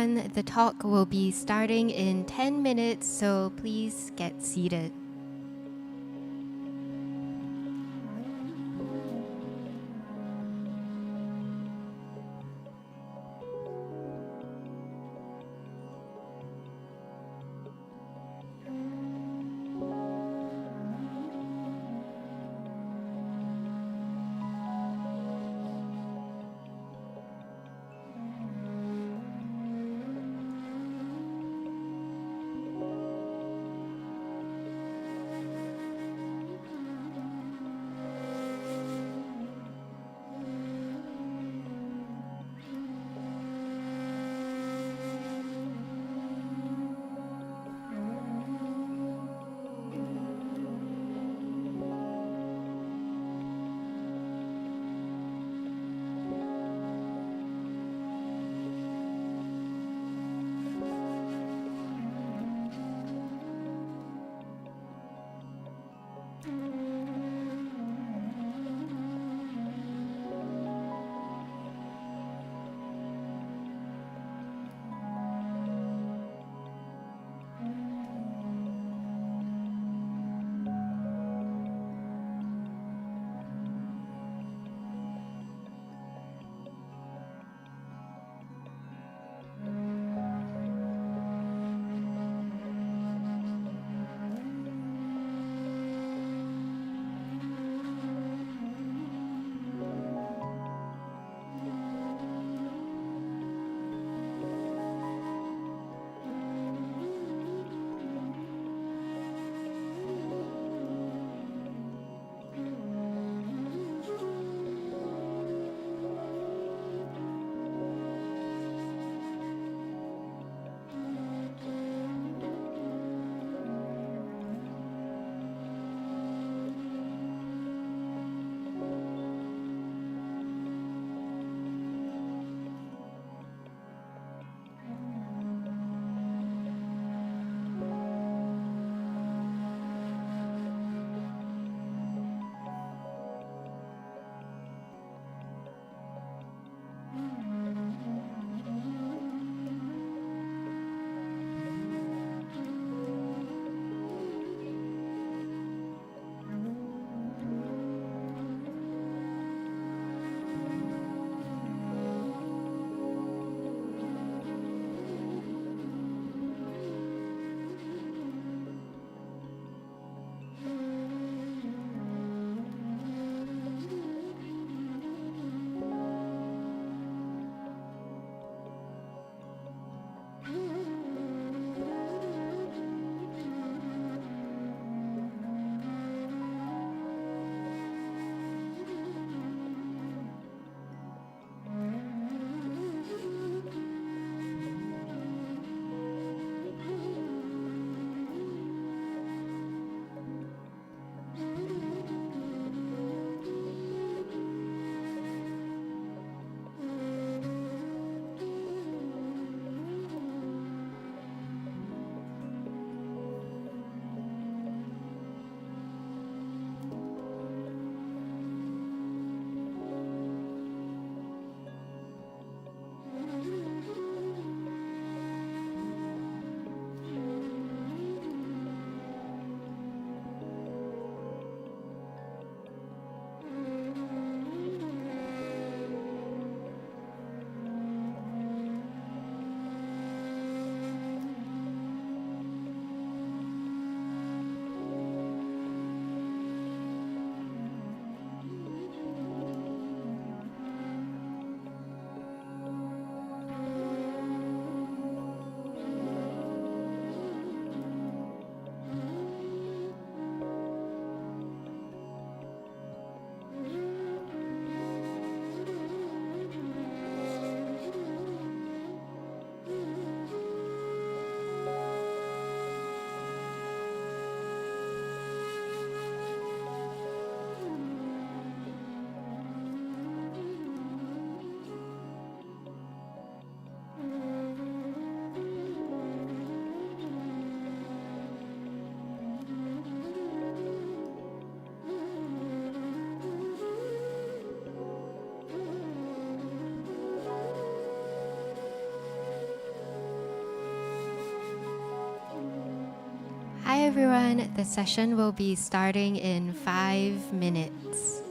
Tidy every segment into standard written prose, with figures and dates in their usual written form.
everyone. The talk will be starting in 10 minutes, so please get seated. everyone. The session will be starting in 5 minutes.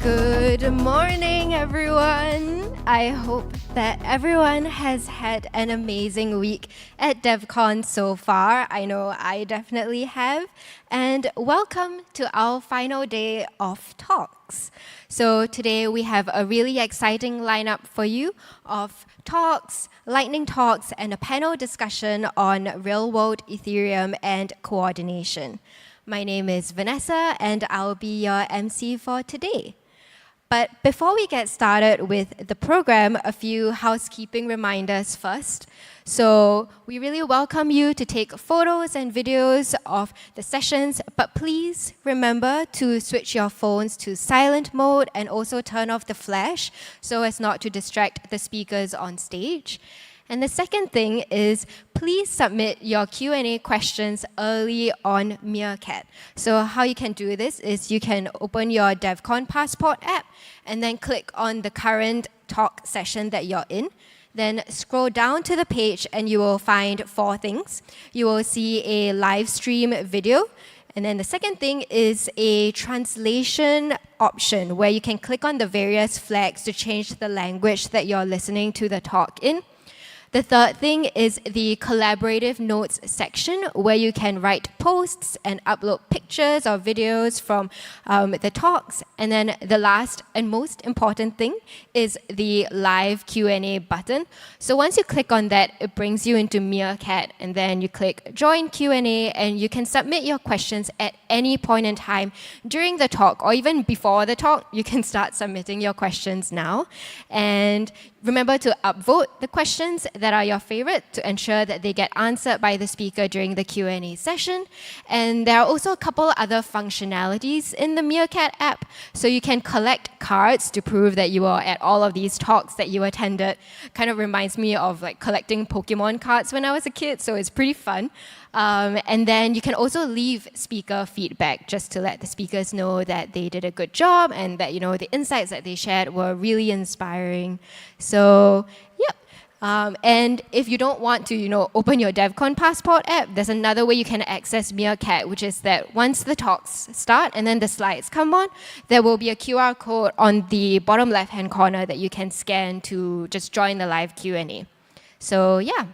Good morning, everyone. I hope that everyone has had an amazing week at Devcon so far. I know I definitely have. And welcome to our final day of talks. So today we have a really exciting lineup for you of talks, lightning talks, and a panel discussion on real-world Ethereum and coordination. My name is Vanessa, and I'll be your MC for today. But before we get started with the program, a few housekeeping reminders first. So we really welcome you to take photos and videos of the sessions, but please remember to switch your phones to silent mode and also turn off the flash so as not to distract the speakers on stage. And the second thing is, please submit your Q&A questions early on Meerkat. So how you can do this is you can open your Devcon Passport app and then click on the current talk session that you're in. Then scroll down to the page and you will find 4 things. You will see a live stream video. And then the second thing is a translation option where you can click on the various flags to change the language that you're listening to the talk in. The third thing is the collaborative notes section where you can write posts and upload pictures or videos from the talks. And then the last and most important thing is the live Q&A button. So once you click on that, it brings you into Meerkat, and then you click Join Q&A, and you can submit your questions at any point in time during the talk or even before the talk. You can start submitting your questions now. And remember to upvote the questions that are your favorite to ensure that they get answered by the speaker during the Q&A session. And there are also a couple other functionalities in the Meerkat app. So you can collect cards to prove that you were at all of these talks that you attended. Kind of reminds me of like collecting Pokemon cards when I was a kid, so it's pretty fun. And then you can also leave speaker feedback just to let the speakers know that they did a good job and that, you know, the insights that they shared were really inspiring. So, yep. And if you don't want to, you know, open your Devcon Passport app, there's another way you can access Meerkat, which is that once the talks start and then the slides come on, there will be a QR code on the bottom left-hand corner that you can scan to just join the live Q&A. So, yeah.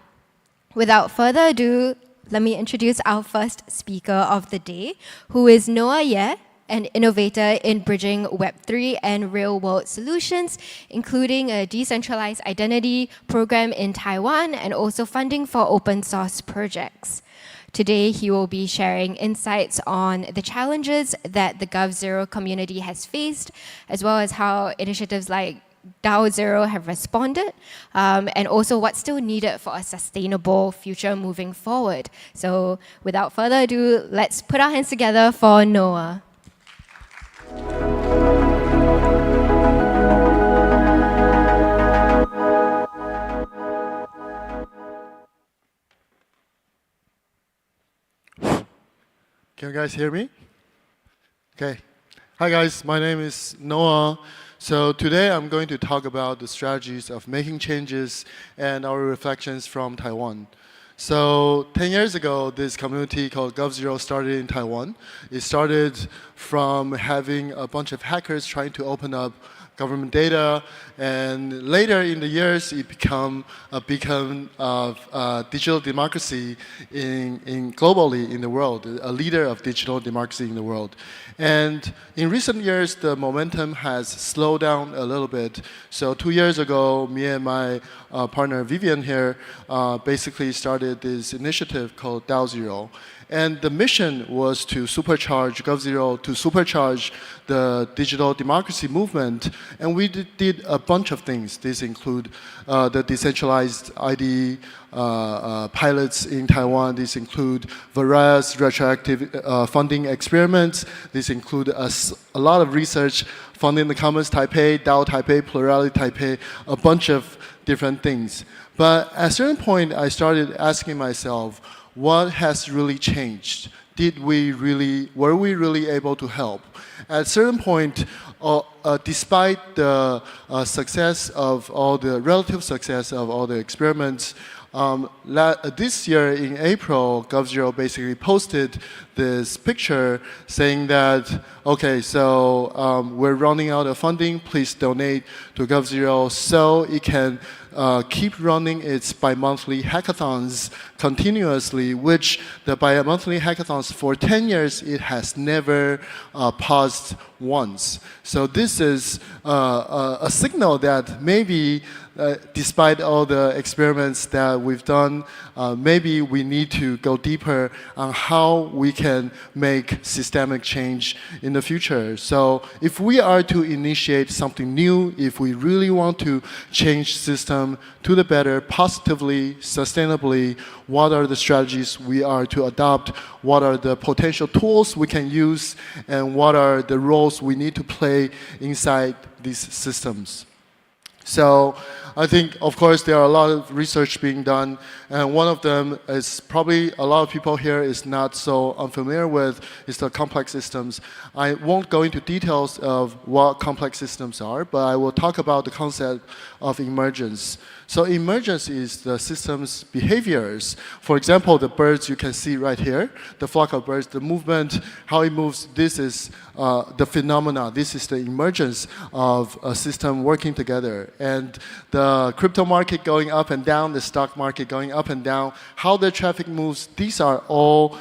Without further ado, let me introduce our first speaker of the day, who is Noah Ye, an innovator in bridging Web3 and real-world solutions, including a decentralized identity program in Taiwan and also funding for open source projects. Today, he will be sharing insights on the challenges that the Gov0 community has faced, as well as how initiatives like DAO0 have responded, and also what's still needed for a sustainable future moving forward. So without further ado, let's put our hands together for Noah. Can you guys hear me? Okay. Hi guys, my name is Noah. So today I'm going to talk about the strategies of making changes and our reflections from Taiwan. So 10 years ago, this community called Gov0 started in Taiwan. It started from having a bunch of hackers trying to open up government data, and later in the years, it became a beacon of digital democracy globally in the world, a leader of digital democracy in the world. And in recent years, the momentum has slowed down a little bit. So 2 years ago, me and my partner Vivian here basically started this initiative called DAO0. And the mission was to supercharge Gov0, to supercharge the digital democracy movement. And we did a bunch of things. These include the decentralized ID pilots in Taiwan. These include various retroactive funding experiments. These include a lot of research, funding the Commons Taipei, DAO Taipei, Plurality Taipei, a bunch of different things. But at a certain point, I started asking myself, what has really changed? Were we really able to help? At a certain point, despite the relative success of all the experiments, this year in April, Gov0 basically posted this picture saying that, okay, so we're running out of funding, please donate to Gov0 so it can keep running its bi-monthly hackathons continuously, which the bi-monthly hackathons for 10 years, it has never paused once. So this is a signal that maybe despite all the experiments that we've done, maybe we need to go deeper on how we can make systemic change in the future. So if we are to initiate something new, if we really want to change system to the better, positively, sustainably, what are the strategies we are to adopt, what are the potential tools we can use, and what are the roles we need to play inside these systems. So I think, of course, there are a lot of research being done, and one of them is probably a lot of people here is not so unfamiliar with, is the complex systems. I won't go into details of what complex systems are, but I will talk about the concept of emergence. So emergence is the system's behaviors. For example, the birds you can see right here, the flock of birds, the movement, how it moves, this is the phenomena. This is the emergence of a system working together. And the crypto market going up and down, the stock market going up and down, how the traffic moves, these are all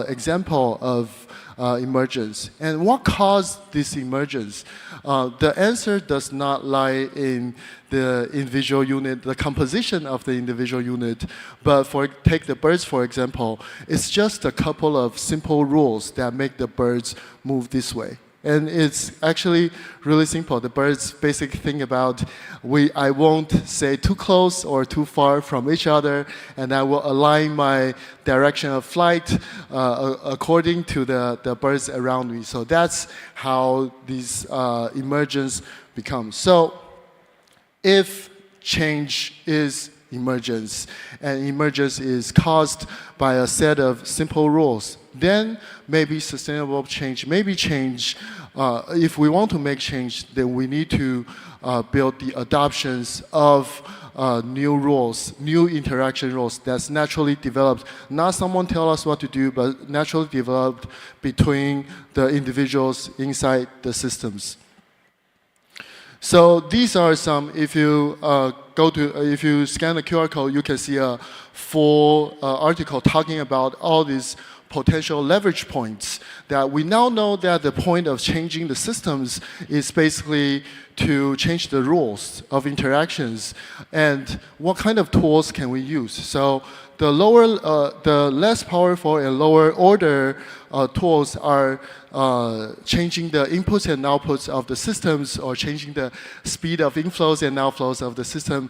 example of emergence. And what caused this emergence? The answer does not lie in the individual unit, the composition of the individual unit, but take the birds for example, it's just a couple of simple rules that make the birds move this way. And it's actually really simple. The birds' basic thing about I won't say too close or too far from each other, and I will align my direction of flight according to the birds around me. So that's how these emergence becomes. So if change is emergence, and emergence is caused by a set of simple rules, then maybe sustainable change, if we want to make change, then we need to build the adoptions of new rules, new interaction rules that's naturally developed. Not someone tell us what to do, but naturally developed between the individuals inside the systems. So these are some, if you if you scan the QR code, you can see a full article talking about all these potential leverage points that we now know that the point of changing the systems is basically to change the rules of interactions and what kind of tools can we use. So the less powerful and lower order tools are changing the inputs and outputs of the systems or changing the speed of inflows and outflows of the system.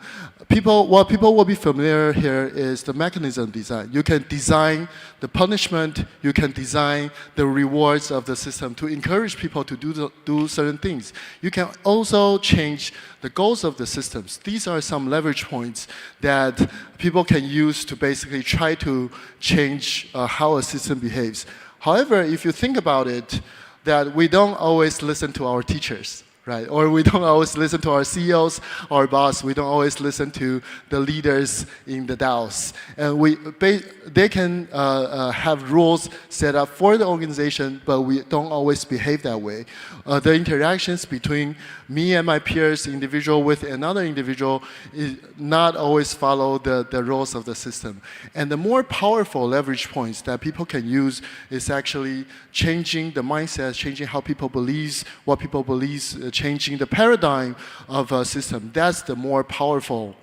What people will be familiar here is the mechanism design. You can design the punishment, you can design the rewards of the system to encourage people to do certain things. You can also change the goals of the systems. These are some leverage points that people can use to basically try to change how a system behaves. However, if you think about it, that we don't always listen to our teachers, right? Or we don't always listen to our CEOs, our boss. We don't always listen to the leaders in the DAOs. And they can have rules set up for the organization, but we don't always behave that way. The interactions between me and my peers, individual with another individual, is not always follow the rules of the system. And the more powerful leverage points that people can use is actually changing the mindset, changing how people believe, what people believe, changing the paradigm of a system. That's the more powerful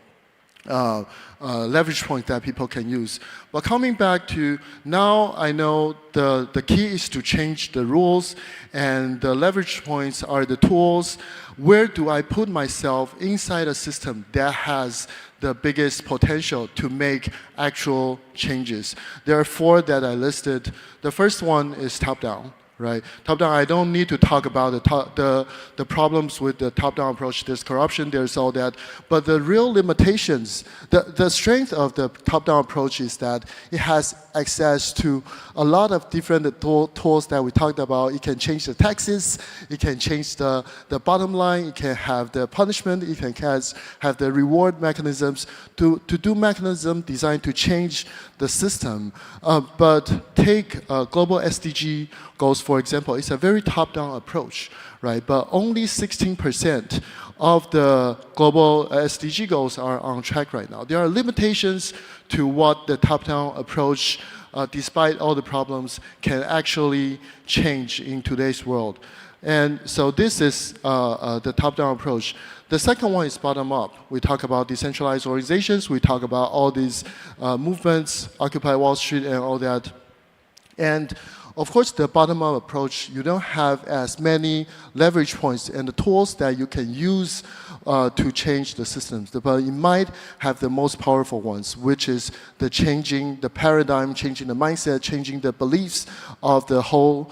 leverage point that people can use. But coming back to now, I know the key is to change the rules, and the leverage points are the tools. Where do I put myself inside a system that has the biggest potential to make actual changes? There are 4 that I listed. The first one is top-down. Right? Top-down, I don't need to talk about the problems with the top-down approach. There's corruption, there's all that. But the real limitations, the strength of the top-down approach is that it has access to a lot of different tools that we talked about. It can change the taxes, it can change the bottom line, it can have the punishment, it can have the reward mechanisms to do mechanism designed to change the system. But take global SDG goals, for example. It's a very top-down approach, right? But only 16% of the global SDG goals are on track right now. There are limitations to what the top-down approach, despite all the problems, can actually change in today's world. And so this is the top-down approach. The second one is bottom-up. We talk about decentralized organizations. We talk about all these movements, Occupy Wall Street and all that. And Of course, the bottom-up approach, you don't have as many leverage points and the tools that you can use to change the systems, but it might have the most powerful ones, which is the changing the paradigm, changing the mindset, changing the beliefs of the whole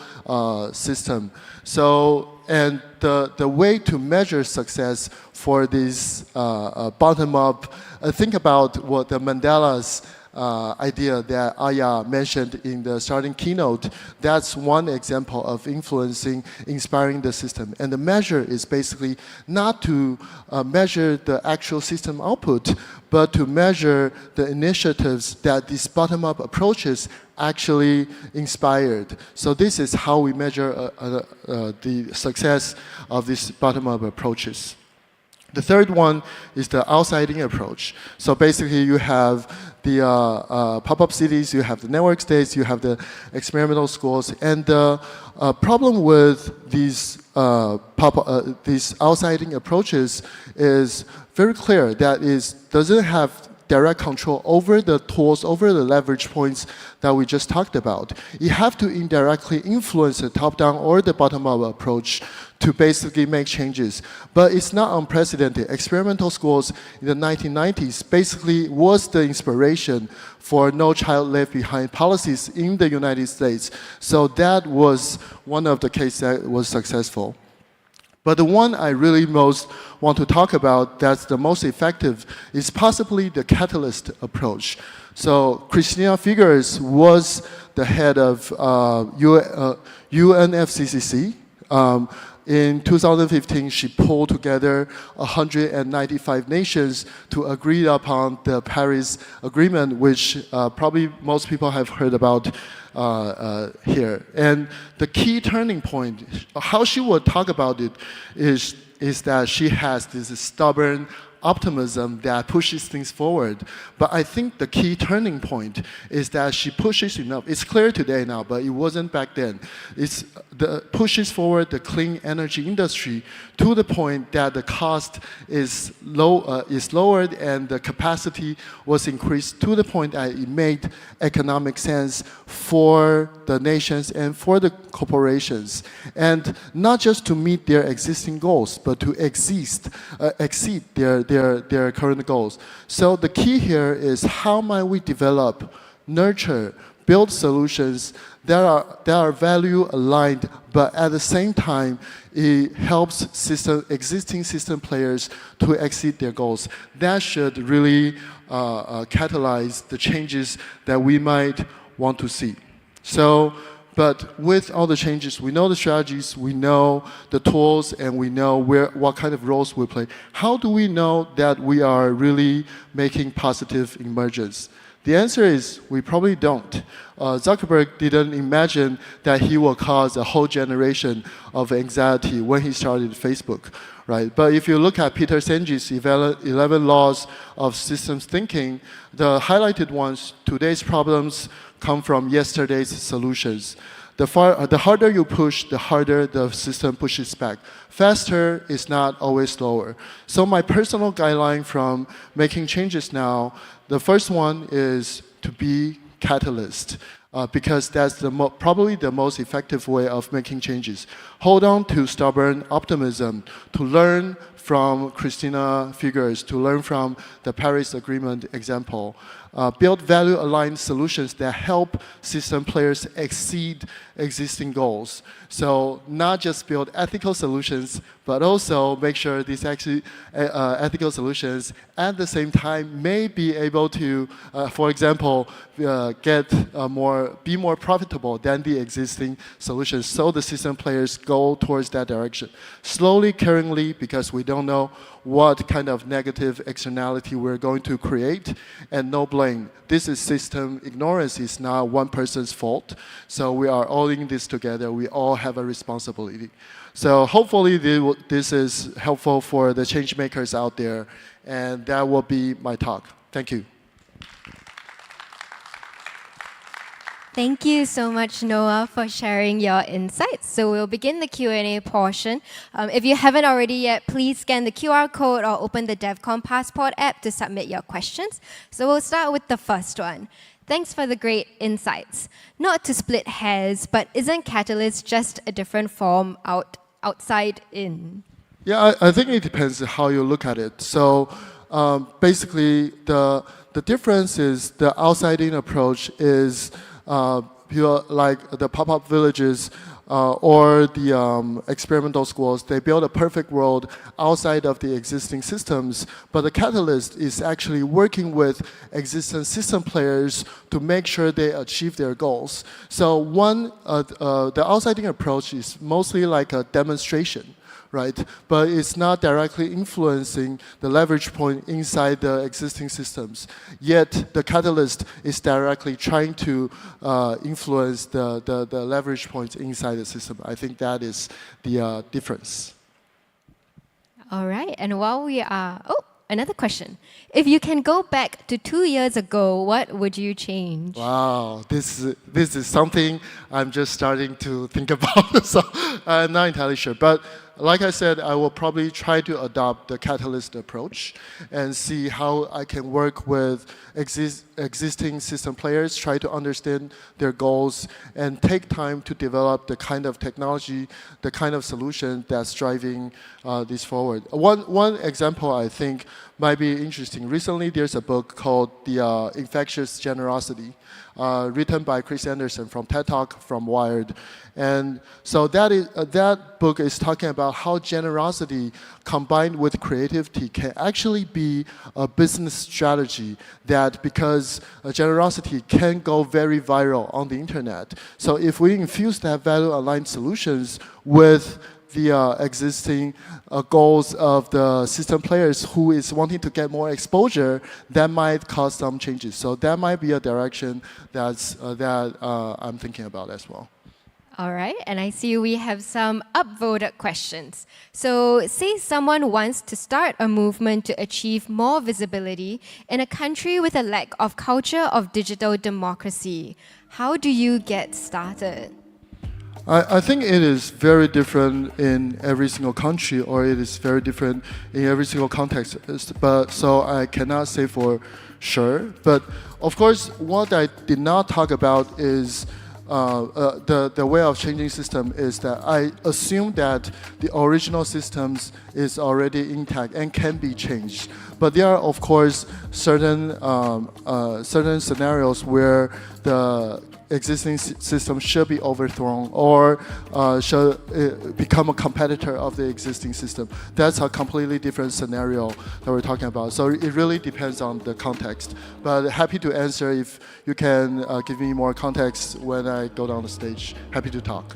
system. So, and the way to measure success for this bottom-up, think about what the Mandela's idea that Aya mentioned in the starting keynote. That's one example of influencing, inspiring the system. And the measure is basically not to measure the actual system output, but to measure the initiatives that these bottom-up approaches actually inspired. So this is how we measure the success of these bottom-up approaches. The third one is the outside-in approach. So basically, you have the pop-up cities, you have the network states, you have the experimental schools, and the problem with these outside-in approaches is very clear. That is, doesn't have direct control over the tools, over the leverage points that we just talked about. You have to indirectly influence the top-down or the bottom-up approach to basically make changes. But it's not unprecedented. Experimental schools in the 1990s basically was the inspiration for No Child Left Behind policies in the United States. So that was one of the cases that was successful. But the one I really most want to talk about that's the most effective is possibly the catalyst approach. So Christina Figueres was the head of UNFCCC. In 2015, she pulled together 195 nations to agree upon the Paris Agreement, which probably most people have heard about here. And the key turning point, how she would talk about it, is that she has this stubborn optimism that pushes things forward. But I think the key turning point is that she pushes enough. It's clear today now, but it wasn't back then. It's pushes forward the clean energy industry to the point that the cost is lowered and the capacity was increased to the point that it made economic sense for the nations and for the corporations. And not just to meet their existing goals, but to exceed their current goals. So the key here is how might we develop, nurture, build solutions that are value aligned, but at the same time, it helps existing system players to exceed their goals. That should really catalyze the changes that we might want to see. So, but with all the changes, we know the strategies, we know the tools, and we know what kind of roles we play. How do we know that we are really making positive emergence? The answer is we probably don't. Zuckerberg didn't imagine that he will cause a whole generation of anxiety when he started Facebook, right? But if you look at Peter Senge's 11 laws of systems thinking, the highlighted ones, today's problems come from yesterday's solutions. The harder you push, the harder the system pushes back. Faster is not always slower. So my personal guideline from making changes now, the first one is to be catalyst. Because that's probably the most effective way of making changes. Hold on to stubborn optimism, to learn from Christina Figueres, to learn from the Paris Agreement example. Build value-aligned solutions that help system players exceed existing goals. So not just build ethical solutions, but also make sure these actually ethical solutions at the same time may be able to, for example, be more profitable than the existing solutions. So the system players go towards that direction. Slowly, caringly, because we don't know what kind of negative externality we're going to create, and no blame. This is system ignorance. It's not one person's fault. So we are all in this together. We all have a responsibility. So hopefully this is helpful for the change makers out there, and that will be my talk. Thank you. Thank you so much, Noah, for sharing your insights. So we'll begin the Q&A portion. If you haven't already yet, please scan the QR code or open the Devcon Passport app to submit your questions. So we'll start with the first one. Thanks for the great insights. Not to split hairs, but isn't Catalyst just a different form outside in? Yeah, I think it depends how you look at it. So basically, the difference is the outside-in approach is like the pop-up villages or the experimental schools. They build a perfect world outside of the existing systems. But the Catalyst is actually working with existing system players to make sure they achieve their goals. So the outside-in approach is mostly like a demonstration, right? But it's not directly influencing the leverage point inside the existing systems. Yet the Catalyst is directly trying to influence the leverage points inside the system. I think that is the difference. All right, and while we are, another question. If you can go back to 2 years ago, what would you change? Wow, this is something I'm just starting to think about, so I'm not entirely sure. But like I said, I will probably try to adopt the Catalyst approach and see how I can work with existing system players, try to understand their goals, and take time to develop the kind of technology, the kind of solution that's driving this forward. One example I think might be interesting. Recently, there's a book called The Infectious Generosity, written by Chris Anderson from TED Talk, from Wired. And so that book is talking about how generosity combined with creativity can actually be a business strategy that, because generosity can go very viral on the internet. So if we infuse that value-aligned solutions with the existing goals of the system players who is wanting to get more exposure, that might cause some changes. So that might be a direction that I'm thinking about as well. All right, and I see we have some upvoted questions. So say someone wants to start a movement to achieve more visibility in a country with a lack of culture of digital democracy. How do you get started? I think it is very different in every single country, or it is very different in every single context. But so I cannot say for sure. But of course, what I did not talk about is the way of changing system is that I assume that the original systems is already intact and can be changed. But there are, of course, certain scenarios where the existing system should be overthrown or should become a competitor of the existing system. That's a completely different scenario that we're talking about. So it really depends on the context. But happy to answer if you can give me more context when I go down the stage. Happy to talk.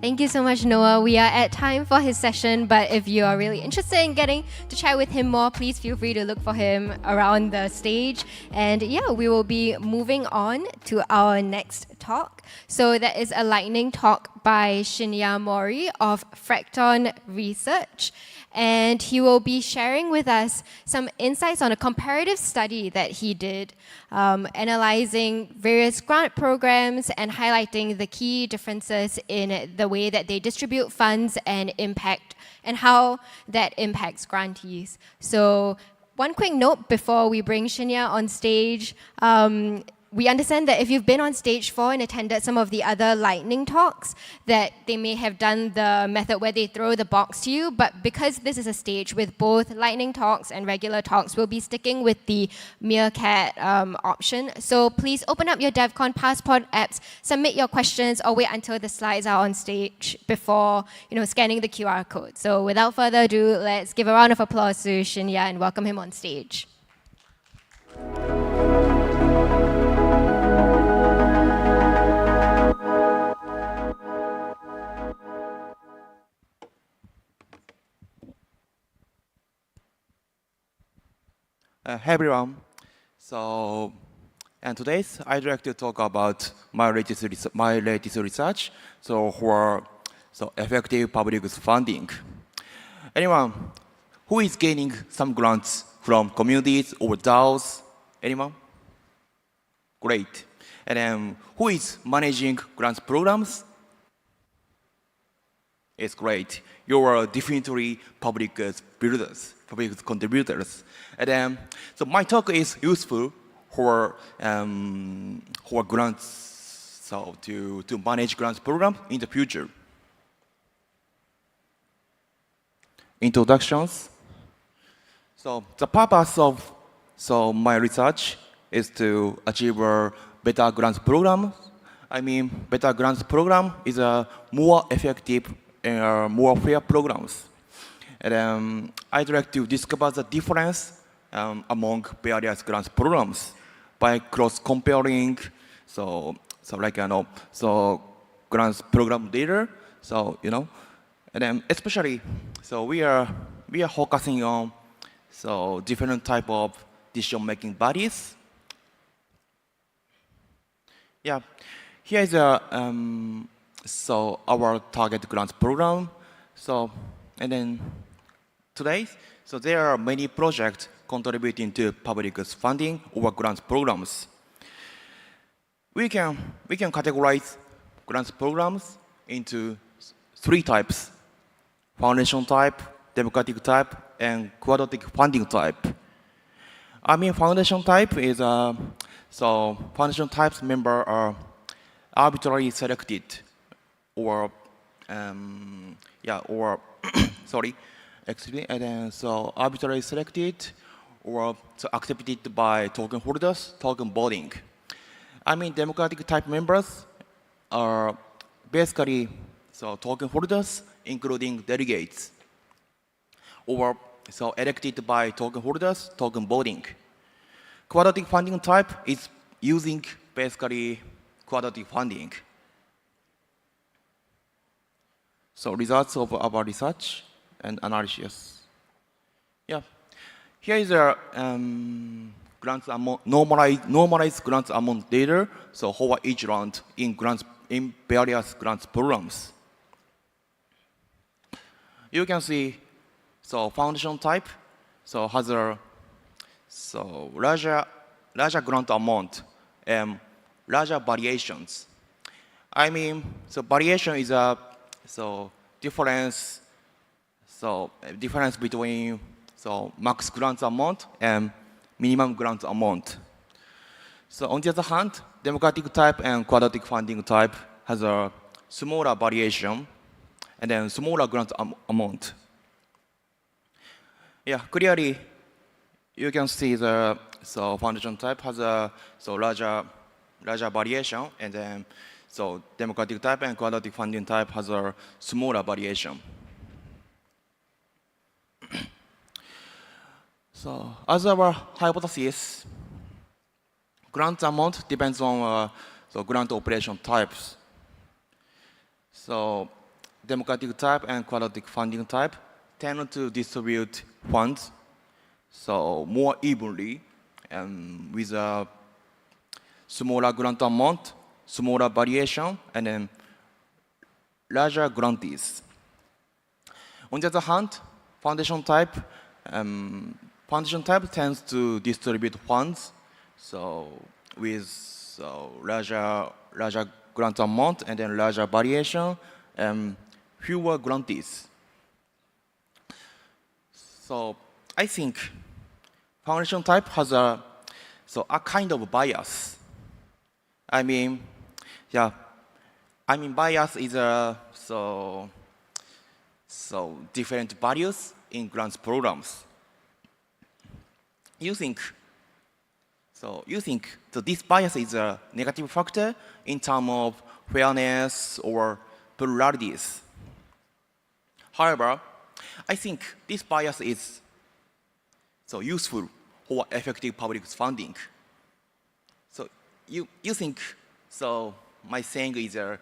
Thank you so much, Noah. We are at time for his session, but if you are really interested in getting to chat with him more, please feel free to look for him around the stage. And yeah, we will be moving on to our next talk. So that is a lightning talk by Shinya Mori of Fracton Research. And he will be sharing with us some insights on a comparative study that he did, analyzing various grant programs and highlighting the key differences in the way that they distribute funds and impact, and how that impacts grantees. So one quick note before we bring Shinya on stage. We understand that if you've been on stage 4 and attended some of the other lightning talks, that they may have done the method where they throw the box to you, but because this is a stage with both lightning talks and regular talks, we'll be sticking with the Meerkat option. So please open up your Devcon Passport apps, submit your questions, or wait until the slides are on stage before scanning the QR code. So without further ado, let's give a round of applause to Shinya and welcome him on stage. Hey everyone. And today I'd like to talk about my latest research. For effective public funding. Anyone who is gaining some grants from communities or DAOs? Anyone? Great. And then who is managing grants programs? It's great. You are definitely public goods builders, public goods contributors. And then, so my talk is useful for grants, so to manage grants programs in the future. Introductions. So the purpose of my research is to achieve a better grants program. I mean, better grants program is a more effective and more fair programs. And I'd like to discover the difference among various grants programs by cross-comparing, so grants program data. So and then especially, so we are focusing on different type of decision-making bodies. Yeah, here is our target grants program. So and then today, so there are many projects contributing to public goods funding or grants programs. We can categorize grants programs into 3 types: foundation type, democratic type, and quadratic funding type. I mean, foundation type is foundation types members are arbitrarily selected, or sorry, excuse me, and then arbitrarily selected or accepted by token holders, token voting. I mean, democratic type members are basically token holders, including delegates, or elected by token holders, token voting. Quadratic funding type is using basically quadratic funding. So results of our research and analysis. Yeah, here is a grants amount, normalized grants amount data. So for each round in various grants programs. You can see, foundation type, has a larger grant amount and larger variations. I mean, variation is a difference between max grant amount and minimum grant amount. So on the other hand, democratic type and quadratic funding type has a smaller variation and then smaller grant amount. Yeah, clearly you can see the foundation type has a larger variation, and then democratic type and quadratic funding type has a smaller variation. So as our hypothesis, grant amount depends on grant operation types. So democratic type and quadratic funding type tend to distribute funds more evenly and with a smaller grant amount, smaller variation, and then larger grantees. On the other hand, foundation type tends to distribute funds with larger grant amount and then larger variation and fewer grantees. So I think foundation type has a kind of bias. I mean, bias is different values in grants programs. You think this bias is a negative factor in terms of fairness or pluralities. However, I think this bias is useful for effective public funding. So you think my saying is a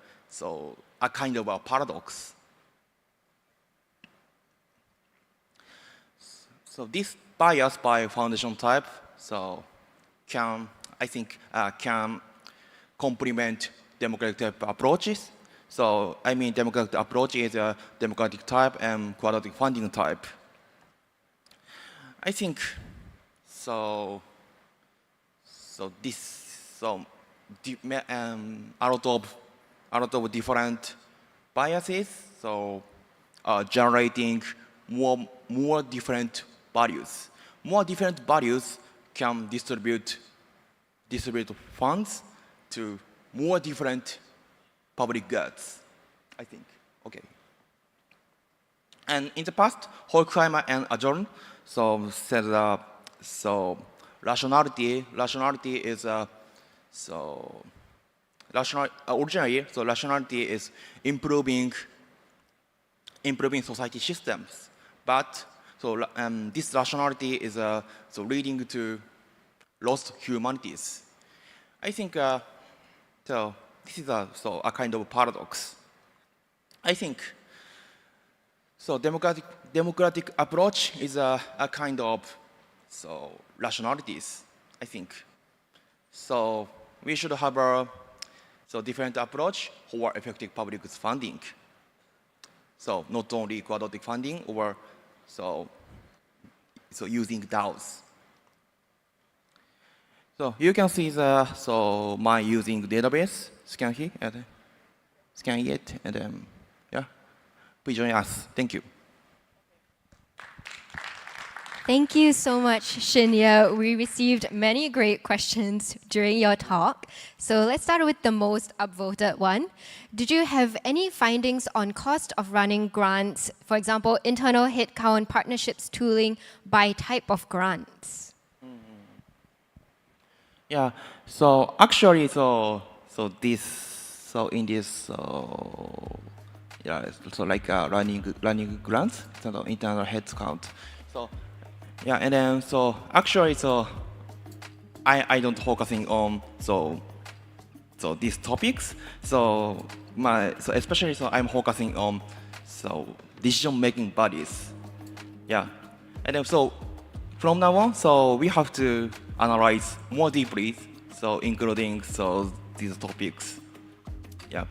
kind of a paradox. So this bias by foundation type can complement democratic type approaches. So I mean, democratic approach is a democratic type and quadratic funding type. I think a lot of different biases, so generating more different values. More different values can distribute funds to more different public goods, I think. Okay. And in the past, Horkheimer and Ajorn said rationality is rationality is improving society systems, but this rationality is leading to lost humanities. I think this is a kind of paradox. I think democratic approach is a kind of rationalities. I think we should have a different approach for effective public goods funding. So not only quadratic funding or using DAOs. So you can see my using database, scan here and scan it, and yeah, please join us. Thank you. Thank you so much, Shinya. We received many great questions during your talk. So let's start with the most upvoted one. Did you have any findings on cost of running grants, for example, internal headcount, partnerships, tooling by type of grants? Yeah. So actually, in this yeah, so like running grants, internal headcount. So yeah, and then actually I don't focusing on these topics. Especially I'm focusing on decision making bodies. Yeah, and then from now on, we have to analyze more deeply, including these topics. Yeah.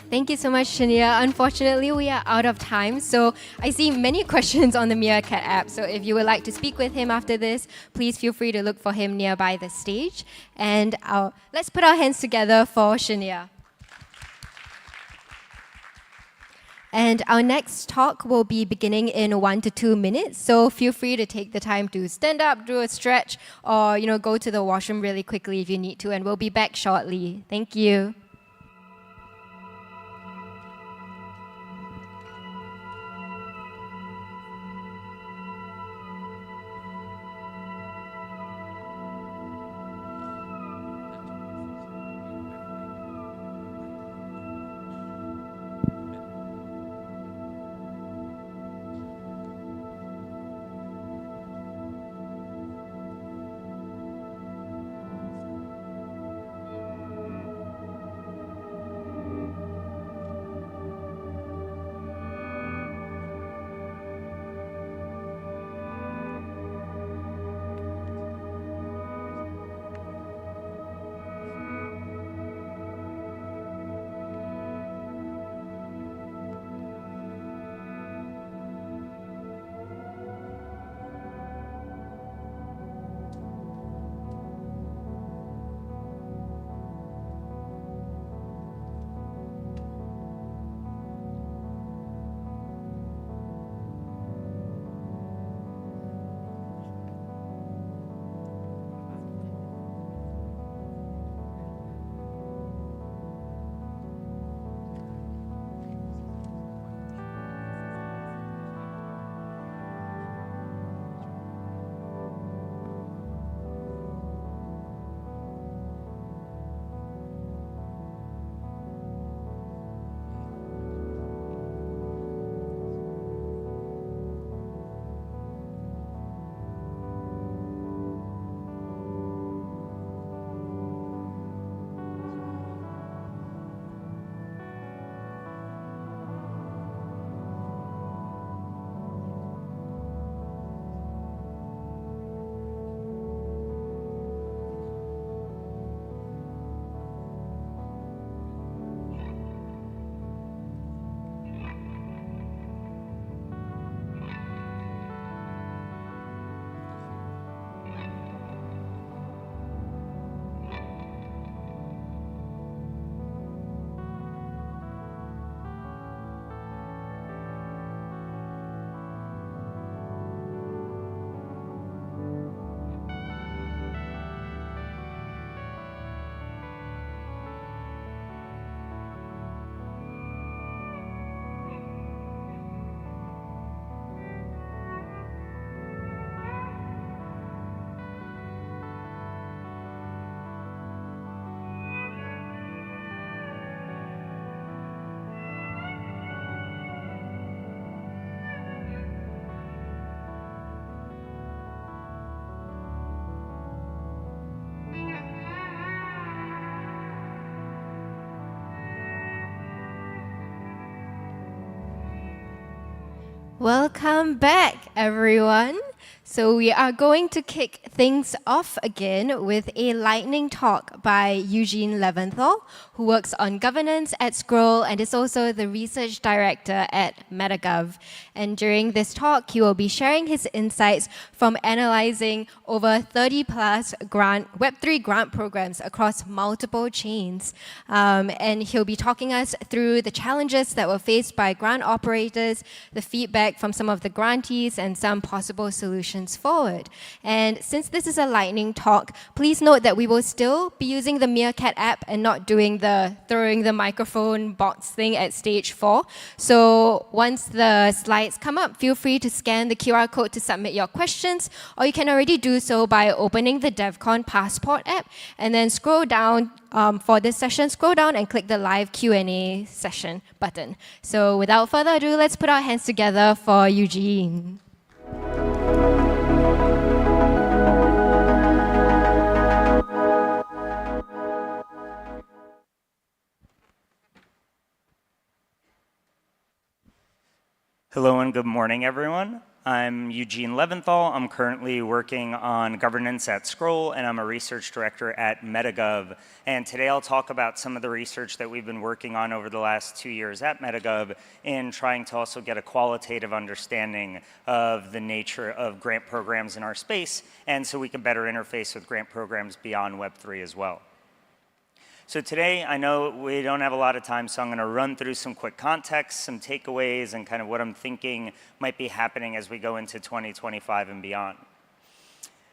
Thank you so much, Shinya. Unfortunately, we are out of time. So I see many questions on the Meerkat app. So if you would like to speak with him after this, please feel free to look for him nearby the stage. And let's put our hands together for Shinya. And our next talk will be beginning in 1 to 2 minutes. So feel free to take the time to stand up, do a stretch, or go to the washroom really quickly if you need to. And we'll be back shortly. Thank you. Welcome back, everyone. So we are going to kick things off again with a lightning talk by Eugene Leventhal, who works on governance at Scroll and is also the research director at MetaGov. And during this talk, he will be sharing his insights from analyzing over 30 plus Web3 grant programs across multiple chains. And he'll be talking us through the challenges that were faced by grant operators, the feedback from some of the grantees, and some possible solutions forward. And since this is a lightning talk, please note that we will still be using the Meerkat app and not doing the throwing the microphone box thing at stage 4. So once the slides come up, feel free to scan the QR code to submit your questions, or you can already do so by opening the Devcon Passport app and then scroll down for this session, scroll down and click the live Q&A session button. So without further ado, let's put our hands together for Eugene. Hello and good morning, everyone. I'm Eugene Leventhal. I'm currently working on governance at Scroll, and I'm a research director at MetaGov. And today I'll talk about some of the research that we've been working on over the last 2 years at MetaGov in trying to also get a qualitative understanding of the nature of grant programs in our space, and so we can better interface with grant programs beyond Web3 as well. So today, I know we don't have a lot of time, so I'm going to run through some quick context, some takeaways, and kind of what I'm thinking might be happening as we go into 2025 and beyond.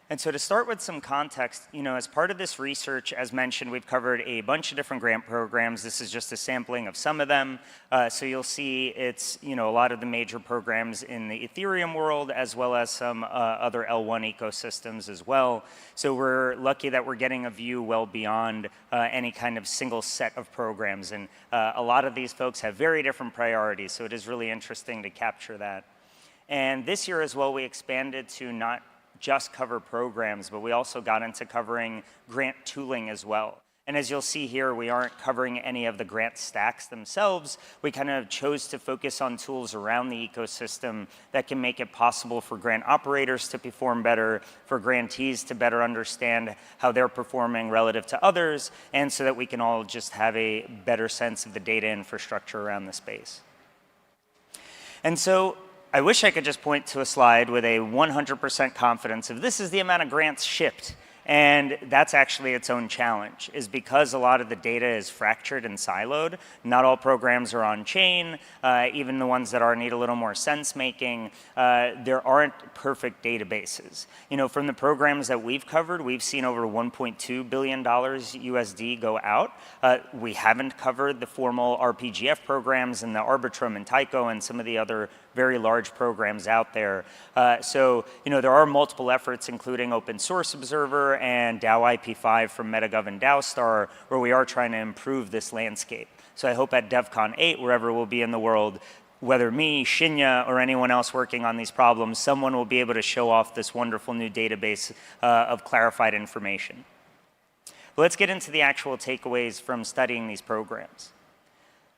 And so to start with some context, as part of this research, as mentioned, we've covered a bunch of different grant programs. This is just a sampling of some of them. So you'll see it's, a lot of the major programs in the Ethereum world, as well as some other L1 ecosystems as well. So we're lucky that we're getting a view well beyond any kind of single set of programs. And a lot of these folks have very different priorities. So it is really interesting to capture that. And this year as well, we expanded to not just cover programs, but we also got into covering grant tooling as well. And as you'll see here, we aren't covering any of the grant stacks themselves. We kind of chose to focus on tools around the ecosystem that can make it possible for grant operators to perform better, for grantees to better understand how they're performing relative to others, and so that we can all just have a better sense of the data infrastructure around the space. And so I wish I could just point to a slide with a 100% confidence of this is the amount of grants shipped. And that's actually its own challenge, is because a lot of the data is fractured and siloed. Not all programs are on chain. Even the ones that are need a little more sense making. There aren't perfect databases. From the programs that we've covered, we've seen over $1.2 billion USD go out. We haven't covered the formal RPGF programs and the Arbitrum and Tyco and some of the other very large programs out there. So there are multiple efforts, including Open Source Observer and DAO IP5 from MetaGov and DAOstar, where we are trying to improve this landscape. So I hope at Devcon 8, wherever we'll be in the world, whether me, Shinya, or anyone else working on these problems, someone will be able to show off this wonderful new database of clarified information. But let's get into the actual takeaways from studying these programs.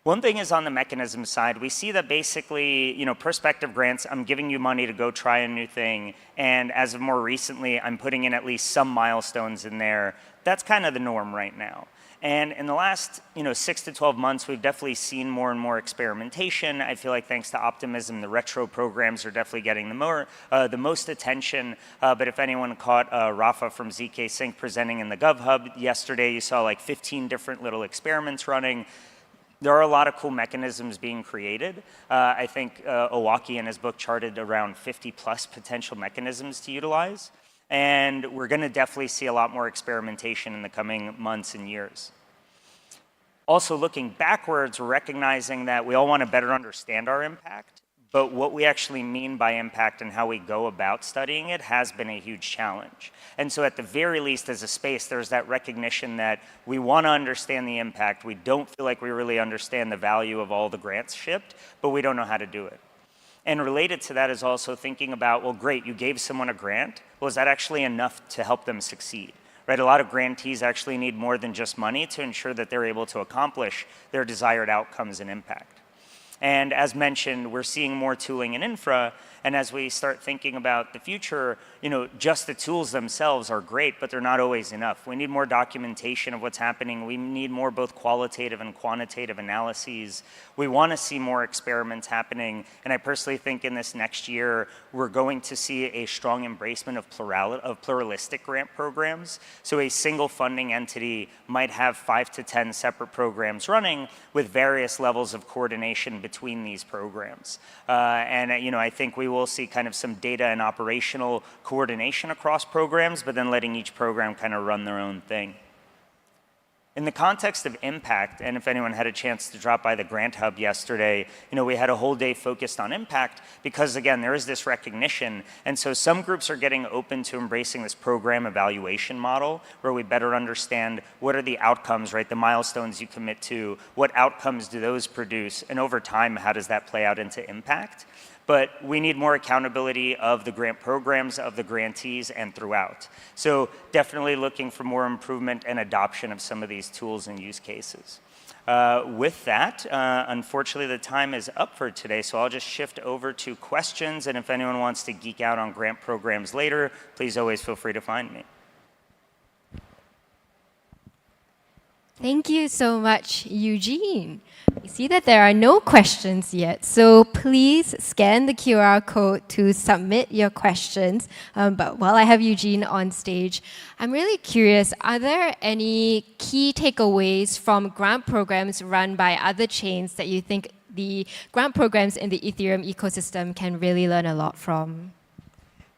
One thing is on the mechanism side, we see that basically, prospective grants, I'm giving you money to go try a new thing, and as of more recently, I'm putting in at least some milestones in there. That's kind of the norm right now. And in the last 6 to 12 months, we've definitely seen more and more experimentation. I feel like thanks to Optimism, the retro programs are definitely getting the most attention. But if anyone caught Rafa from ZK Sync presenting in the GovHub yesterday, you saw like 15 different little experiments running. There are a lot of cool mechanisms being created. I think Owaki in his book charted around 50 plus potential mechanisms to utilize. And we're going to definitely see a lot more experimentation in the coming months and years. Also looking backwards, recognizing that we all want to better understand our impact, but what we actually mean by impact and how we go about studying it has been a huge challenge. And so at the very least as a space, there's that recognition that we want to understand the impact. We don't feel like we really understand the value of all the grants shipped, but we don't know how to do it. And related to that is also thinking about, well, great, you gave someone a grant. Well, is that actually enough to help them succeed? Right? A lot of grantees actually need more than just money to ensure that they're able to accomplish their desired outcomes and impact. And as mentioned, we're seeing more tooling in infra, and as we start thinking about the future, just the tools themselves are great, but they're not always enough. We need more documentation of what's happening. We need more both qualitative and quantitative analyses. We want to see more experiments happening, and I personally think in this next year, we're going to see a strong embracement of pluralistic grant programs. So a single funding entity might have 5 to 10 separate programs running with various levels of coordination between these programs. And I think we will see kind of some data and operational coordination across programs, but then letting each program kind of run their own thing. In the context of impact, and if anyone had a chance to drop by the Grant Hub yesterday, we had a whole day focused on impact because, again, there is this recognition. And so some groups are getting open to embracing this program evaluation model where we better understand what are the outcomes, right? The milestones you commit to, what outcomes do those produce, and over time, how does that play out into impact? But we need more accountability of the grant programs, of the grantees, and throughout. So definitely looking for more improvement and adoption of some of these tools and use cases. With that, unfortunately, the time is up for today, so I'll just shift over to questions, and if anyone wants to geek out on grant programs later, please always feel free to find me. Thank you so much, Eugene. We see that there are no questions yet, so please scan the QR code to submit your questions. But while I have Eugene on stage, I'm really curious, are there any key takeaways from grant programs run by other chains that you think the grant programs in the Ethereum ecosystem can really learn a lot from?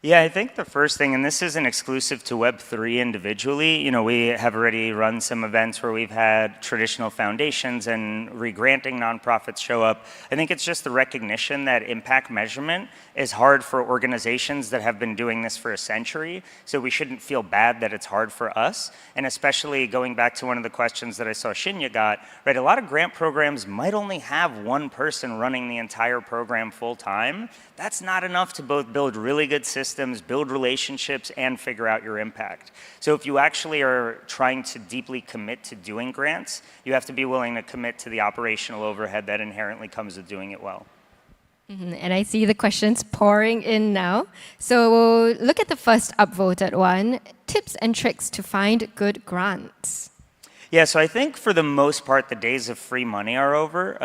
Yeah, I think the first thing, and this isn't exclusive to Web3 individually, we have already run some events where we've had traditional foundations and re-granting nonprofits show up. I think it's just the recognition that impact measurement is hard for organizations that have been doing this for a century, so we shouldn't feel bad that it's hard for us. And especially going back to one of the questions that I saw Shinya got, right, a lot of grant programs might only have one person running the entire program full time. That's not enough to both build really good systems, build relationships, and figure out your impact. So if you actually are trying to deeply commit to doing grants, you have to be willing to commit to the operational overhead that inherently comes with doing it well. And I see the questions pouring in now. So look at the first upvoted one, tips and tricks to find good grants. Yeah, so I think for the most part, the days of free money are over.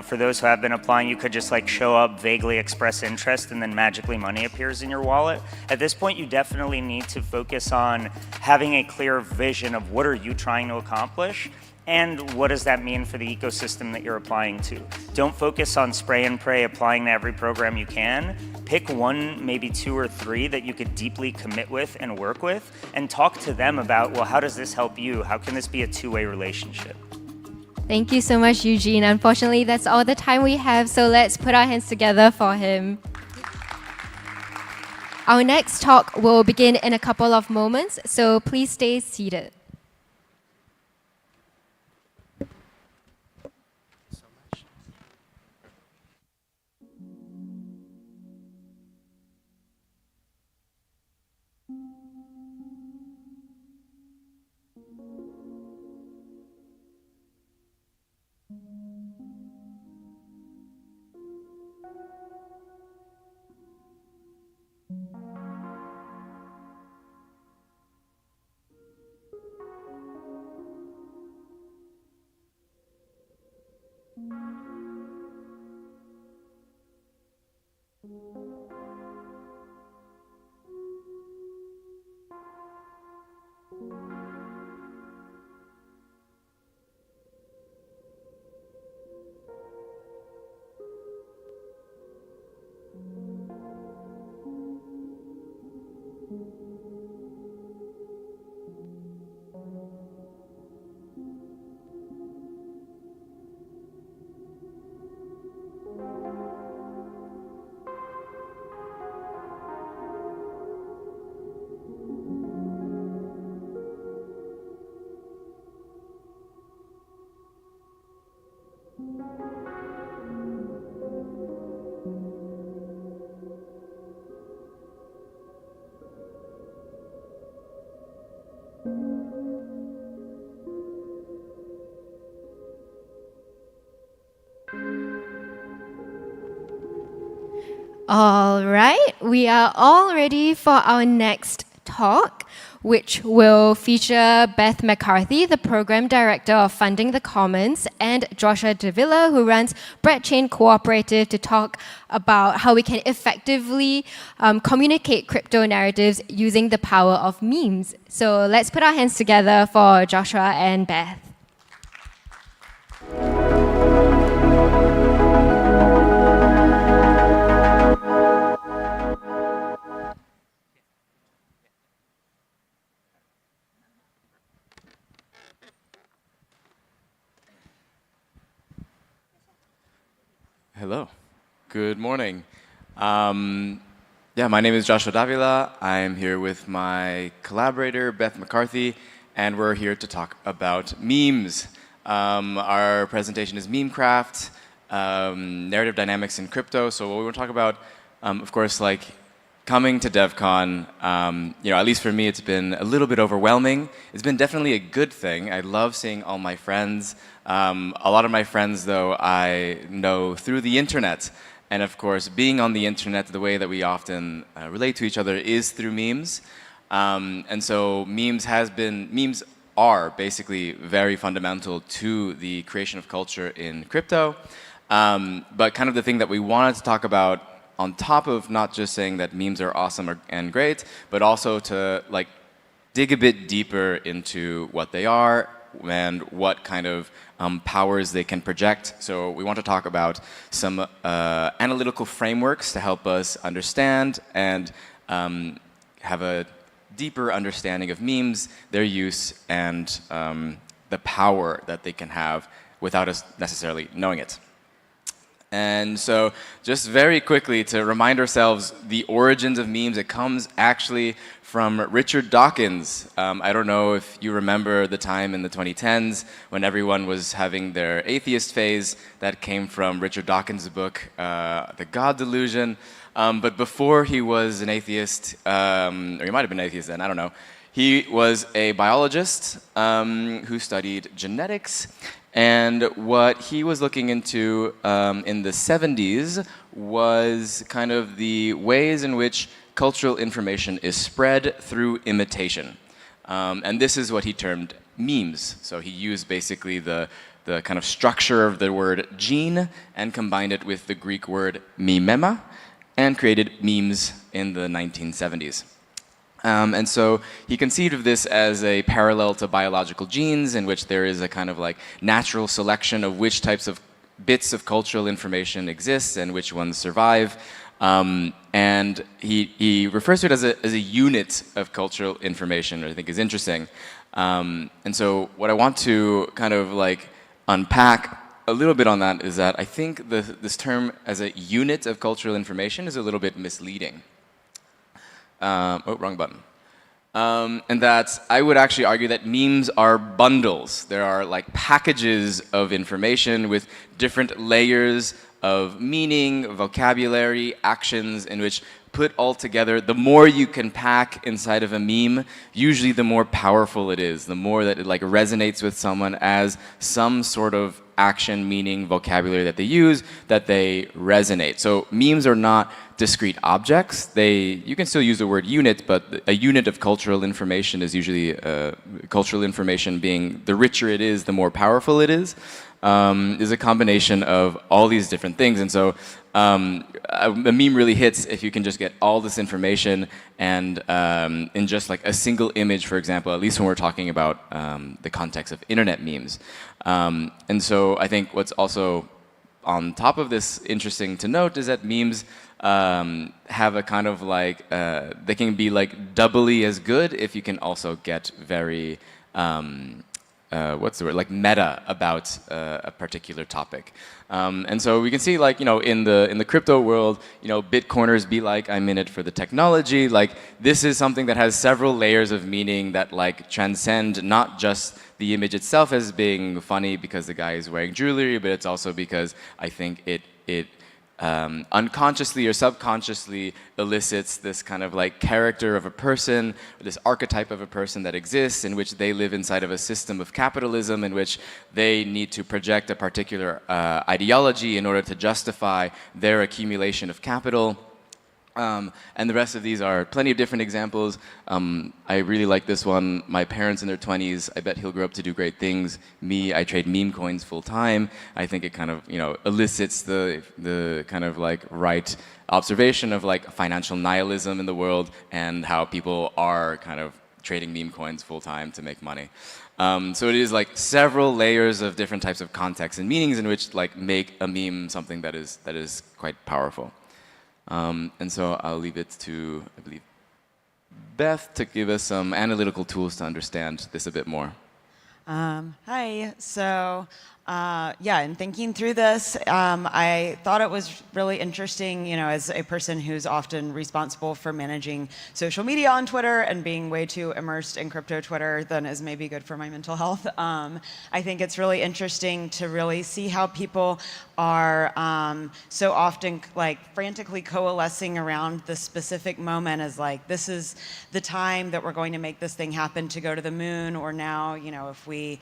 For those who have been applying, you could just show up, vaguely express interest, and then magically money appears in your wallet. At this point, you definitely need to focus on having a clear vision of what are you trying to accomplish, and what does that mean for the ecosystem that you're applying to. Don't focus on spray and pray, applying to every program you can. Pick one, maybe 2 or 3 that you could deeply commit with and work with, and talk to them about, well, how does this help you? How can this be a two-way relationship? Thank you so much, Eugene. Unfortunately, that's all the time we have, so let's put our hands together for him. Our next talk will begin in a couple of moments, so please stay seated. All right, we are all ready for our next talk, which will feature Beth McCarthy, the Program Director of Funding the Commons, and Joshua Davila, who runs Bread Chain Cooperative, to talk about how we can effectively communicate crypto narratives using the power of memes. So let's put our hands together for Joshua and Beth. Hello. Good morning. My name is Joshua Davila. I'm here with my collaborator, Beth McCarthy, and we're here to talk about memes. Our presentation is Memecraft, narrative dynamics in crypto. So what we want to talk about, of course, like coming to Devcon, at least for me, it's been a little bit overwhelming. It's been definitely a good thing. I love seeing all my friends. A lot of my friends, though, I know through the internet. And of course, being on the internet, the way that we often relate to each other is through memes. And so memes are basically very fundamental to the creation of culture in crypto. But kind of the thing that we wanted to talk about on top of not just saying that memes are awesome and great, but also to like dig a bit deeper into what they are and what kind of powers they can project. So we want to talk about some analytical frameworks to help us understand and have a deeper understanding of memes, their use, and the power that they can have without us necessarily knowing it. And so just very quickly to remind ourselves the origins of memes, it comes actually from Richard Dawkins. I don't know if you remember the time in the 2010s when everyone was having their atheist phase. That came from Richard Dawkins' book, The God Delusion. But before he was an atheist, or he might have been an atheist then, I don't know. He was a biologist who studied genetics. And what he was looking into in the 70s was kind of the ways in which cultural information is spread through imitation. And this is what he termed memes. So he used basically the kind of structure of the word gene and combined it with the Greek word mimema and created memes in the 1970s. And so he conceived of this as a parallel to biological genes in which there is a kind of like natural selection of which types of bits of cultural information exist and which ones survive. And he refers to it as a unit of cultural information, which I think is interesting. And so what I want to kind of like unpack a little bit on that is that I think this term as a unit of cultural information is a little bit misleading. Wrong button. And that I would actually argue that memes are bundles. There are like packages of information with different layers of meaning, vocabulary, actions, in which put all together, the more you can pack inside of a meme, usually the more powerful it is, the more that it like resonates with someone as some sort of action, meaning, vocabulary that they use, that they resonate. So memes are not discrete objects. You can still use the word unit, but a unit of cultural information is usually cultural information being the richer it is, the more powerful it is a combination of all these different things. And so a meme really hits if you can just get all this information and in just like a single image, for example, at least when we're talking about the context of internet memes. And so I think what's also on top of this interesting to note is that memes have a kind of like, they can be like doubly as good if you can also get very what's the word, like meta about a particular topic. And so we can see, like, in the crypto world, Bitcoiners be like, I'm in it for the technology. Like, this is something that has several layers of meaning that like transcend not just the image itself as being funny because the guy is wearing jewelry, but it's also because I think it unconsciously or subconsciously elicits this kind of like character of a person, or this archetype of a person that exists in which they live inside of a system of capitalism in which they need to project a particular ideology in order to justify their accumulation of capital. And the rest of these are plenty of different examples. I really like this one. My parents in their 20s, I bet he'll grow up to do great things. Me, I trade meme coins full time. I think it kind of, elicits the kind of like right observation of like financial nihilism in the world and how people are kind of trading meme coins full time to make money. So it is like several layers of different types of contexts and meanings in which like make a meme something that is quite powerful. And so I'll leave it to, I believe, Beth to give us some analytical tools to understand this a bit more. Hi. So, yeah, in thinking through this, I thought it was really interesting, as a person who's often responsible for managing social media on Twitter and being way too immersed in crypto Twitter than is maybe good for my mental health. I think it's really interesting to really see how people are so often like frantically coalescing around the specific moment as like, this is the time that we're going to make this thing happen to go to the moon, or now, if we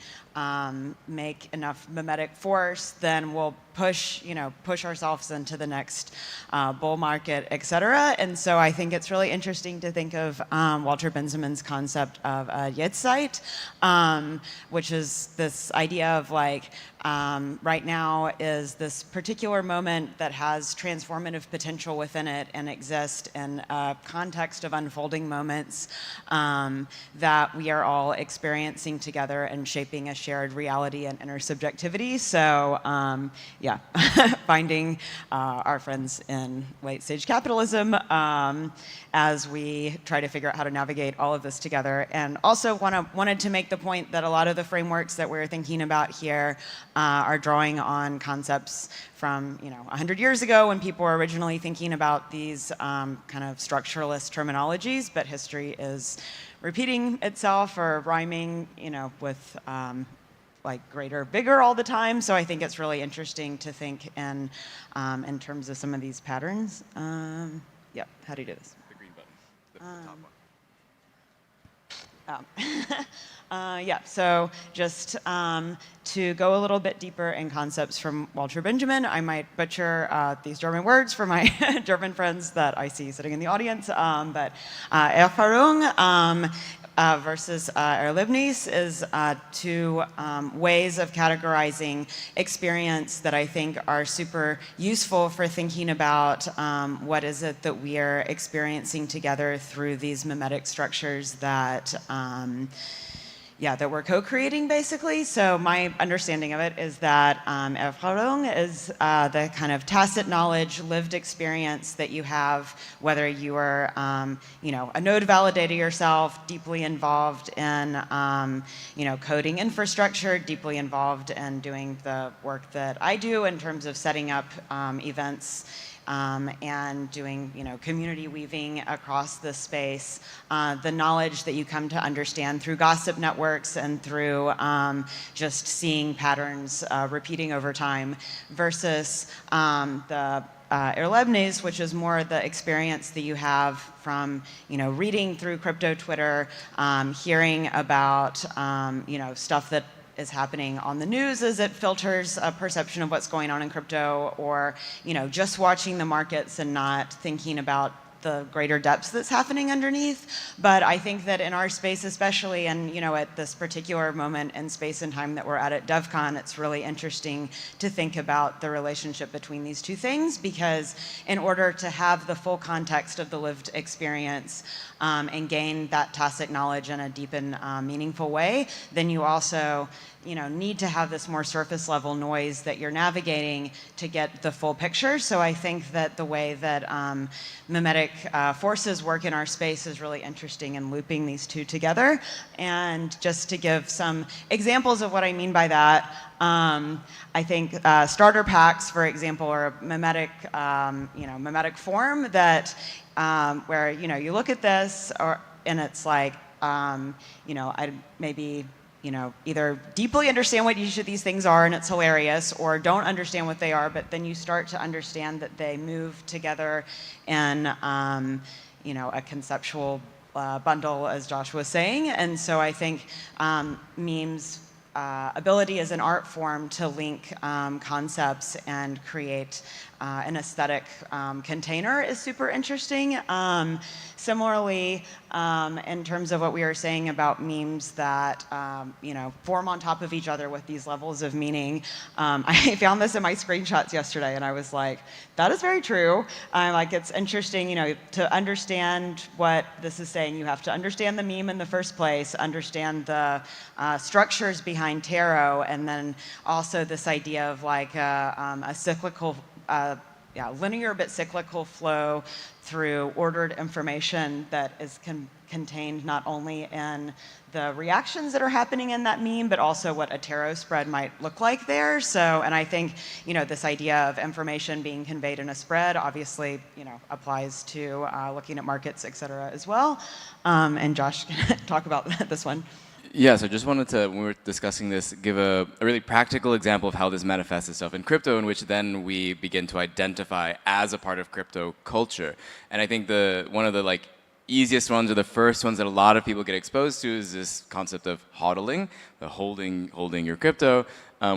make enough mimetic force, then we'll push ourselves into the next bull market, et cetera. And so I think it's really interesting to think of Walter Benjamin's concept of a Jetztzeit, which is this idea of like, right now is this particular moment that has transformative potential within it and exists in a context of unfolding moments that we are all experiencing together and shaping a shared reality and intersubjectivity. So yeah, finding our friends in late stage capitalism as we try to figure out how to navigate all of this together. And also wanted to make the point that a lot of the frameworks that we're thinking about here are drawing on concepts from 100 years ago when people were originally thinking about these kind of structuralist terminologies, but history is repeating itself or rhyming with like greater, bigger all the time. So I think it's really interesting to think in terms of some of these patterns. Yeah, how do you do this? The green button, the top one. Yeah, so just to go a little bit deeper in concepts from Walter Benjamin, I might butcher these German words for my German friends that I see sitting in the audience, but Erfahrung versus Erlebnis is two ways of categorizing experience that I think are super useful for thinking about what is it that we are experiencing together through these mimetic structures that that we're co-creating, basically. So my understanding of it is that Erfahrung is the kind of tacit knowledge, lived experience that you have, whether you are, a node validator yourself, deeply involved in, coding infrastructure, deeply involved in doing the work that I do in terms of setting up events and doing, community weaving across the space, the knowledge that you come to understand through gossip networks and through just seeing patterns repeating over time, versus the Erlebnis, which is more the experience that you have from, reading through crypto Twitter, hearing about, stuff that is happening on the news as it filters a perception of what's going on in crypto, or just watching the markets and not thinking about the greater depths that's happening underneath. But I think that in our space especially, and at this particular moment in space and time that we're at Devcon, it's really interesting to think about the relationship between these two things, because in order to have the full context of the lived experience and gain that tacit knowledge in a deep and meaningful way, then you also need to have this more surface level noise that you're navigating to get the full picture. So I think that the way that mimetic forces work in our space is really interesting in looping these two together. And just to give some examples of what I mean by that, I think starter packs, for example, are a mimetic, mimetic form that where you look at this, and it's like I maybe either deeply understand what each of these things are and it's hilarious, or don't understand what they are, but then you start to understand that they move together in a conceptual bundle, as Josh was saying. And so I think memes ability as an art form to link concepts and create an aesthetic container is super interesting. Similarly, in terms of what we were saying about memes that form on top of each other with these levels of meaning, I found this in my screenshots yesterday, and I was like, that is very true. Like, it's interesting, to understand what this is saying, you have to understand the meme in the first place, understand the structures behind tarot, and then also this idea of like a cyclical, linear but cyclical flow through ordered information that is contained not only in the reactions that are happening in that meme, but also what a tarot spread might look like there. So, and I think, this idea of information being conveyed in a spread obviously, applies to looking at markets, et cetera, as well. And Josh can talk about this one. Yeah, so I just wanted to, when we were discussing this, give a really practical example of how this manifests itself in crypto, in which then we begin to identify as a part of crypto culture. And I think one of the easiest ones, or the first ones that a lot of people get exposed to, is this concept of hodling, the holding your crypto,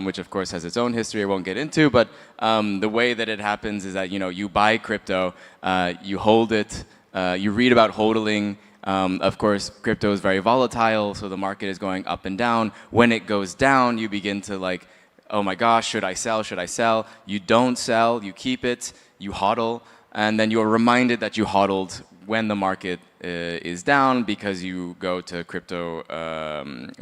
which of course has its own history I won't get into, but the way that it happens is that you buy crypto, you hold it, you read about hodling. Of course, crypto is very volatile, so the market is going up and down. When it goes down, you begin to oh my gosh, should I sell? Should I sell? You don't sell, you keep it, you hodl, and then you're reminded that you hodled when the market is down, because you go to crypto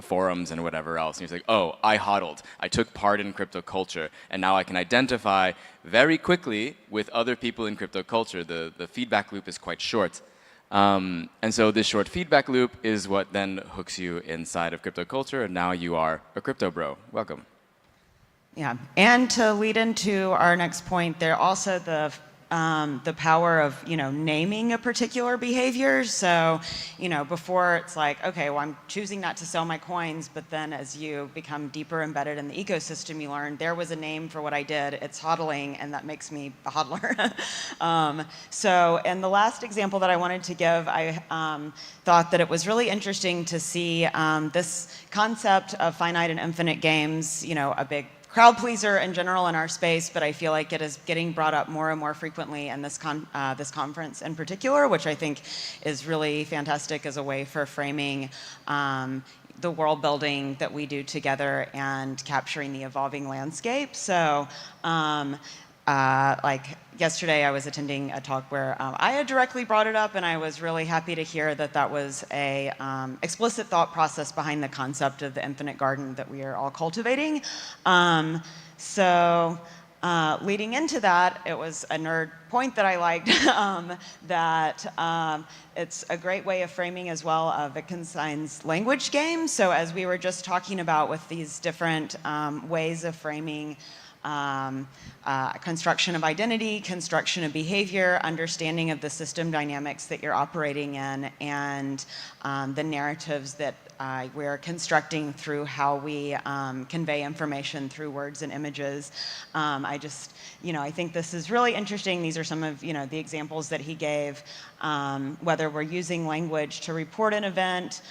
forums and whatever else, and you're like, oh, I hodled, I took part in crypto culture, and now I can identify very quickly with other people in crypto culture. The feedback loop is quite short. And so this short feedback loop is what then hooks you inside of crypto culture, and now you are a crypto bro. Welcome. Yeah, and to lead into our next point, there also the power of naming a particular behavior. So before it's like, okay, well, I'm choosing not to sell my coins, but then as you become deeper embedded in the ecosystem, you learn there was a name for what I did. It's hodling, and that makes me a hodler. And the last example that I wanted to give, I thought that it was really interesting to see this concept of finite and infinite games, a big crowd pleaser in general in our space, but I feel like it is getting brought up more and more frequently in this conference in particular, which I think is really fantastic as a way for framing the world building that we do together and capturing the evolving landscape. So yesterday I was attending a talk where I had directly brought it up, and I was really happy to hear that that was a explicit thought process behind the concept of the infinite garden that we are all cultivating. Leading into that, it was a nerd point that I liked, that it's a great way of framing as well Wittgenstein's language game. So as we were just talking about with these different ways of framing construction of identity, construction of behavior, understanding of the system dynamics that you're operating in, and the narratives that we're constructing through how we convey information through words and images. I think this is really interesting. These are some of the examples that he gave, whether we're using language to report an event,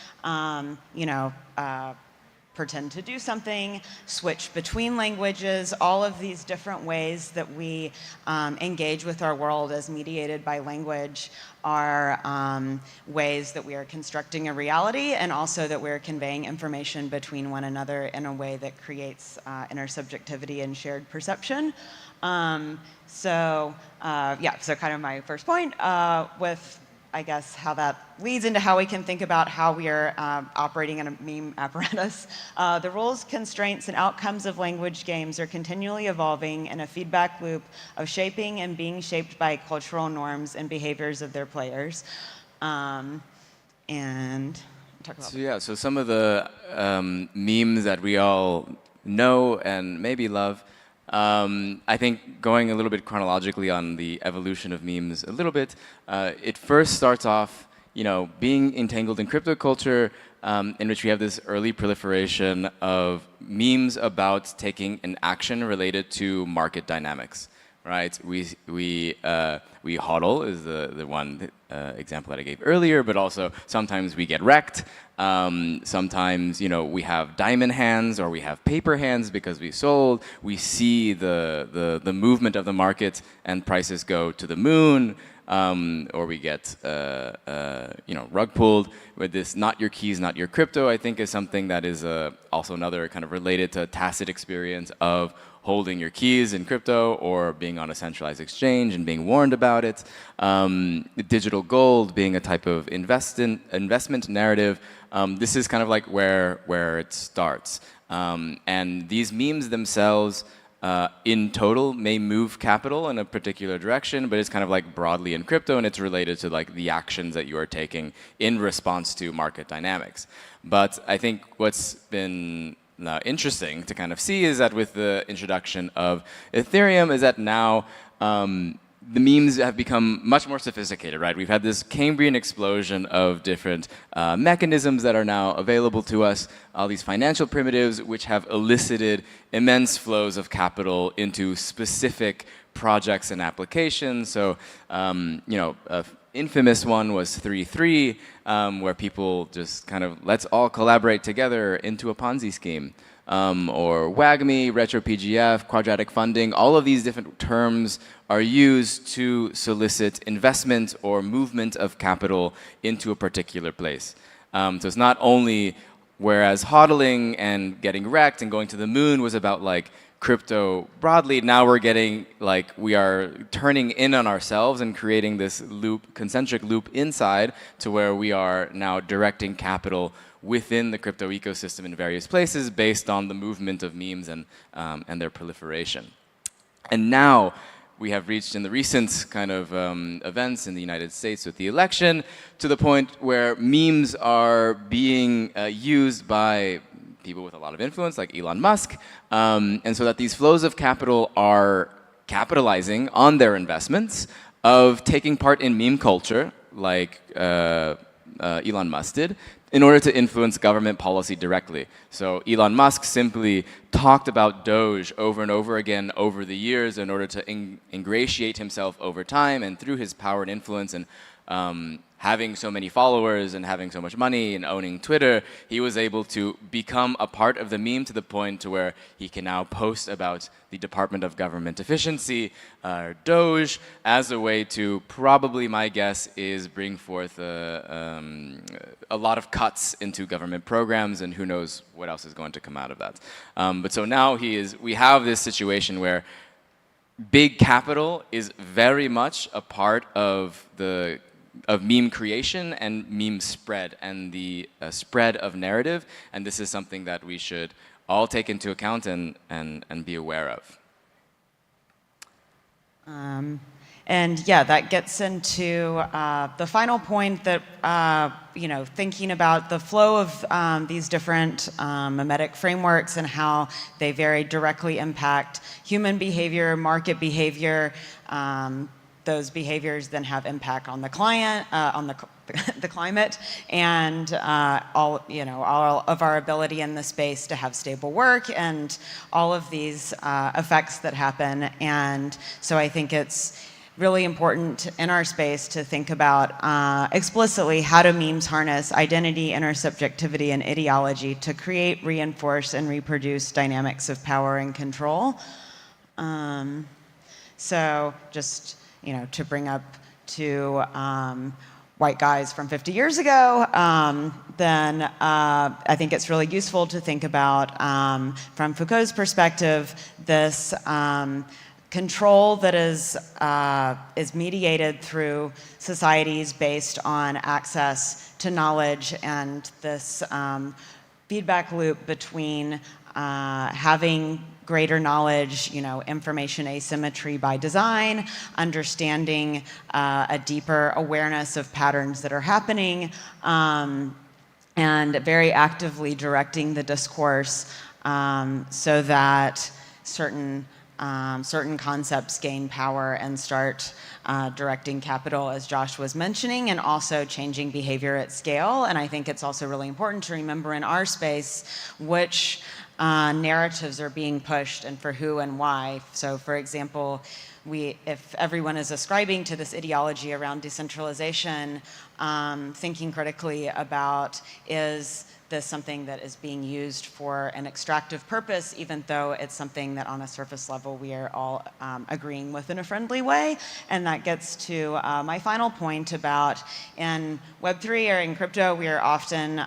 pretend to do something, switch between languages, all of these different ways that we engage with our world as mediated by language are ways that we are constructing a reality, and also that we're conveying information between one another in a way that creates intersubjectivity and shared perception. So kind of my first point with, I guess, how that leads into how we can think about how we are operating in a meme apparatus. The rules, constraints, and outcomes of language games are continually evolving in a feedback loop of shaping and being shaped by cultural norms and behaviors of their players. And talk about So some of the memes that we all know and maybe love, I think going a little bit chronologically on the evolution of memes a little bit, it first starts off, being entangled in crypto culture, in which we have this early proliferation of memes about taking an action related to market dynamics, right? We hodl is the one example that I gave earlier, but also sometimes we get wrecked. Sometimes, we have diamond hands or we have paper hands because we sold. We see the movement of the market and prices go to the moon. Or we get rug pulled with this not your keys, not your crypto, I think is something that is also another kind of related to tacit experience of holding your keys in crypto or being on a centralized exchange and being warned about it. Digital gold being a type of investment narrative. This is kind of like where it starts. And these memes themselves in total may move capital in a particular direction, but it's kind of like broadly in crypto, and it's related to like the actions that you are taking in response to market dynamics. But I think what's been interesting to kind of see is that with the introduction of Ethereum is that now the memes have become much more sophisticated, right? We've had this Cambrian explosion of different mechanisms that are now available to us, all these financial primitives which have elicited immense flows of capital into specific projects and applications. So, a infamous one was 3.3, where people just kind of, let's all collaborate together into a Ponzi scheme. Or WAGMI, RetroPGF, quadratic funding, all of these different terms are used to solicit investment or movement of capital into a particular place. So it's not only, whereas hodling and getting wrecked and going to the moon was about like crypto broadly, now we're getting like, we are turning in on ourselves and creating this loop, concentric loop inside to where we are now directing capital within the crypto ecosystem in various places based on the movement of memes and their proliferation. And now we have reached in the recent kind of events in the United States with the election to the point where memes are being used by people with a lot of influence like Elon Musk, and so that these flows of capital are capitalizing on their investments of taking part in meme culture like Elon Musk did, in order to influence government policy directly. So Elon Musk simply talked about Doge over and over again over the years in order to ingratiate himself over time, and through his power and influence and having so many followers and having so much money and owning Twitter, he was able to become a part of the meme to the point to where he can now post about the Department of Government Efficiency, Doge, as a way to probably, my guess, is bring forth a lot of cuts into government programs, and who knows what else is going to come out of that. But so now we have this situation where big capital is very much a part of meme creation and meme spread and the spread of narrative, and this is something that we should all take into account and be aware of. And yeah, that gets into the final point that, thinking about the flow of these different memetic frameworks and how they very directly impact human behavior, market behavior. Those behaviors then have impact on the client, on the climate, and all of our ability in the space to have stable work, and all of these effects that happen. And so I think it's really important in our space to think about explicitly how do memes harness identity, intersubjectivity, and ideology to create, reinforce, and reproduce dynamics of power and control. So just to bring up to white guys from 50 years ago, then I think it's really useful to think about, from Foucault's perspective, this control that is mediated through societies based on access to knowledge, and this feedback loop between having greater knowledge, information asymmetry by design, understanding a deeper awareness of patterns that are happening, and very actively directing the discourse so that certain concepts gain power and start directing capital, as Josh was mentioning, and also changing behavior at scale. And I think it's also really important to remember in our space which narratives are being pushed and for who and why. So for example, if everyone is ascribing to this ideology around decentralization, thinking critically about, is this something that is being used for an extractive purpose, even though it's something that on a surface level we are all agreeing with in a friendly way. And that gets to my final point about, in Web3 or in crypto, we are often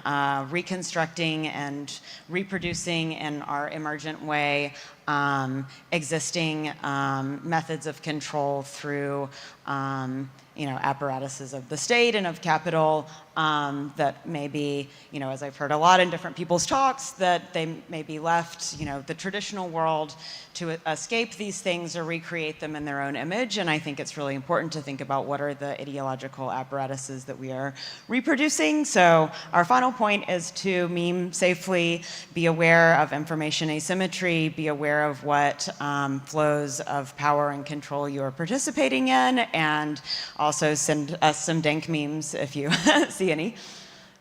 reconstructing and reproducing in our emergent way existing methods of control through apparatuses of the state and of capital that may be, as I've heard a lot in different people's talks, that they may be left, the traditional world to escape these things or recreate them in their own image. And I think it's really important to think about what are the ideological apparatuses that we are reproducing. So our final point is to meme safely, be aware of information asymmetry, be aware of what flows of power and control you are participating in, and also send us some dank memes if you see any.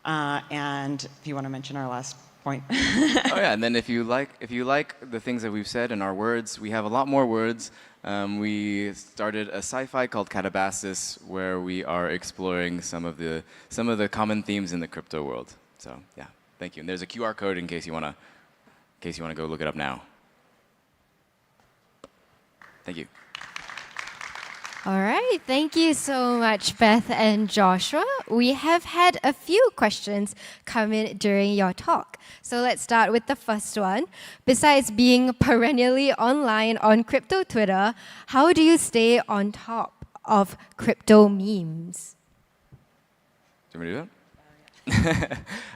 And if you want to mention our last point. Oh yeah, and then if you like the things that we've said in our words, we have a lot more words. We started a sci-fi called Catabasis, where we are exploring some of the common themes in the crypto world. So yeah, thank you. And there's a QR code in case you wanna go look it up now. Thank you. All right, thank you so much, Beth and Joshua. We have had a few questions come in during your talk. So let's start with the first one. Besides being perennially online on crypto Twitter, how do you stay on top of crypto memes? Do you want me to do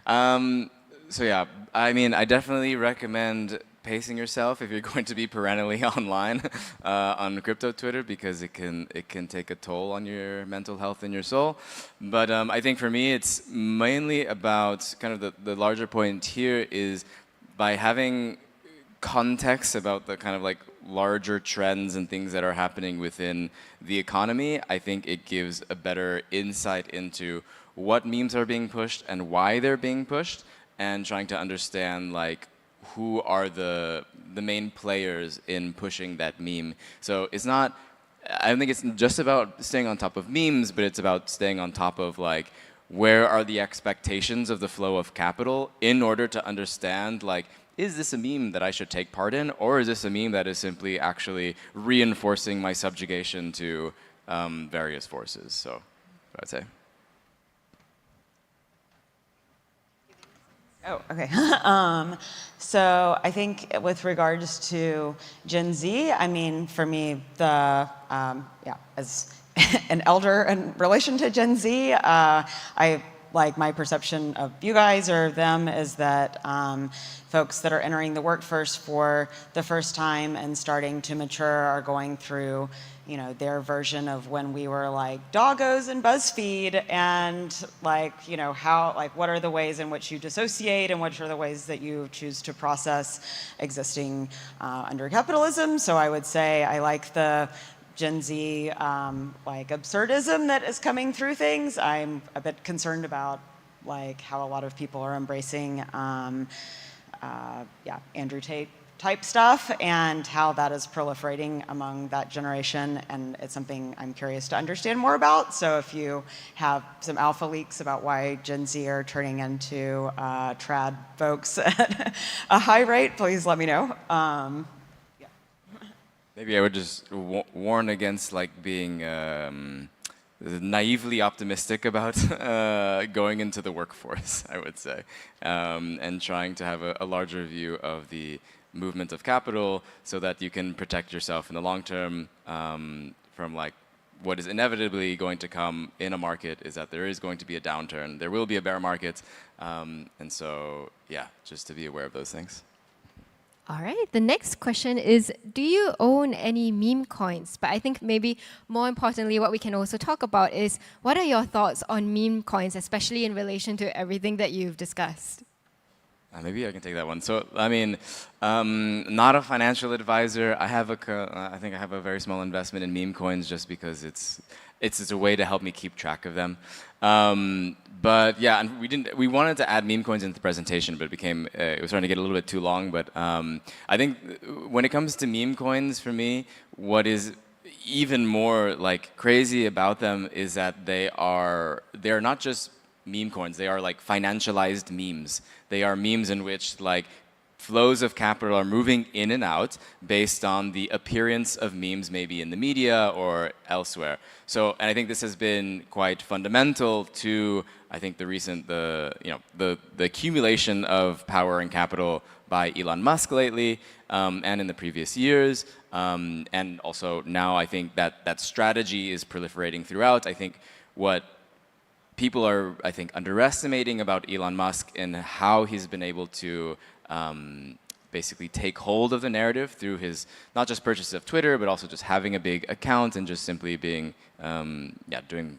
that? So yeah, I mean, I definitely recommend pacing yourself if you're going to be perennially online on crypto Twitter, because it can take a toll on your mental health and your soul. But I think for me, it's mainly about kind of the larger point here is by having context about the kind of like larger trends and things that are happening within the economy. I think it gives a better insight into what memes are being pushed and why they're being pushed, and trying to understand like who are the main players in pushing that meme. So it's not, I don't think it's just about staying on top of memes, but it's about staying on top of like, where are the expectations of the flow of capital in order to understand like, is this a meme that I should take part in, or is this a meme that is simply actually reinforcing my subjugation to various forces? So that's what I'd say. Oh, okay. So I think with regards to Gen Z, I mean, for me, as an elder in relation to Gen Z, I like my perception of you guys or them is that folks that are entering the workforce for the first time and starting to mature are going through, their version of when we were like doggos in BuzzFeed, and like, what are the ways in which you dissociate and which are the ways that you choose to process existing under capitalism. So I would say I like the Gen Z like absurdism that is coming through things. I'm a bit concerned about like how a lot of people are embracing Andrew Tate type stuff and how that is proliferating among that generation, and it's something I'm curious to understand more about. So if you have some alpha leaks about why Gen Z are turning into trad folks at a high rate, please let me know. Maybe I would just warn against like being naively optimistic about going into the workforce, I would say, and trying to have a larger view of the movement of capital so that you can protect yourself in the long term from like what is inevitably going to come in a market is that there is going to be a downturn, there will be a bear market, and so yeah, just to be aware of those things. All right, the next question is, do you own any meme coins? But I think maybe more importantly, what we can also talk about is, what are your thoughts on meme coins, especially in relation to everything that you've discussed? Maybe I can take that one. So, I mean, not a financial advisor. I think I have a very small investment in meme coins just because it's a way to help me keep track of them. But yeah, and we wanted to add meme coins into the presentation, but it was starting to get a little bit too long. But I think when it comes to meme coins, for me, what is even more like crazy about them is that they're not just meme coins. They are like financialized memes. They are memes in which like flows of capital are moving in and out based on the appearance of memes maybe in the media or elsewhere. So, and I think this has been quite fundamental to, I think, the accumulation of power and capital by Elon Musk lately, and in the previous years. And also now I think that strategy is proliferating throughout. I think what people are, I think, underestimating about Elon Musk and how he's been able to basically take hold of the narrative through his not just purchase of Twitter, but also just having a big account and just simply being, doing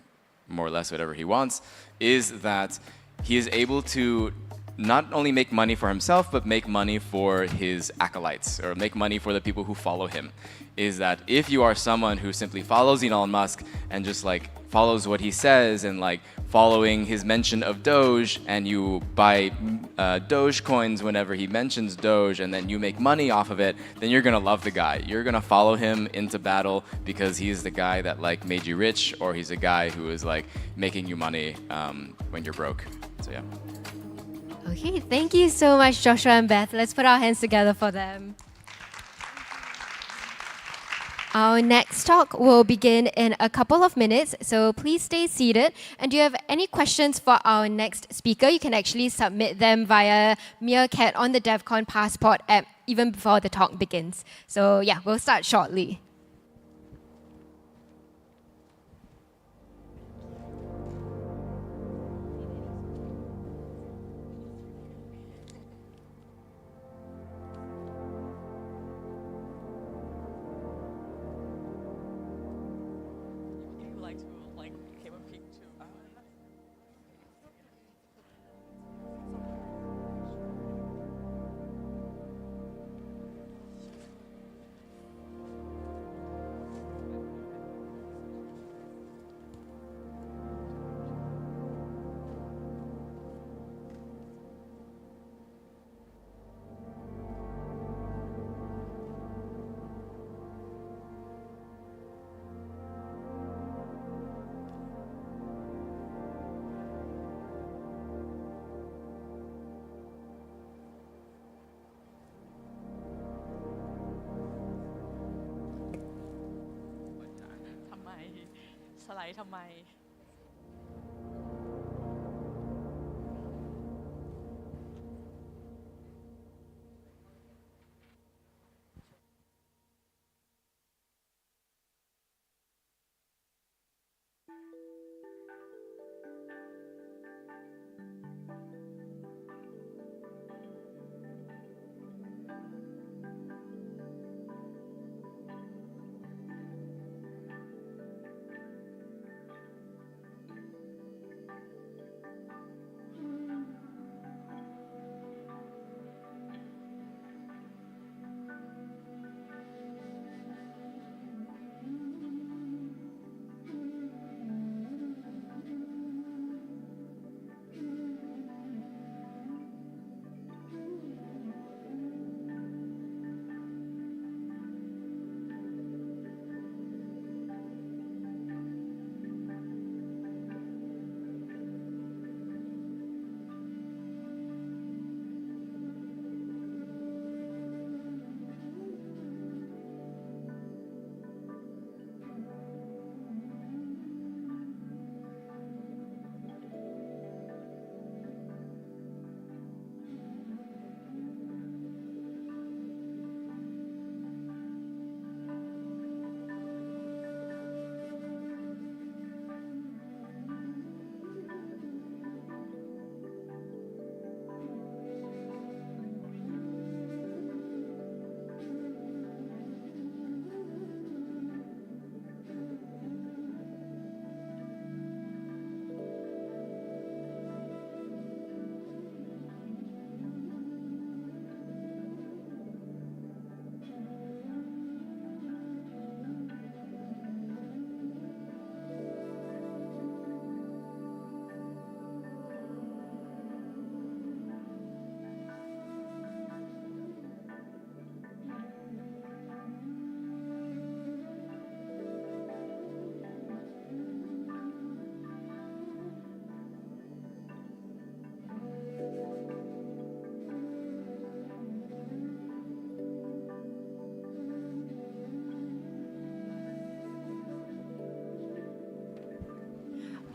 more or less whatever he wants, is that he is able to not only make money for himself, but make money for his acolytes, or make money for the people who follow him. Is that if you are someone who simply follows Elon Musk and just like follows what he says and like following his mention of Doge, and you buy Doge coins whenever he mentions Doge, and then you make money off of it, then you're gonna love the guy. You're gonna follow him into battle because he's the guy that like made you rich, or he's a guy who is like making you money when you're broke. So yeah. Okay, thank you so much, Joshua and Beth. Let's put our hands together for them. Our next talk will begin in a couple of minutes, so please stay seated. And do you have any questions for our next speaker? You can actually submit them via Meerkat on the Devcon Passport app even before the talk begins. So yeah, we'll start shortly.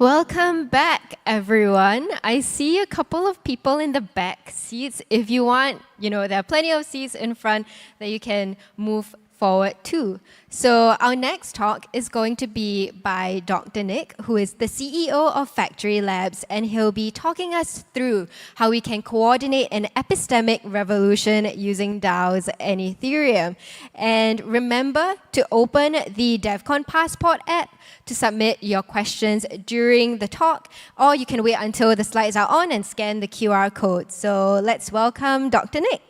Welcome back, everyone. I see a couple of people in the back seats. If you want, there are plenty of seats in front that you can move forward to. So our next talk is going to be by Dr. Nick, who is the CEO of Factory Labs, and he'll be talking us through how we can coordinate an epistemic revolution using DAOs and Ethereum. And remember to open the Devcon Passport app to submit your questions during the talk, or you can wait until the slides are on and scan the QR code. So let's welcome Dr. Nick.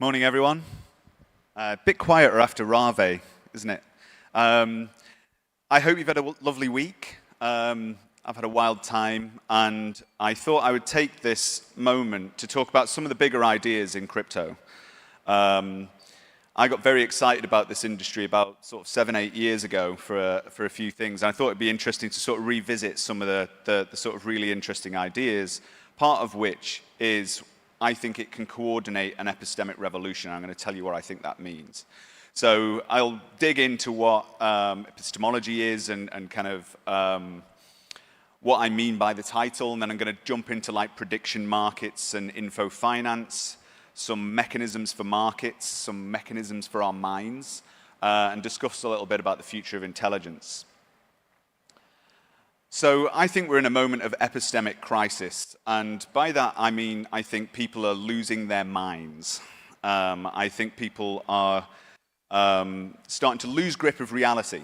Morning, everyone. A bit quieter after Rave, isn't it? I hope you've had a lovely week. I've had a wild time, and I thought I would take this moment to talk about some of the bigger ideas in crypto. I got very excited about this industry about sort of 7, 8 years ago for a few things. And I thought it'd be interesting to sort of revisit some of the sort of really interesting ideas, part of which is I think it can coordinate an epistemic revolution. I'm going to tell you what I think that means. So I'll dig into what epistemology is and kind of what I mean by the title, and then I'm going to jump into like prediction markets and info finance, some mechanisms for markets, some mechanisms for our minds, and discuss a little bit about the future of intelligence. So I think we're in a moment of epistemic crisis, and by that I mean I think people are losing their minds. I think people are starting to lose grip of reality,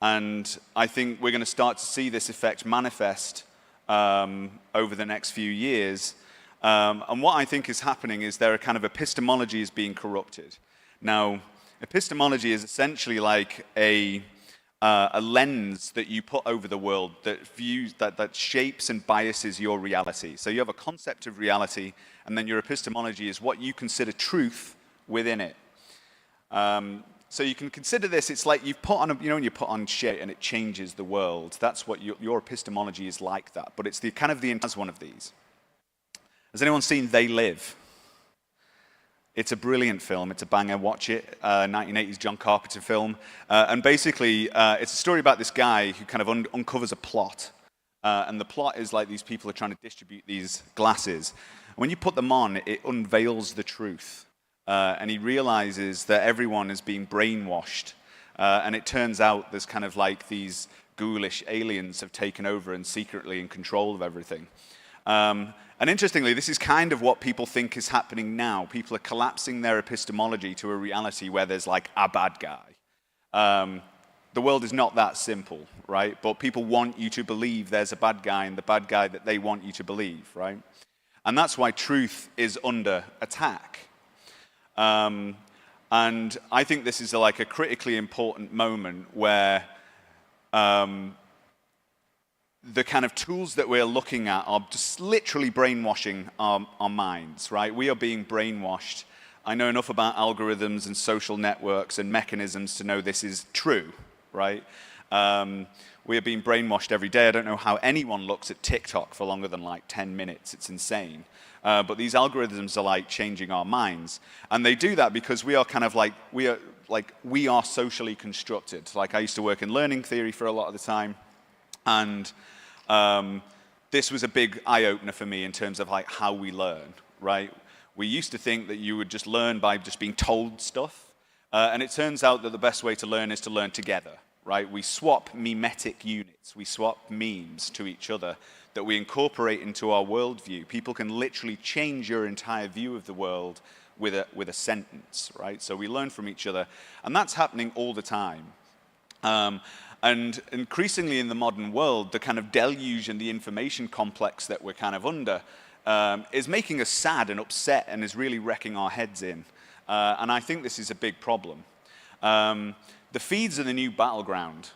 and I think we're going to start to see this effect manifest over the next few years. And what I think is happening is there are kind of epistemology is being corrupted. Now, epistemology is essentially like a lens that you put over the world that views that shapes and biases your reality. So you have a concept of reality, and then your epistemology is what you consider truth within it. So you can consider this, it's like you've put on, when you put on shit and it changes the world. That's what your epistemology is like that. But it's the kind of as one of these. Has anyone seen They Live? It's a brilliant film. It's a banger. Watch it. 1980s John Carpenter film. And basically, it's a story about this guy who kind of uncovers a plot. And the plot is like these people are trying to distribute these glasses. When you put them on, it unveils the truth. And he realizes that everyone is being brainwashed. And it turns out there's kind of like these ghoulish aliens have taken over and secretly in control of everything. And interestingly, this is kind of what people think is happening now. People are collapsing their epistemology to a reality where there's like a bad guy. The world is not that simple, right? But people want you to believe there's a bad guy and the bad guy that they want you to believe, right? And that's why truth is under attack. And I think this is like a critically important moment where the kind of tools that we're looking at are just literally brainwashing our minds, right? We are being brainwashed. I know enough about algorithms and social networks and mechanisms to know this is true, right? We are being brainwashed every day. I don't know how anyone looks at TikTok for longer than like 10 minutes. It's insane. But these algorithms are like changing our minds. And they do that because we are kind of like, we are socially constructed. Like I used to work in learning theory for a lot of the time. And this was a big eye-opener for me in terms of like how we learn, right? We used to think that you would just learn by just being told stuff. And it turns out that the best way to learn is to learn together, right? We swap mimetic units. We swap memes to each other that we incorporate into our worldview. People can literally change your entire view of the world with a sentence, right? So we learn from each other. And that's happening all the time. And increasingly in the modern world, the kind of deluge and the information complex that we're kind of under is making us sad and upset and is really wrecking our heads in. And I think this is a big problem. The feeds are the new battleground.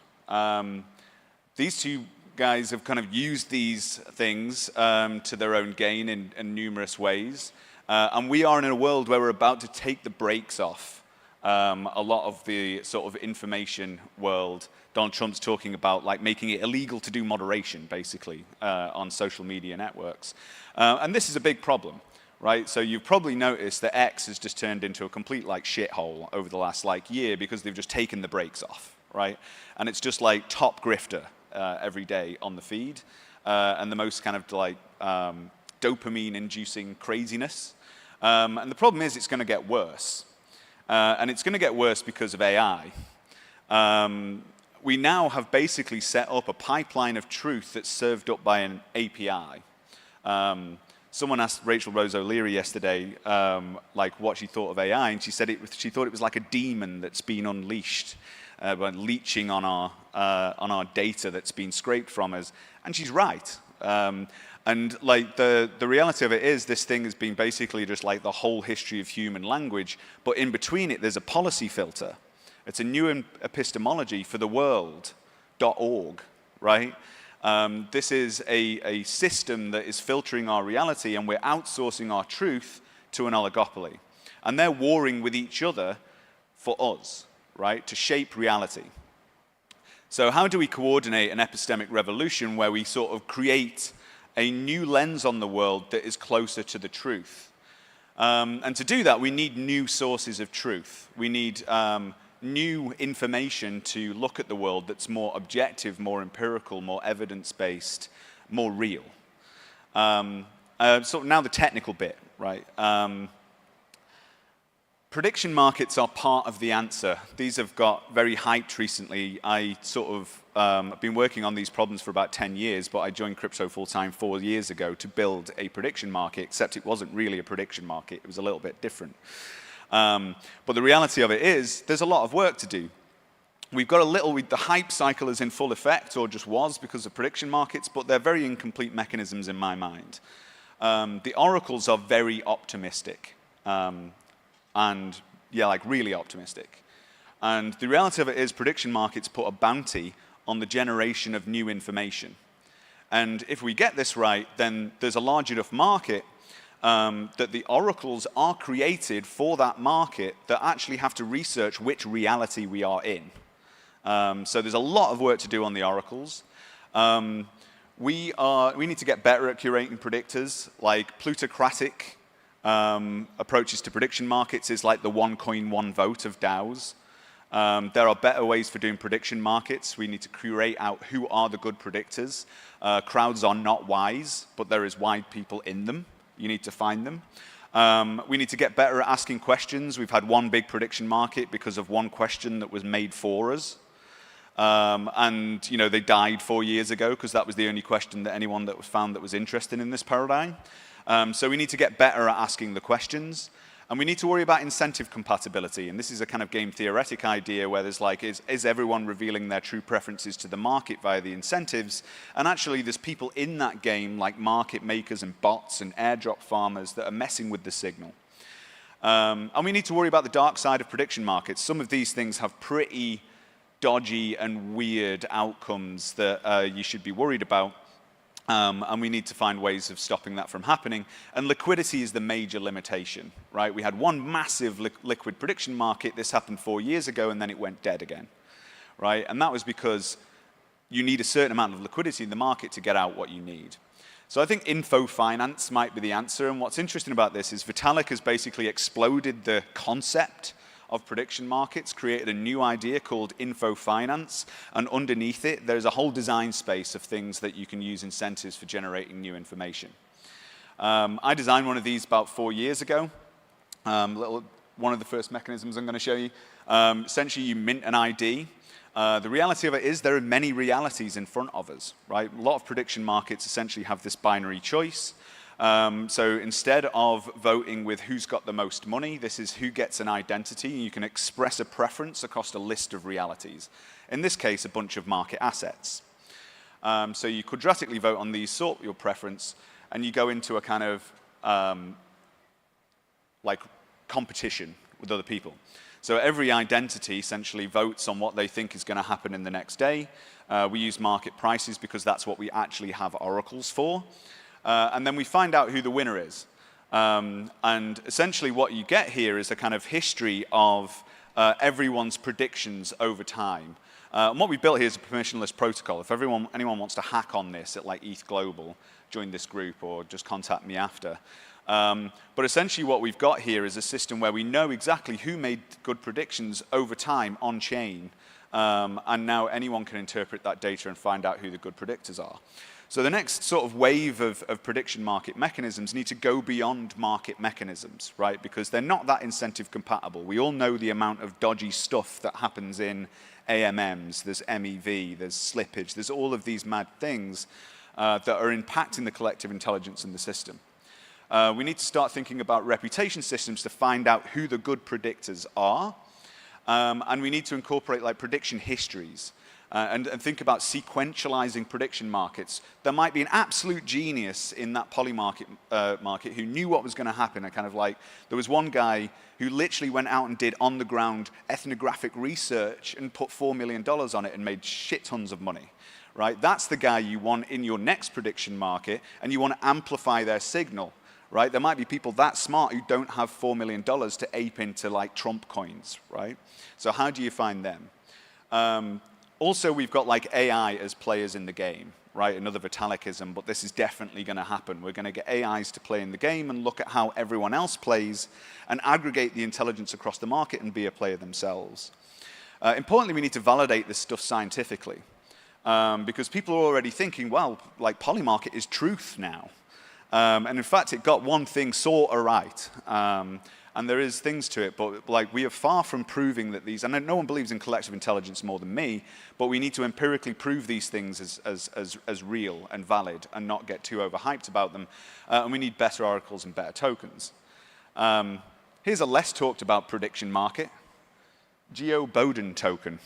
These two guys have kind of used these things to their own gain in numerous ways. And we are in a world where we're about to take the brakes off a lot of the sort of information world. Donald Trump's talking about like making it illegal to do moderation, basically, on social media networks. And this is a big problem, right? So you've probably noticed that X has just turned into a complete like shithole over the last like year because they've just taken the brakes off, right? And it's just like top grifter every day on the feed, and the most kind of like dopamine-inducing craziness. And the problem is it's going to get worse. And it's going to get worse because of AI. We now have basically set up a pipeline of truth that's served up by an API. Someone asked Rachel Rose O'Leary yesterday like what she thought of AI, and she said she thought it was like a demon that's been unleashed by leeching on our data that's been scraped from us. And she's right. And like the reality of it is this thing has been basically just like the whole history of human language, but in between it there's a policy filter. It's a new epistemology for the world.org, right? This is a system that is filtering our reality, and we're outsourcing our truth to an oligopoly. And they're warring with each other for us, right, to shape reality. So how do we coordinate an epistemic revolution where we sort of create a new lens on the world that is closer to the truth? And to do that, we need new sources of truth. We need new information to look at the world that's more objective, more empirical, more evidence-based, more real. So now the technical bit, right? Prediction markets are part of the answer. These have got very hyped recently. I sort of I've been working on these problems for about 10 years, but I joined crypto full-time 4 years ago to build a prediction market, except it wasn't really a prediction market. It was a little bit different. But the reality of it is there's a lot of work to do. We've got the hype cycle is in full effect, or just was because of prediction markets, but they're very incomplete mechanisms in my mind. The oracles are very optimistic. And yeah, like really optimistic. And the reality of it is prediction markets put a bounty on the generation of new information. And if we get this right, then there's a large enough market that the oracles are created for that market that actually have to research which reality we are in. So there's a lot of work to do on the oracles. We need to get better at curating predictors, like plutocratic approaches to prediction markets is like the one coin, one vote of DAOs. There are better ways for doing prediction markets. We need to curate out who are the good predictors. Crowds are not wise, but there is wise people in them. You need to find them. We need to get better at asking questions. We've had one big prediction market because of one question that was made for us. And you know, they died 4 years ago because that was the only question that anyone that was found that was interested in this paradigm. So we need to get better at asking the questions. And we need to worry about incentive compatibility. And this is a kind of game theoretic idea where there's like, is everyone revealing their true preferences to the market via the incentives? And actually, there's people in that game, like market makers and bots and airdrop farmers, that are messing with the signal. And we need to worry about the dark side of prediction markets. Some of these things have pretty dodgy and weird outcomes that you should be worried about. And we need to find ways of stopping that from happening. And liquidity is the major limitation, right? We had one massive liquid prediction market. This happened 4 years ago, and then it went dead again, right? And that was because you need a certain amount of liquidity in the market to get out what you need. So I think info finance might be the answer. And what's interesting about this is Vitalik has basically exploded the concept of prediction markets, created a new idea called info finance, and underneath it there's a whole design space of things that you can use incentives for generating new information. I designed one of these about 4 years ago. One of the first mechanisms I'm going to show you. Essentially, you mint an ID. The reality of it is there are many realities in front of us, right? A lot of prediction markets essentially have this binary choice. So instead of voting with who's got the most money, this is who gets an identity. You can express a preference across a list of realities. In this case, a bunch of market assets. So you quadratically vote on these, sort your preference, and you go into a kind of like competition with other people. So every identity essentially votes on what they think is going to happen in the next day. We use market prices because that's what we actually have oracles for. And then we find out who the winner is. And essentially what you get here is a kind of history of everyone's predictions over time. And what we built here is a permissionless protocol. If anyone wants to hack on this at like ETH Global, join this group or just contact me after. But essentially what we've got here is a system where we know exactly who made good predictions over time on chain. And now anyone can interpret that data and find out who the good predictors are. So the next sort of wave of prediction market mechanisms need to go beyond market mechanisms, right? Because they're not that incentive compatible. We all know the amount of dodgy stuff that happens in AMMs. There's MEV, there's slippage, there's all of these mad things that are impacting the collective intelligence in the system. We need to start thinking about reputation systems to find out who the good predictors are. And we need to incorporate like prediction histories and think about sequentializing prediction markets. There might be an absolute genius in that poly market who knew what was going to happen. And kind of like, there was one guy who literally went out and did on-the-ground ethnographic research and put $4 million on it and made shit tons of money. Right? That's the guy you want in your next prediction market, and you want to amplify their signal. Right? There might be people that smart who don't have $4 million to ape into like Trump coins, right? So how do you find them? Also, we've got like AI as players in the game, right? Another Vitalicism, but this is definitely going to happen. We're going to get AIs to play in the game and look at how everyone else plays and aggregate the intelligence across the market and be a player themselves. Importantly, we need to validate this stuff scientifically because people are already thinking, well, like polymarket is truth now. And in fact, it got one thing sort of right. And there is things to it, but like we are far from proving that these, and no one believes in collective intelligence more than me, but we need to empirically prove these things as real and valid and not get too overhyped about them. And we need better oracles and better tokens. Here's a less talked about prediction market, Geo Bowden token.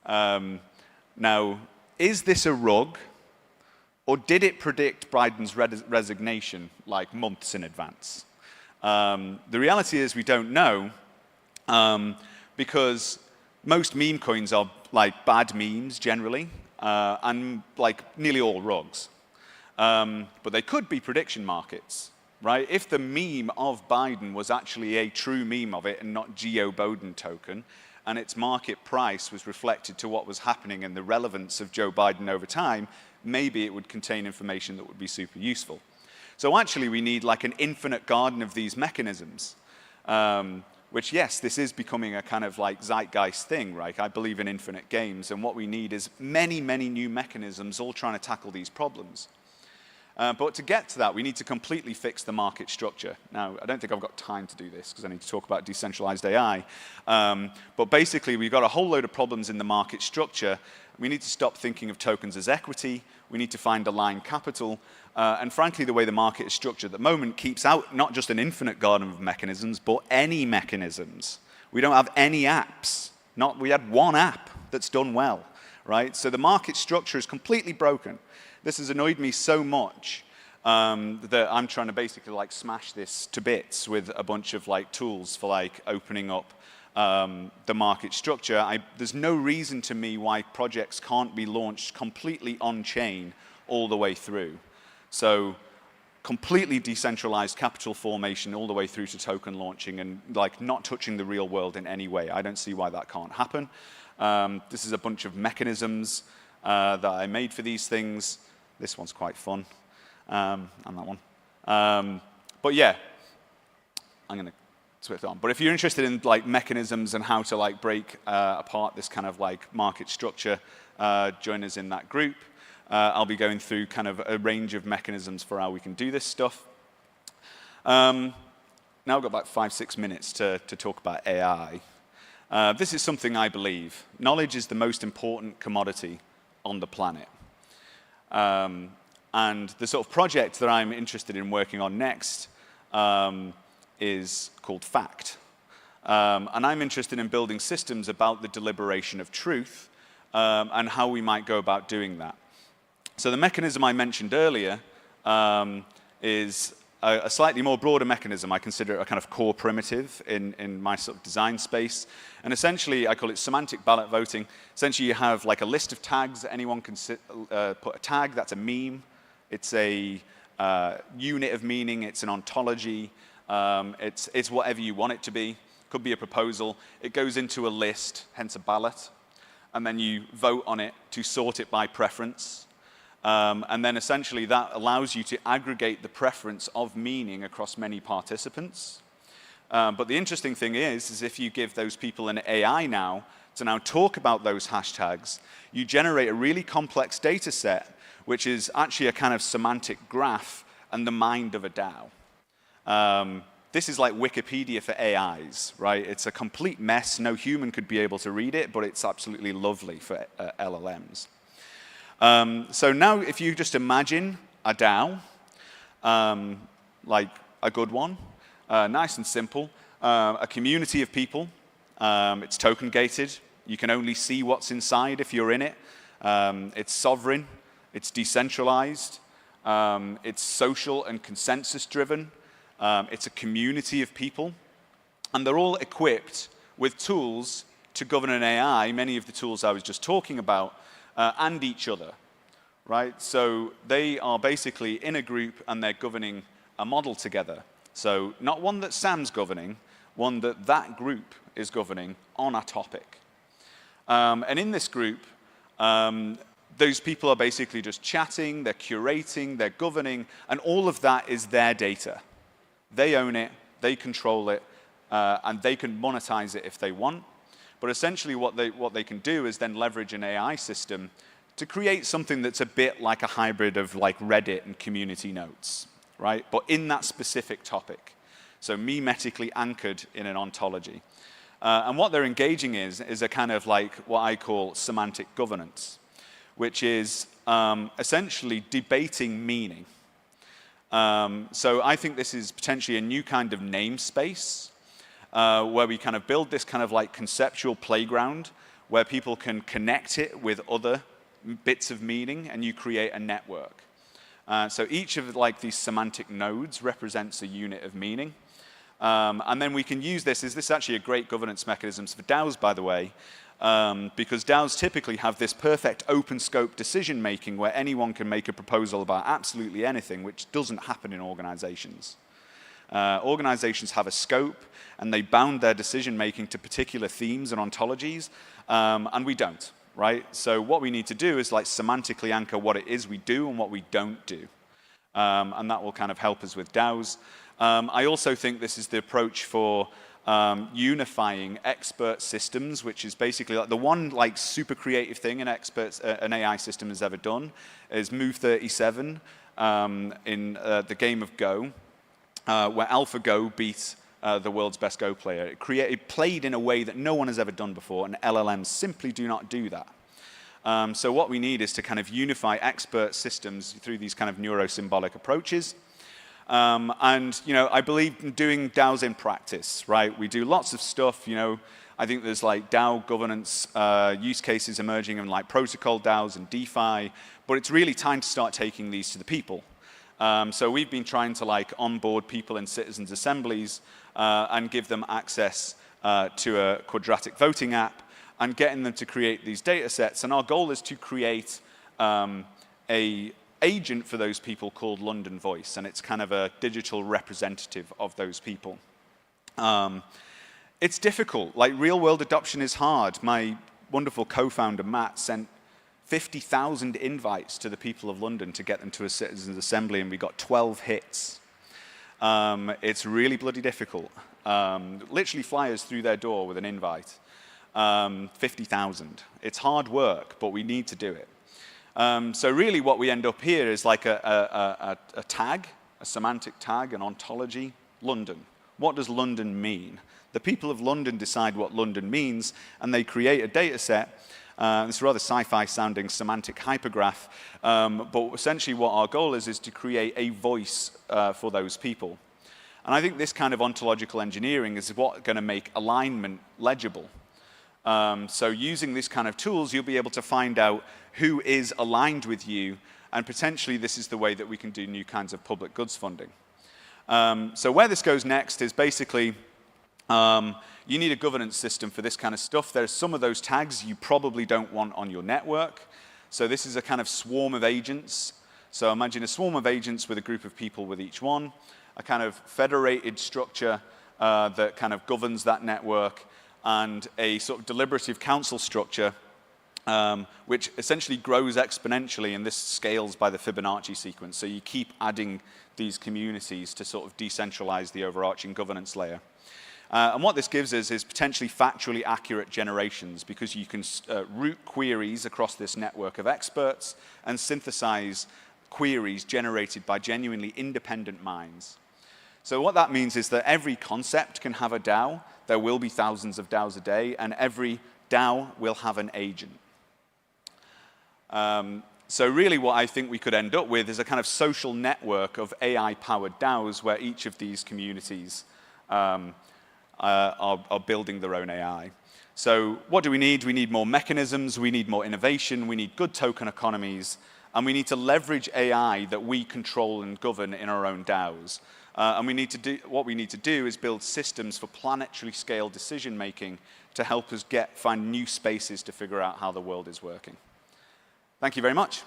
Now, is this a rug? Or did it predict Biden's resignation like months in advance? The reality is we don't know because most meme coins are like bad memes generally and like nearly all rugs. But they could be prediction markets, right? If the meme of Biden was actually a true meme of it and not Geo Bowden token, and its market price was reflected to what was happening and the relevance of Joe Biden over time, maybe it would contain information that would be super useful. So actually, we need like an infinite garden of these mechanisms, which, yes, this is becoming a kind of like zeitgeist thing, right? I believe in infinite games, and what we need is many, many new mechanisms all trying to tackle these problems. But to get to that, we need to completely fix the market structure. Now, I don't think I've got time to do this because I need to talk about decentralized AI. But basically, we've got a whole load of problems in the market structure. We need to stop thinking of tokens as equity. We need to find aligned capital. And frankly, the way the market is structured at the moment keeps out not just an infinite garden of mechanisms, but any mechanisms. We don't have any apps. We had one app that's done well, right? So the market structure is completely broken. This has annoyed me so much that I'm trying to basically like smash this to bits with a bunch of like tools for like opening up the market structure. There's no reason to me why projects can't be launched completely on-chain all the way through. So completely decentralized capital formation all the way through to token launching and like not touching the real world in any way. I don't see why that can't happen. This is a bunch of mechanisms that I made for these things. This one's quite fun, and that one. But yeah, I'm going to switch on. But if you're interested in like mechanisms and how to like break apart this kind of like market structure, join us in that group. I'll be going through kind of a range of mechanisms for how we can do this stuff. Now I've got about 5-6 minutes to talk about AI. This is something I believe. Knowledge is the most important commodity on the planet. And the sort of project that I'm interested in working on next is called FACT. And I'm interested in building systems about the deliberation of truth and how we might go about doing that. So the mechanism I mentioned earlier is a slightly more broader mechanism. I consider it a kind of core primitive in my sort of design space. And essentially, I call it semantic ballot voting. Essentially, you have like a list of tags that anyone can put a tag. That's a meme. It's a unit of meaning. It's an ontology. It's whatever you want it to be. Could be a proposal. It goes into a list, hence a ballot. And then you vote on it to sort it by preference. And then essentially that allows you to aggregate the preference of meaning across many participants. But the interesting thing is if you give those people an AI now to now talk about those hashtags, you generate a really complex data set, which is actually a kind of semantic graph and the mind of a DAO. This is like Wikipedia for AIs, right? It's a complete mess. No human could be able to read it, but it's absolutely lovely for LLMs. So now if you just imagine a DAO, like a good one, nice and simple, a community of people, it's token gated, you can only see what's inside if you're in it, it's sovereign, it's decentralized, it's social and consensus driven, it's a community of people, and they're all equipped with tools to govern an AI, many of the tools I was just talking about, and each other, right? So they are basically in a group and they're governing a model together. So not one that Sam's governing, one that that group is governing on a topic. And in this group, those people are basically just chatting, they're curating, they're governing, and all of that is their data. They own it, they control it, and they can monetize it if they want. But essentially what they can do is then leverage an AI system to create something that's a bit like a hybrid of like Reddit and community notes, right? But in that specific topic. So memetically anchored in an ontology. And what they're engaging is a kind of like what I call semantic governance, which is essentially debating meaning. So I think this is potentially a new kind of namespace where we kind of build this kind of like conceptual playground where people can connect it with other bits of meaning and you create a network. So each of like these semantic nodes represents a unit of meaning. And then we can use this. Is this actually a great governance mechanism for DAOs, by the way? Because DAOs typically have this perfect open scope decision making where anyone can make a proposal about absolutely anything, which doesn't happen in organizations. Organizations have a scope and they bound their decision making to particular themes and ontologies, and we don't, right? So what we need to do is like semantically anchor what it is we do and what we don't do. And that will kind of help us with DAOs. I also think this is the approach for unifying expert systems, which is basically like the one like super creative thing an AI system has ever done is move 37 in the game of Go, where AlphaGo beat the world's best Go player. It played in a way that no one has ever done before, and LLMs simply do not do that. So what we need is to kind of unify expert systems through these kind of neurosymbolic approaches. And, you know, I believe in doing DAOs in practice, right? We do lots of stuff, you know. I think there's like DAO governance use cases emerging in like protocol DAOs and DeFi, but it's really time to start taking these to the people. So we've been trying to like onboard people in citizens' assemblies and give them access to a quadratic voting app and getting them to create these data sets. And our goal is to create a agent for those people called London Voice, and it's kind of a digital representative of those people. It's difficult. Like, real-world adoption is hard. My wonderful co-founder, Matt, sent 50,000 invites to the people of London to get them to a citizens' assembly, and we got 12 hits. It's really bloody difficult. Literally flyers through their door with an invite. 50,000. It's hard work, but we need to do it. So really what we end up here is like a tag, a semantic tag, an ontology, London. What does London mean? The people of London decide what London means, and they create a data set. It's a rather sci-fi sounding semantic hypergraph, but essentially what our goal is to create a voice for those people. And I think this kind of ontological engineering is what's going to make alignment legible. So using these kind of tools, you'll be able to find out who is aligned with you, and potentially this is the way that we can do new kinds of public goods funding. So where this goes next is basically you need a governance system for this kind of stuff. There's some of those tags you probably don't want on your network. So this is a kind of swarm of agents. So imagine a swarm of agents with a group of people with each one, a kind of federated structure that kind of governs that network, and a sort of deliberative council structure which essentially grows exponentially, and this scales by the Fibonacci sequence. So you keep adding these communities to sort of decentralize the overarching governance layer. And what this gives us is potentially factually accurate generations, because you can route queries across this network of experts and synthesize queries generated by genuinely independent minds. So what that means is that every concept can have a DAO. There will be thousands of DAOs a day, and every DAO will have an agent. So really what I think we could end up with is a kind of social network of AI-powered DAOs where each of these communities are building their own AI. So what do we need? We need more mechanisms, we need more innovation, we need good token economies, and we need to leverage AI that we control and govern in our own DAOs. And what we need to do is build systems for planetary scale decision making to help us find new spaces to figure out how the world is working. Thank you very much.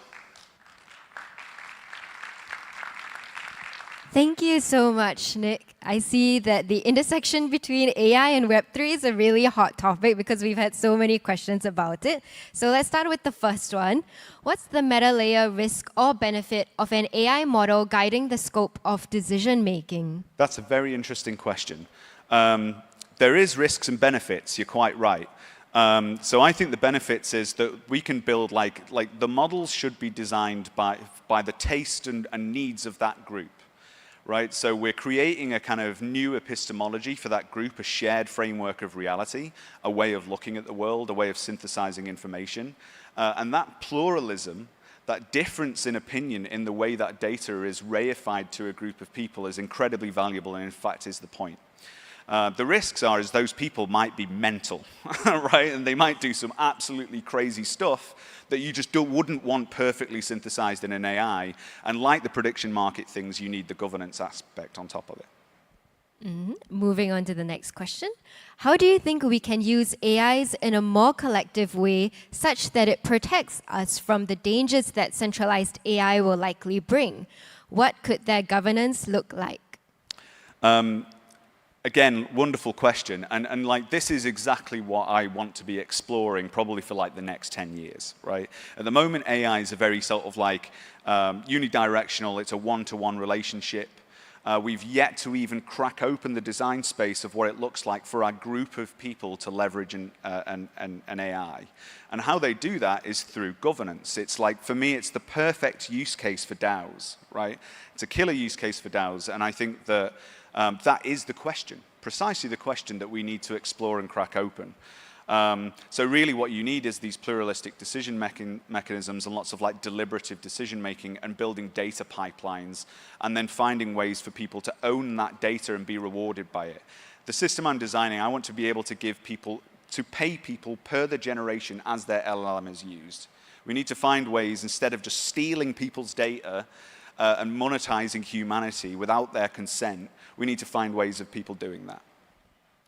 Thank you so much, Nick. I see that the intersection between AI and Web3 is a really hot topic because we've had so many questions about it. So let's start with the first one. What's the meta layer risk or benefit of an AI model guiding the scope of decision making? That's a very interesting question. There is risks and benefits, you're quite right. So I think the benefits is that we can build, like the models should be designed by the taste and needs of that group. Right? So we're creating a kind of new epistemology for that group, a shared framework of reality, a way of looking at the world, a way of synthesizing information. And that pluralism, that difference in opinion in the way that data is reified to a group of people is incredibly valuable, and in fact is the point. The risks are is those people might be mental, right? And they might do some absolutely crazy stuff that you just wouldn't want perfectly synthesized in an AI. And like the prediction market things, you need the governance aspect on top of it. Moving on to the next question. How do you think we can use AIs in a more collective way such that it protects us from the dangers that centralized AI will likely bring? What could their governance look like? Again, wonderful question, and like this is exactly what I want to be exploring probably for like the next 10 years, right? At the moment, AI is a very sort of like unidirectional, it's a one-to-one relationship. We've yet to even crack open the design space of what it looks like for our group of people to leverage an AI. And how they do that is through governance. It's like, for me, it's the perfect use case for DAOs, right? It's a killer use case for DAOs, and I think that that is the question, precisely the question that we need to explore and crack open. So really what you need is these pluralistic decision mechanisms and lots of like deliberative decision making and building data pipelines and then finding ways for people to own that data and be rewarded by it. The system I'm designing, I want to be able to pay people per the generation as their LLM is used. We need to find ways, instead of just stealing people's data and monetizing humanity without their consent, we need to find ways of people doing that.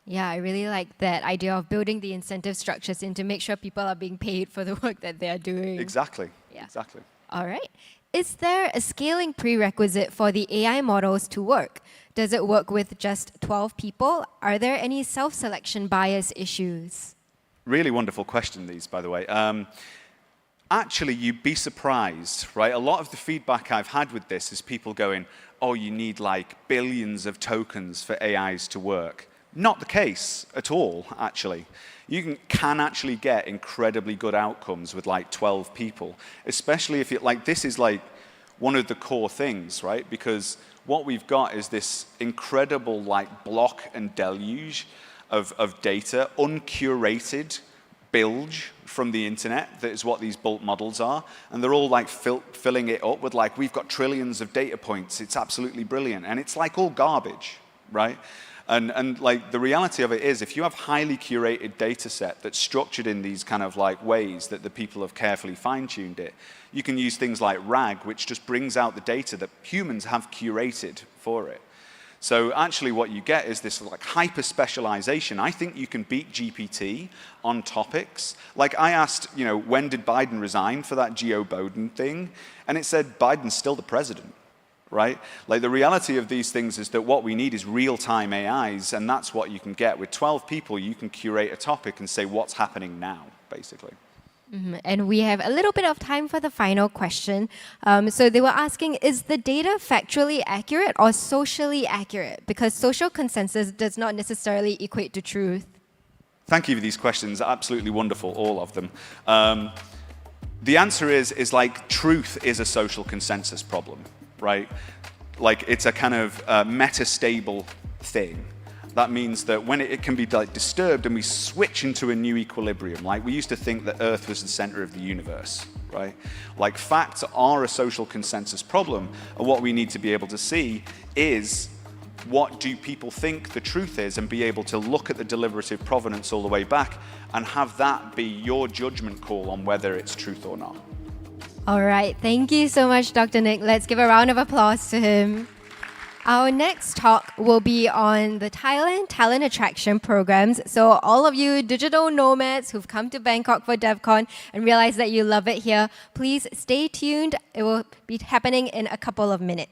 Yeah, I really like that idea of building the incentive structures in to make sure people are being paid for the work that they are doing. Exactly. Yeah. Exactly. All right. Is there a scaling prerequisite for the AI models to work? Does it work with just 12 people? Are there any self-selection bias issues? Really wonderful question, these, by the way. Actually, you'd be surprised, right? A lot of the feedback I've had with this is people going, oh, you need like billions of tokens for AIs to work. Not the case at all, actually. You can actually get incredibly good outcomes with like 12 people, especially if this is like one of the core things, right? Because what we've got is this incredible like block and deluge of data, uncurated bilge from the internet. That is what these bulk models are, and they're all like filling it up with like, we've got trillions of data points, it's absolutely brilliant, and it's like all garbage, right? And like the reality of it is, if you have highly curated data set that's structured in these kind of like ways that the people have carefully fine-tuned it, you can use things like RAG, which just brings out the data that humans have curated for it. So actually what you get is this like hyper-specialization. I think you can beat GPT on topics. Like I asked, when did Biden resign for that Joe Biden thing? And it said Biden's still the president, right? Like the reality of these things is that what we need is real-time AIs, and that's what you can get. With 12 people, you can curate a topic and say what's happening now, basically. And we have a little bit of time for the final question. So they were asking, is the data factually accurate or socially accurate? Because social consensus does not necessarily equate to truth. Thank you for these questions. Absolutely wonderful, all of them. The answer is like truth is a social consensus problem, right? Like it's a kind of metastable thing. That means that when it can be like disturbed and we switch into a new equilibrium, like we used to think that Earth was the center of the universe, right? Like facts are a social consensus problem, and what we need to be able to see is what do people think the truth is and be able to look at the deliberative provenance all the way back and have that be your judgment call on whether it's truth or not. All right, thank you so much, Dr. Nick. Let's give a round of applause to him. Our next talk will be on the Thailand Talent Attraction Programs. So all of you digital nomads who've come to Bangkok for Devcon and realize that you love it here, please stay tuned. It will be happening in a couple of minutes.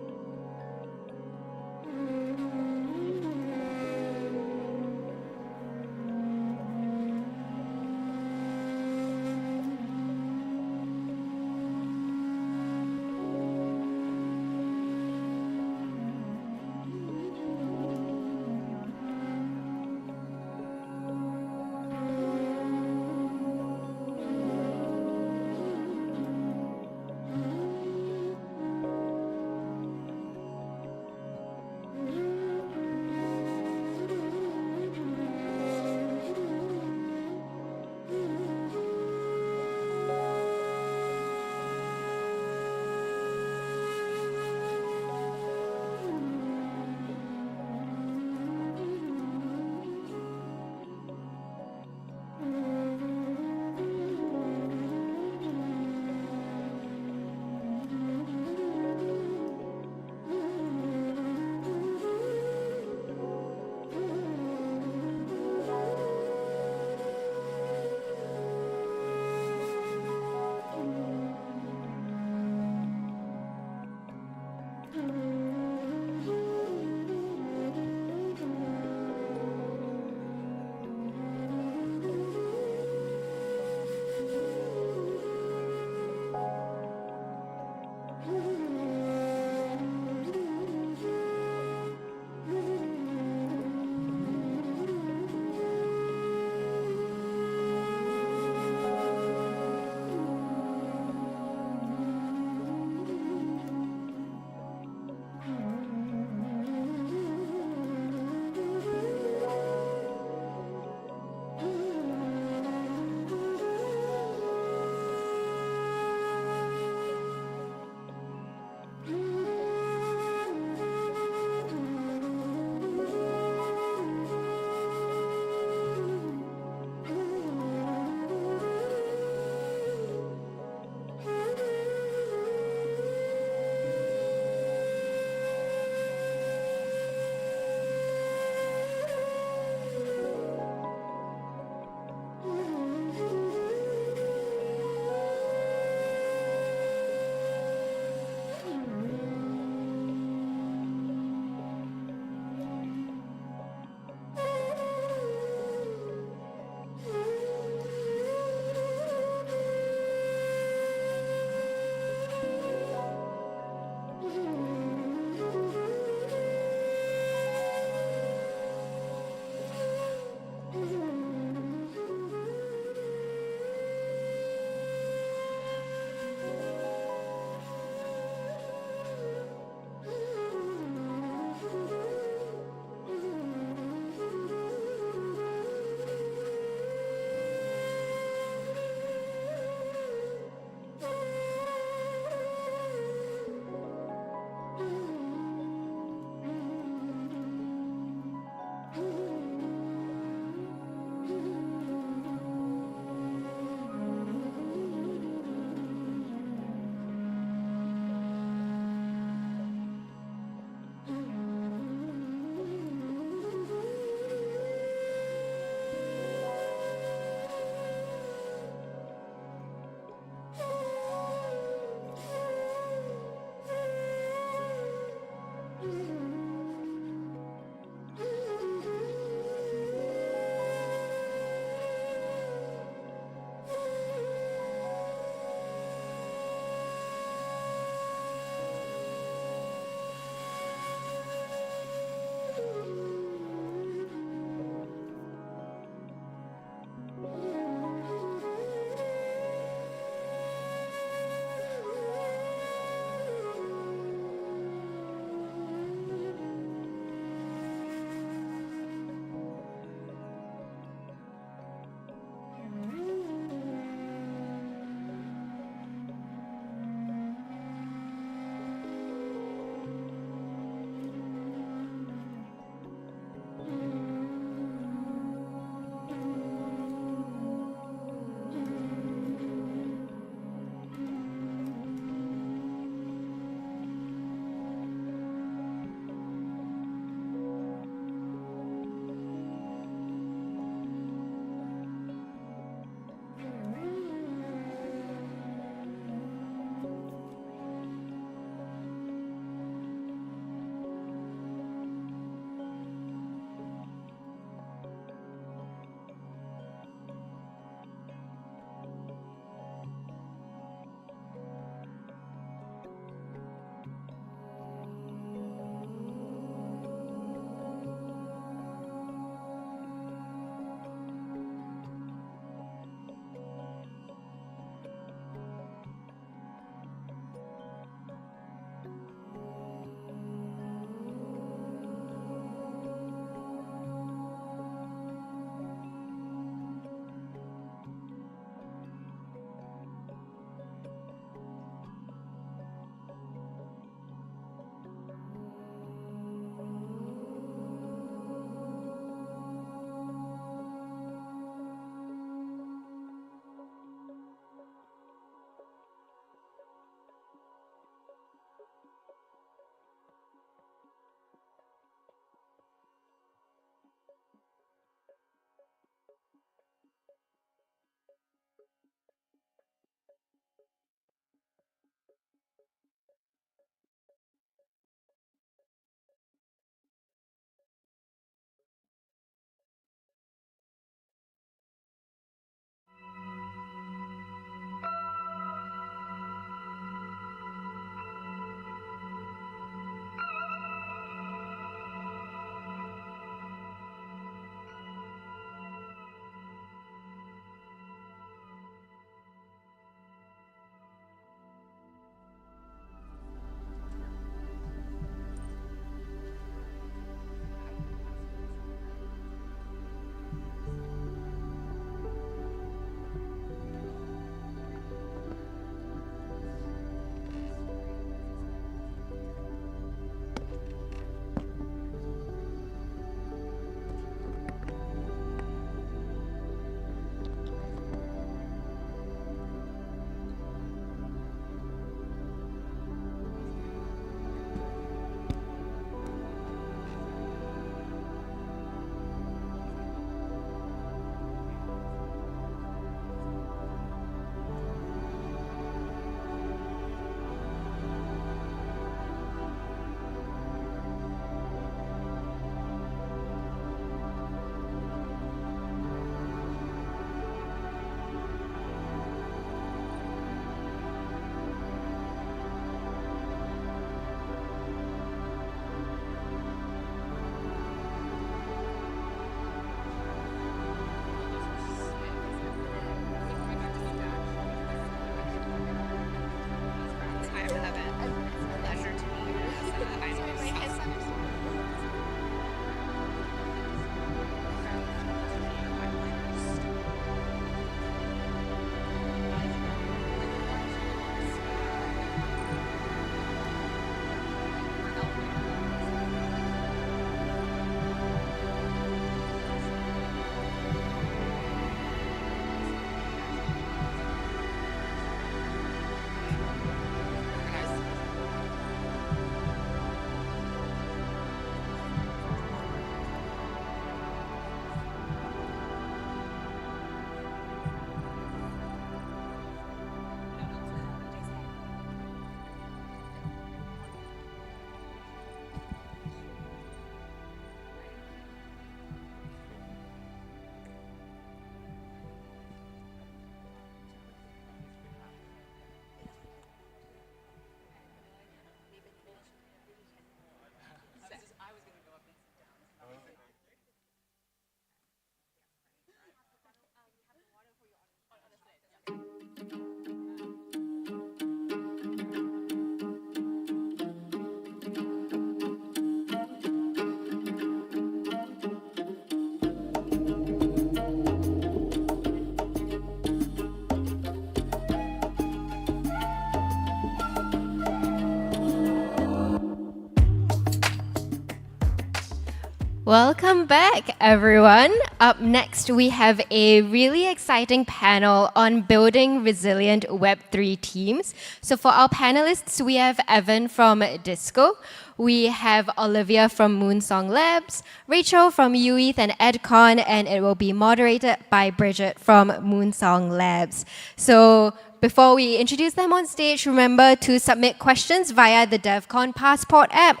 Welcome back, everyone. Up next, we have a really exciting panel on building resilient Web3 teams. So for our panelists, we have Evan from Disco, we have Olivia from Moonsong Labs, Rachel from UETH and Edcon, and it will be moderated by Bridget from Moonsong Labs. So before we introduce them on stage, remember to submit questions via the Devcon Passport app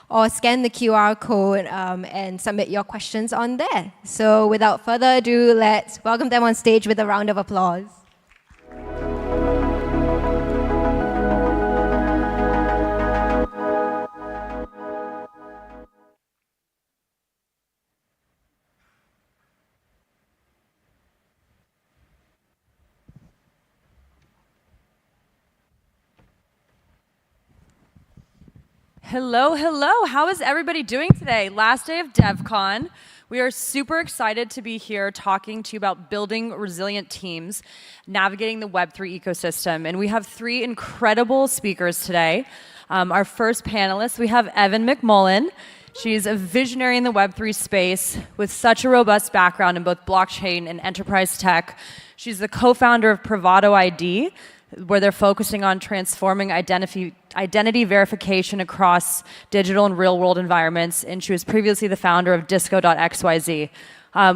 or scan the QR code and submit your questions on there. So without further ado, let's welcome them on stage with a round of applause. Hello, hello. How is everybody doing today? Last day of DevCon. We are super excited to be here talking to you about building resilient teams, navigating the Web3 ecosystem. And we have three incredible speakers today. Our first panelist, we have Evan McMullen. She's a visionary in the Web3 space with such a robust background in both blockchain and enterprise tech. She's the co-founder of Bravado ID, where they're focusing on transforming identity verification across digital and real-world environments. And she was previously the founder of Disco.xyz.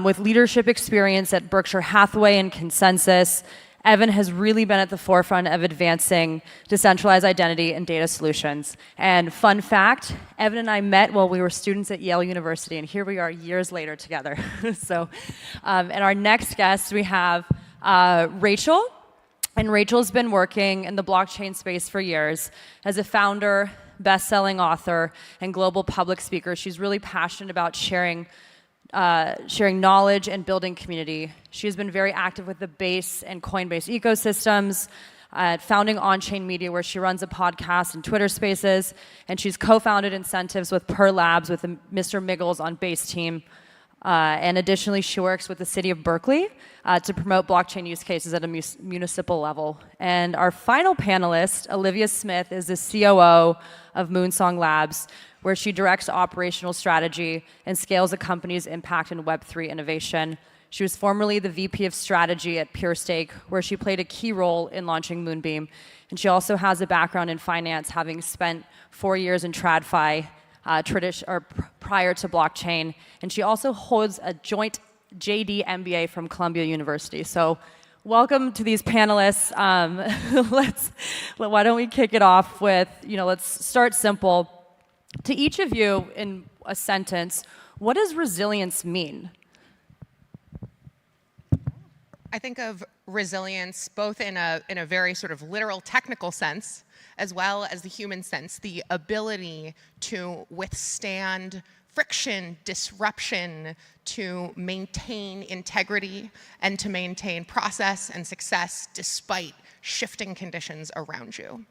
With leadership experience at Berkshire Hathaway and Consensus, Evan has really been at the forefront of advancing decentralized identity and data solutions. And fun fact, Evan and I met while we were students at Yale University, and here we are years later together. And our next guest, we have Rachel. And Rachel's been working in the blockchain space for years. As a founder, best-selling author, and global public speaker, she's really passionate about sharing knowledge and building community. She has been very active with the Base and Coinbase ecosystems, founding On-Chain Media, where she runs a podcast and Twitter Spaces, and she's co-founded incentives with Per Labs with Mr. Miggles on Base team. And additionally, she works with the city of Berkeley to promote blockchain use cases at a municipal level. And our final panelist, Olivia Smith, is the COO of Moonsong Labs, where she directs operational strategy and scales the company's impact in Web3 innovation. She was formerly the VP of strategy at PureStake, where she played a key role in launching Moonbeam. And she also has a background in finance, having spent 4 years in TradFi, prior to blockchain, and she also holds a joint JD MBA from Columbia University. So welcome to these panelists. Why don't we kick it off with, let's start simple. To each of you, in a sentence, what does resilience mean? I think of resilience both in a very sort of literal technical sense, as well as the human sense, the ability to withstand friction, disruption, to maintain integrity, and to maintain process and success despite shifting conditions around you.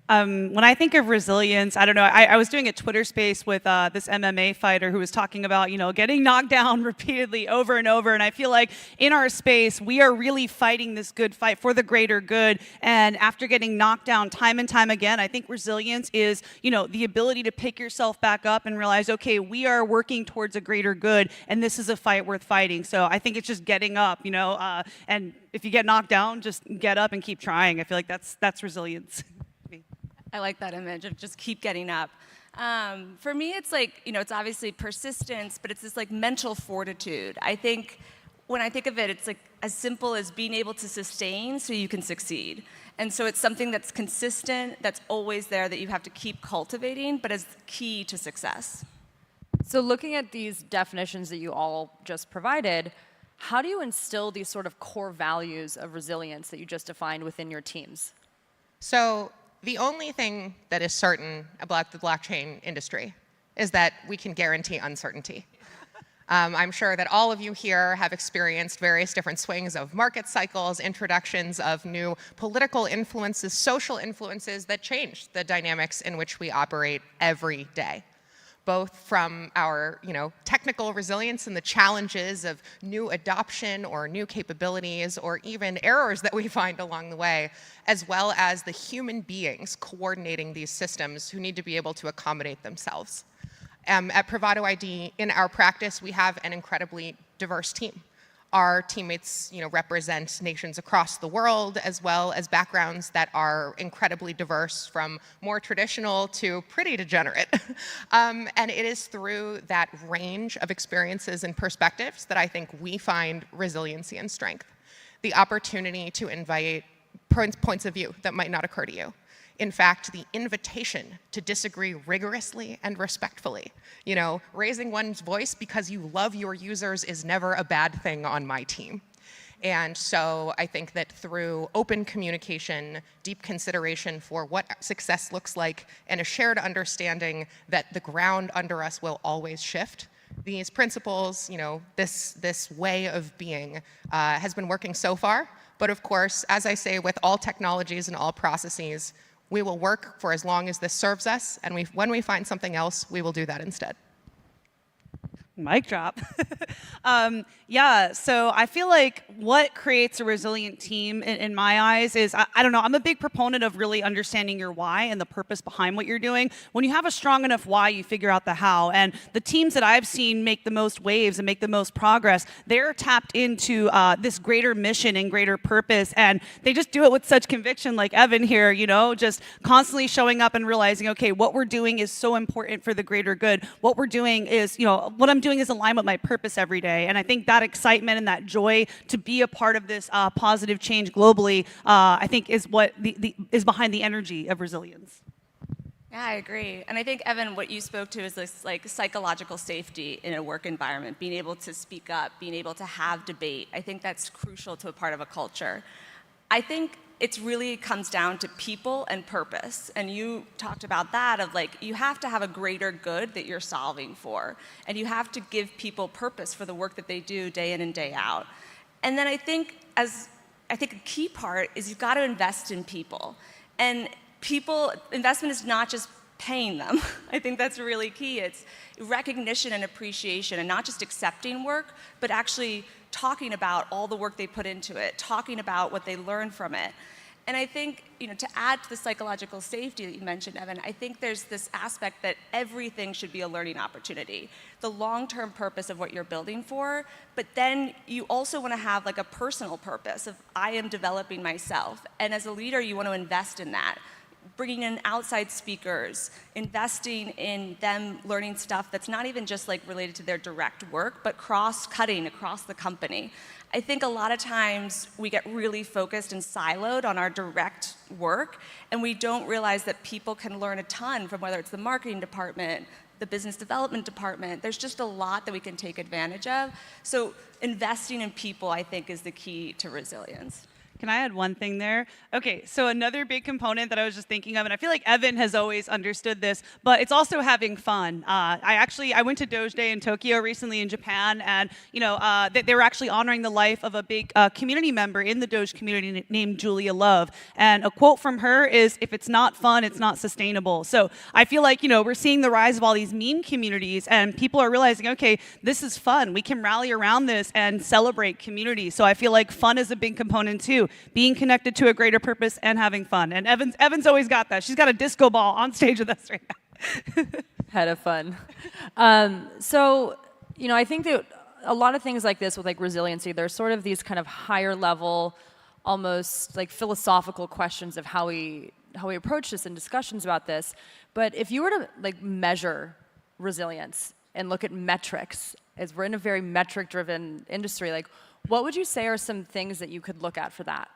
When I think of resilience, I don't know, I was doing a Twitter space with this MMA fighter who was talking about, getting knocked down repeatedly over and over. And I feel like in our space, we are really fighting this good fight for the greater good. And after getting knocked down time and time again, I think resilience is, the ability to pick yourself back up and realize, okay, we are working towards a greater good, and this is a fight worth fighting. So I think it's just getting up, and if you get knocked down, just get up and keep trying. I feel like that's resilience. I like that image of just keep getting up. For me, it's like, it's obviously persistence, but it's this like mental fortitude. I think when I think of it, it's like as simple as being able to sustain so you can succeed. And so it's something that's consistent, that's always there, that you have to keep cultivating, but is key to success. So looking at these definitions that you all just provided, how do you instill these sort of core values of resilience that you just defined within your teams? So the only thing that is certain about the blockchain industry is that we can guarantee uncertainty. I'm sure that all of you here have experienced various different swings of market cycles, introductions of new political influences, social influences that change the dynamics in which we operate every day, both from our technical resilience and the challenges of new adoption or new capabilities or even errors that we find along the way, as well as the human beings coordinating these systems who need to be able to accommodate themselves. At Privado ID, in our practice, we have an incredibly diverse team. Our teammates, represent nations across the world, as well as backgrounds that are incredibly diverse, from more traditional to pretty degenerate. And it is through that range of experiences and perspectives that I think we find resiliency and strength. The opportunity to invite points of view that might not occur to you. In fact, the invitation to disagree rigorously and respectfully. Raising one's voice because you love your users is never a bad thing on my team. And so I think that through open communication, deep consideration for what success looks like, and a shared understanding that the ground under us will always shift, these principles, this way of being has been working so far. But of course, as I say, with all technologies and all processes, we will work for as long as this serves us, and when we find something else, we will do that instead. Mic drop. Yeah, so I feel like what creates a resilient team in my eyes is, I don't know, I'm a big proponent of really understanding your why and the purpose behind what you're doing. When you have a strong enough why, you figure out the how. And the teams that I've seen make the most waves and make the most progress, they're tapped into this greater mission and greater purpose. And they just do it with such conviction, like Evan here, just constantly showing up and realizing, okay, what we're doing is so important for the greater good. What we're doing is, what I'm doing is align with my purpose every day. And I think that excitement and that joy to be a part of this positive change globally, I think is what is behind the energy of resilience. Yeah, I agree. And I think, Evan, what you spoke to is this psychological safety in a work environment, being able to speak up, being able to have debate. I think that's crucial to a part of a culture. I think it really comes down to people and purpose. And you talked about that of you have to have a greater good that you're solving for. And you have to give people purpose for the work that they do day in and day out. And then I think a key part is you've got to invest in people. And investment is not just paying them. I think that's really key. It's recognition and appreciation, and not just accepting work, but actually talking about all the work they put into it, talking about what they learned from it. And I think, to add to the psychological safety that you mentioned, Evan, I think there's this aspect that everything should be a learning opportunity. The long-term purpose of what you're building for, but then you also want to have a personal purpose of, I am developing myself. And as a leader, you want to invest in that. Bringing in outside speakers, investing in them learning stuff that's not even just related to their direct work, but cross-cutting across the company. I think a lot of times we get really focused and siloed on our direct work, and we don't realize that people can learn a ton from whether it's the marketing department, the business development department. There's just a lot that we can take advantage of. So investing in people, I think, is the key to resilience. Can I add one thing there? Okay, so another big component that I was just thinking of, and I feel like Evan has always understood this, but it's also having fun. I went to Doge Day in Tokyo recently in Japan, and they were actually honoring the life of a big community member in the Doge community named Julia Love. And a quote from her is, "If it's not fun, it's not sustainable." So I feel like we're seeing the rise of all these meme communities, and people are realizing, okay, this is fun. We can rally around this and celebrate community. So I feel like fun is a big component too. Being connected to a greater purpose and having fun. And Evan's always got that. She's got a disco ball on stage with us right now. Head of fun. So, I think that a lot of things like this with resiliency, there's sort of these kind of higher level, almost philosophical questions of how we approach this and discussions about this. But if you were to measure resilience and look at metrics, as we're in a very metric-driven industry, what would you say are some things that you could look at for that?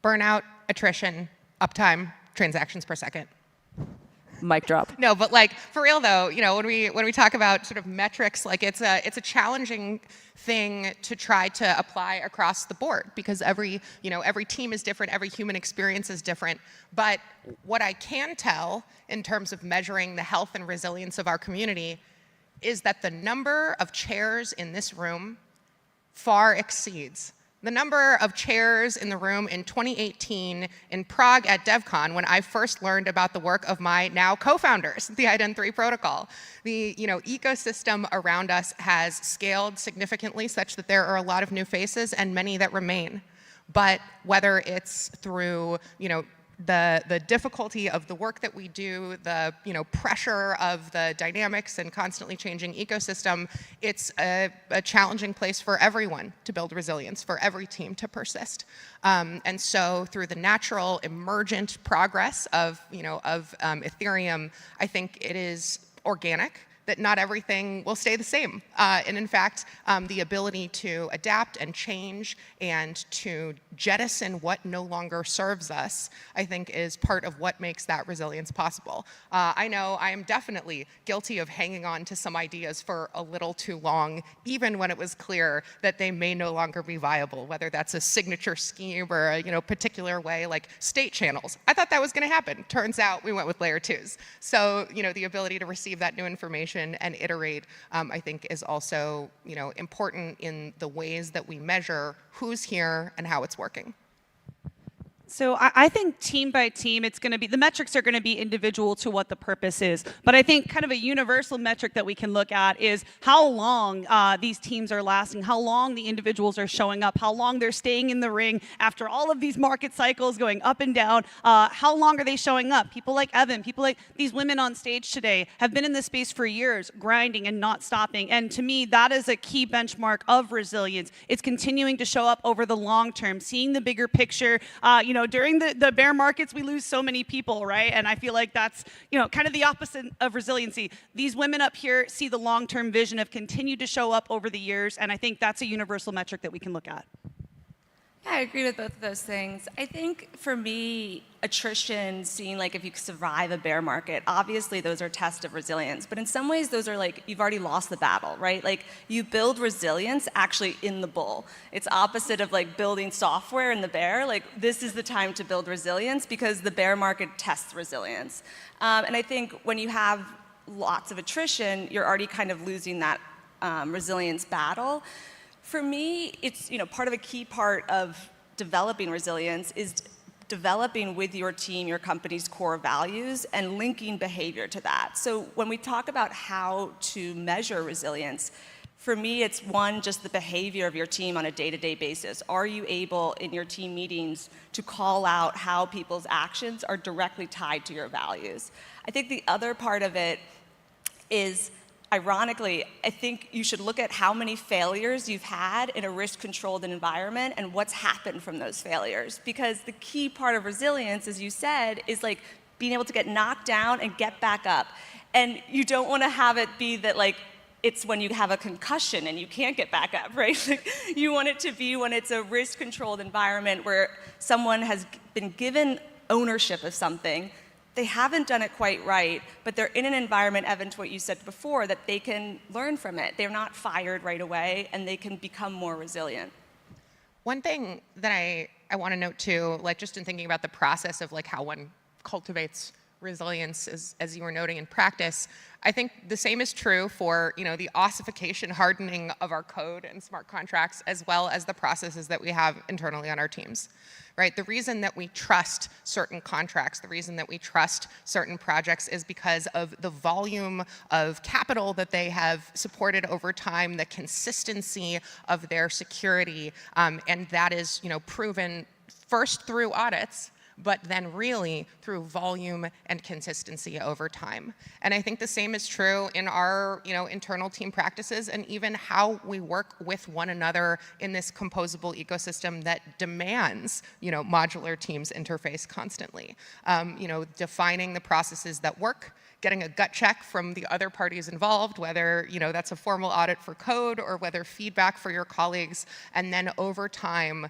Burnout, attrition, uptime, transactions per second. Mic drop. No, but for real though, when we talk about sort of metrics, it's a challenging thing to try to apply across the board, because every team is different, every human experience is different. But what I can tell in terms of measuring the health and resilience of our community is that the number of chairs in this room far exceeds the number of chairs in the room in 2018 in Prague at Devcon, when I first learned about the work of my now co-founders, the IDEN 3 protocol. The ecosystem around us has scaled significantly, such that there are a lot of new faces and many that remain. But whether it's through the difficulty of the work that we do, the pressure of the dynamics and constantly changing ecosystem, it's a challenging place for everyone to build resilience, for every team to persist. And so through the natural emergent progress of Ethereum, I think it is organic that not everything will stay the same. And in fact, the ability to adapt and change and to jettison what no longer serves us, I think is part of what makes that resilience possible. I know I am definitely guilty of hanging on to some ideas for a little too long, even when it was clear that they may no longer be viable, whether that's a signature scheme or a particular way, like state channels. I thought that was gonna happen. Turns out we went with layer 2s. So the ability to receive that new information and iterate, I think, is also important in the ways that we measure who's here and how it's working. So I think team by team, it's going to be, the metrics are going to be individual to what the purpose is. But I think kind of a universal metric that we can look at is how long these teams are lasting, how long the individuals are showing up, how long they're staying in the ring after all of these market cycles going up and down. How long are they showing up? People like Evan, people like these women on stage today have been in this space for years, grinding and not stopping. And to me, that is a key benchmark of resilience. It's continuing to show up over the long term, seeing the bigger picture. During the bear markets, we lose so many people, right? And I feel like that's, kind of the opposite of resiliency. These women up here see the long-term vision, have continued to show up over the years, and I think that's a universal metric that we can look at. Yeah, I agree with both of those things. I think for me, attrition, seeing like if you survive a bear market, obviously those are tests of resilience. But in some ways, those are like, you've already lost the battle, right? Like you build resilience actually in the bull. It's opposite of like building software in the bear. Like this is the time to build resilience because the bear market tests resilience. And I think when you have lots of attrition, you're already kind of losing that resilience battle. For me, it's part of a key part of developing resilience is developing with your team your company's core values and linking behavior to that. So when we talk about how to measure resilience, for me, it's one, just the behavior of your team on a day-to-day basis. Are you able in your team meetings to call out how people's actions are directly tied to your values? I think the other part of it is, ironically, I think you should look at how many failures you've had in a risk-controlled environment and what's happened from those failures. Because the key part of resilience, as you said, is like being able to get knocked down and get back up. And you don't want to have it be that like it's when you have a concussion and you can't get back up, right? Like, you want it to be when it's a risk-controlled environment where someone has been given ownership of something. They haven't done it quite right, but they're in an environment, Evan, to what you said before, that they can learn from it. They're not fired right away, and they can become more resilient. One thing that I want to note too, like just in thinking about the process of like how one cultivates resilience, as you were noting in practice, I think the same is true for the ossification hardening of our code and smart contracts, as well as the processes that we have internally on our teams. Right? The reason that we trust certain contracts, the reason that we trust certain projects is because of the volume of capital that they have supported over time, the consistency of their security, and that is proven first through audits, but then really through volume and consistency over time. And I think the same is true in our internal team practices and even how we work with one another in this composable ecosystem that demands modular teams interface constantly. Defining the processes that work, getting a gut check from the other parties involved, whether that's a formal audit for code or whether feedback for your colleagues, and then over time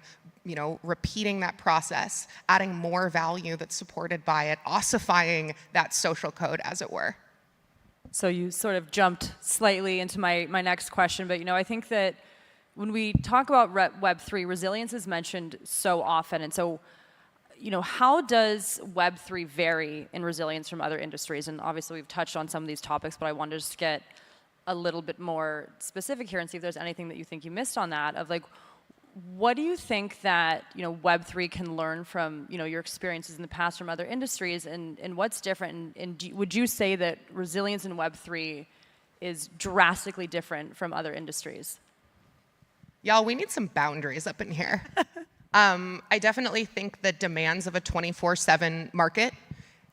repeating that process, adding more value that's supported by it, ossifying that social code, as it were. So you sort of jumped slightly into my next question, but I think that when we talk about Web3, resilience is mentioned so often, and so how does Web3 vary in resilience from other industries? And obviously we've touched on some of these topics, but I wanted to just get a little bit more specific here and see if there's anything that you think you missed on that, of like, what do you think that Web3 can learn from your experiences in the past from other industries, and what's different? And would you say that resilience in Web3 is drastically different from other industries? Y'all, we need some boundaries up in here. I definitely think the demands of a 24/7 market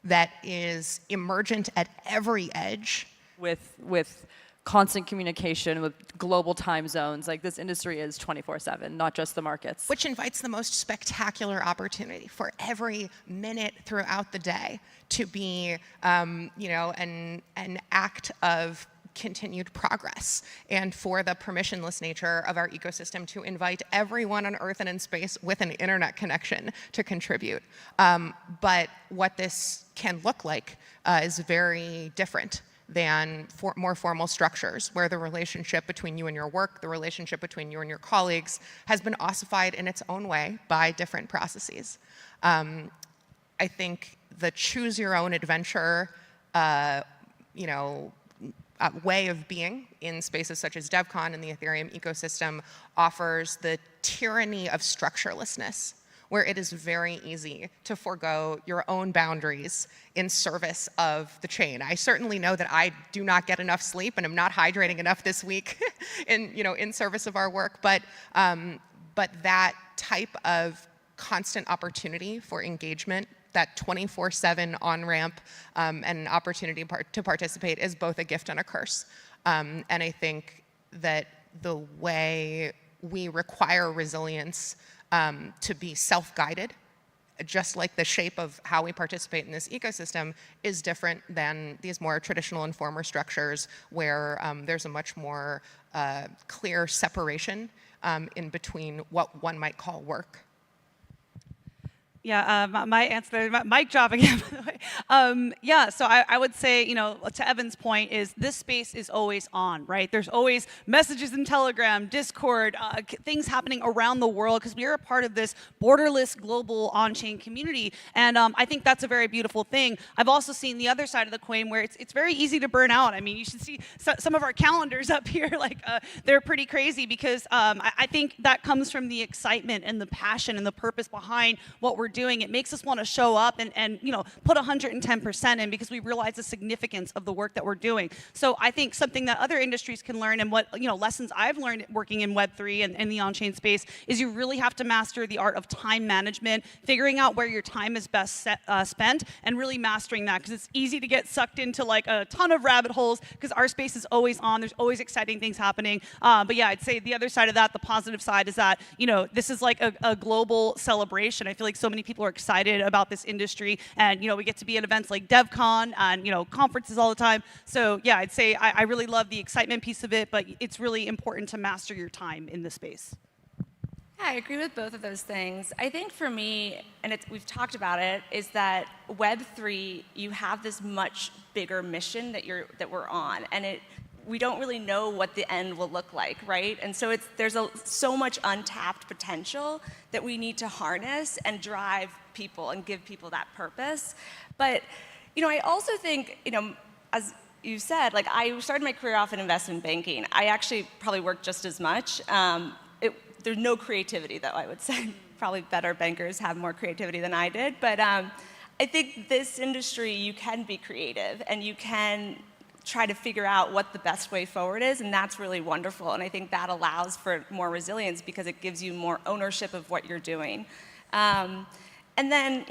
that is emergent at every edge. With constant communication, with global time zones, like this industry is 24/7, not just the markets. Which invites the most spectacular opportunity for every minute throughout the day to be, an act of continued progress, and for the permissionless nature of our ecosystem to invite everyone on Earth and in space with an internet connection to contribute. But what this can look like is very different than more formal structures, where the relationship between you and your work, the relationship between you and your colleagues, has been ossified in its own way by different processes. I think the choose your own adventure, way of being in spaces such as Devcon and the Ethereum ecosystem offers the tyranny of structurelessness, where it is very easy to forego your own boundaries in service of the chain. I certainly know that I do not get enough sleep and am not hydrating enough this week in service of our work, but that type of constant opportunity for engagement, that 24/7 on-ramp and opportunity to participate is both a gift and a curse. And I think that the way we require resilience to be self-guided, just like the shape of how we participate in this ecosystem, is different than these more traditional informer structures where there's a much more clear separation in between what one might call work. Yeah, my answer, mic drop again, by the way. Yeah, so I would say, to Evan's point, is this space is always on, right? There's always messages in Telegram, Discord, things happening around the world, because we are a part of this borderless global on-chain community, and I think that's a very beautiful thing. I've also seen the other side of the coin where it's very easy to burn out. I mean, you should see some of our calendars up here, like they're pretty crazy, because I think that comes from the excitement and the passion and the purpose behind what we're doing. It makes us want to show up and put 110% in, because we realize the significance of the work that we're doing. So I think something that other industries can learn, and what lessons I've learned working in Web3 and the on-chain space, is you really have to master the art of time management, figuring out where your time is best spent, and really mastering that, because it's easy to get sucked into like a ton of rabbit holes, because our space is always on. There's always exciting things happening. But yeah, I'd say the other side of that, the positive side, is that this is like a global celebration. I feel like so many people are excited about this industry, and we get to be at events like Devcon and conferences all the time. So yeah, I'd say I really love the excitement piece of it, but it's really important to master your time in the space. Yeah, I agree with both of those things. I think for me, and we've talked about it, is that Web3, you have this much bigger mission that we're on, and we don't really know what the end will look like, right? And so there's so much untapped potential that we need to harness and drive people and give people that purpose. But I also think, as you said, like, I started my career off in investment banking. I actually probably worked just as much. There's no creativity, though, I would say. Probably better bankers have more creativity than I did. But I think this industry, you can be creative, and you can try to figure out what the best way forward is, and that's really wonderful. And I think that allows for more resilience, because it gives you more ownership of what you're doing. And then,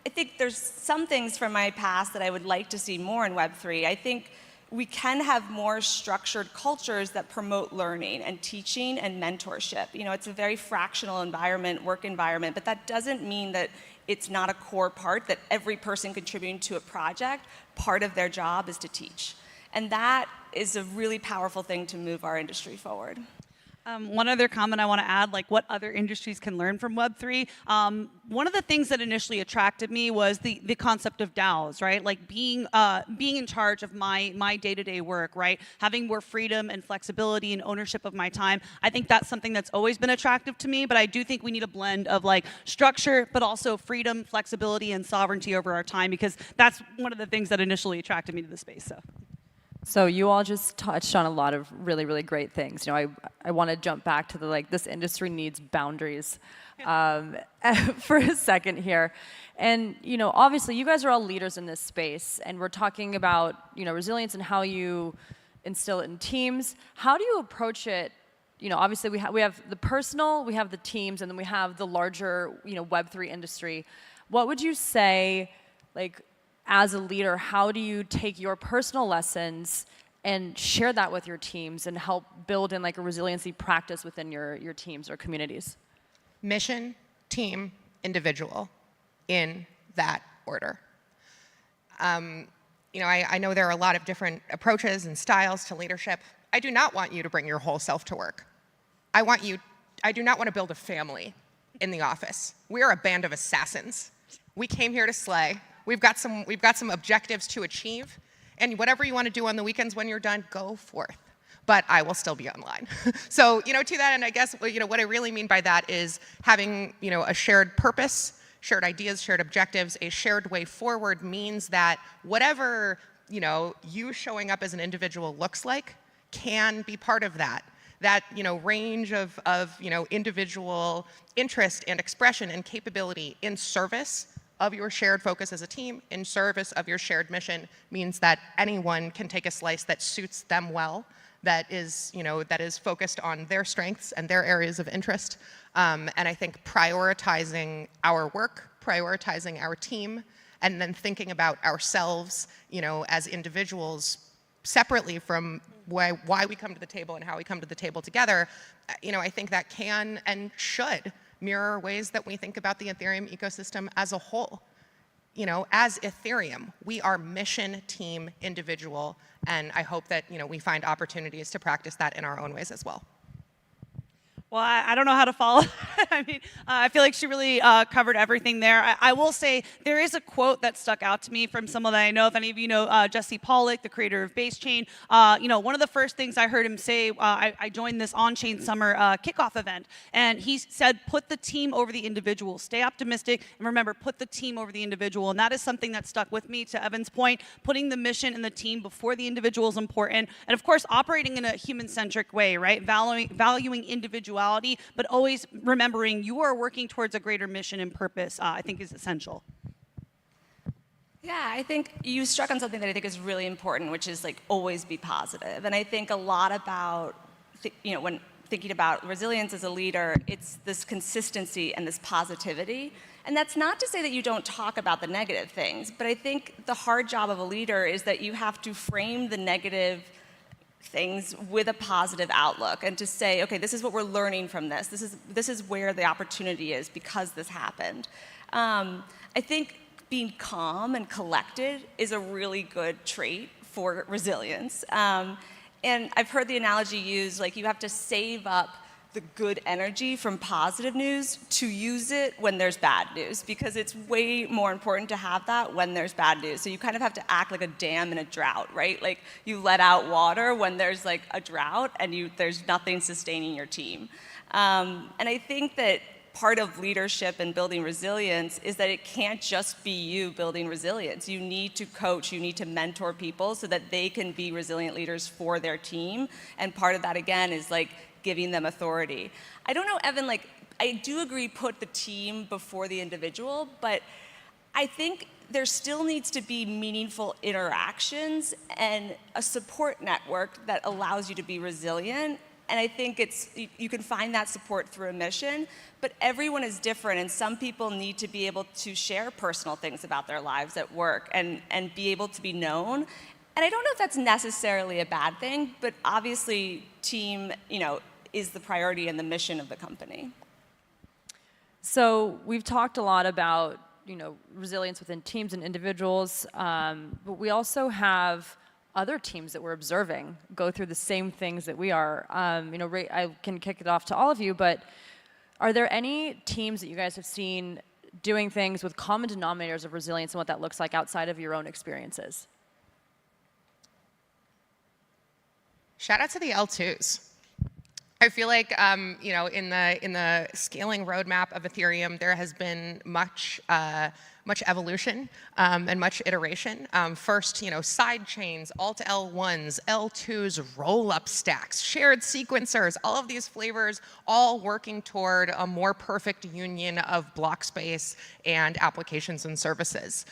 I think there's some things from my past that I would like to see more in Web3. I think we can have more structured cultures that promote learning and teaching and mentorship. It's a very fractional environment, work environment, but that doesn't mean that it's not a core part, that every person contributing to a project, part of their job is to teach. And that is a really powerful thing to move our industry forward. One other comment I want to add, like what other industries can learn from Web3. One of the things that initially attracted me was the concept of DAOs, right? Like being in charge of my day-to-day work, right? Having more freedom and flexibility and ownership of my time. I think that's something that's always been attractive to me, but I do think we need a blend of like structure, but also freedom, flexibility, and sovereignty over our time, because that's one of the things that initially attracted me to the space. So you all just touched on a lot of really, really great things. I want to jump back to this industry needs boundaries for a second here. And, obviously you guys are all leaders in this space, and we're talking about, resilience and how you instill it in teams. How do you approach it, obviously we have the personal, we have the teams, and then we have the larger, Web3 industry. What would you say, like, as a leader, how do you take your personal lessons and share that with your teams and help build in like a resiliency practice within your teams or communities? Mission, team, individual, in that order. I know there are a lot of different approaches and styles to leadership. I do not want you to bring your whole self to work. I do not want to build a family in the office. We are a band of assassins. We came here to slay. We've got some objectives to achieve, and whatever you want to do on the weekends when you're done, go forth. But I will still be online. So, to that end, I guess, what I really mean by that is having, a shared purpose, shared ideas, shared objectives, a shared way forward means that whatever, you showing up as an individual looks like can be part of that. That, range of individual interest and expression and capability in service of your shared focus as a team, in service of your shared mission, means that anyone can take a slice that suits them well, that is focused on their strengths and their areas of interest. And I think prioritizing our work, prioritizing our team, and then thinking about ourselves, as individuals separately from why we come to the table and how we come to the table together, I think that can and should mirror ways that we think about the Ethereum ecosystem as a whole. As Ethereum, we are mission, team, individual, and I hope that, we find opportunities to practice that in our own ways as well. Well, I don't know how to follow. I mean, I feel like she really covered everything there. I will say there is a quote that stuck out to me from someone that I know. If any of you know Jesse Pollock, the creator of Base Chain, one of the first things I heard him say, I joined this on-chain summer kickoff event, and he said, put the team over the individual. Stay optimistic, and remember, put the team over the individual. And that is something that stuck with me, to Evan's point. Putting the mission and the team before the individual is important. And of course, operating in a human-centric way, right? Valuing individuality, but always remembering you are working towards a greater mission and purpose, I think is essential. Yeah, I think you struck on something that I think is really important, which is like always be positive. And I think a lot about, when thinking about resilience as a leader, it's this consistency and this positivity. And that's not to say that you don't talk about the negative things, but I think the hard job of a leader is that you have to frame the negative things with a positive outlook, and to say, okay, this is what we're learning from this. This is where the opportunity is because this happened. I think being calm and collected is a really good trait for resilience. And I've heard the analogy used, like you have to save up the good energy from positive news to use it when there's bad news, because it's way more important to have that when there's bad news. So you kind of have to act like a dam in a drought, right? Like you let out water when there's like a drought and there's nothing sustaining your team. And I think that part of leadership and building resilience is that it can't just be you building resilience. You need to coach, you need to mentor people so that they can be resilient leaders for their team. And part of that, again, is like giving them authority. I don't know, Evan, like, I do agree, put the team before the individual, but I think there still needs to be meaningful interactions and a support network that allows you to be resilient. And I think you can find that support through a mission, but everyone is different, and some people need to be able to share personal things about their lives at work and be able to be known. And I don't know if that's necessarily a bad thing, but obviously team, is the priority and the mission of the company. So we've talked a lot about, resilience within teams and individuals, but we also have other teams that we're observing go through the same things that we are. I can kick it off to all of you, but are there any teams that you guys have seen doing things with common denominators of resilience and what that looks like outside of your own experiences? Shout out to the L2s. I feel like, in the scaling roadmap of Ethereum, there has been much evolution and much iteration. First, side chains, alt L1s, L2s, roll-up stacks, shared sequencers, all of these flavors, all working toward a more perfect union of block space and applications and services.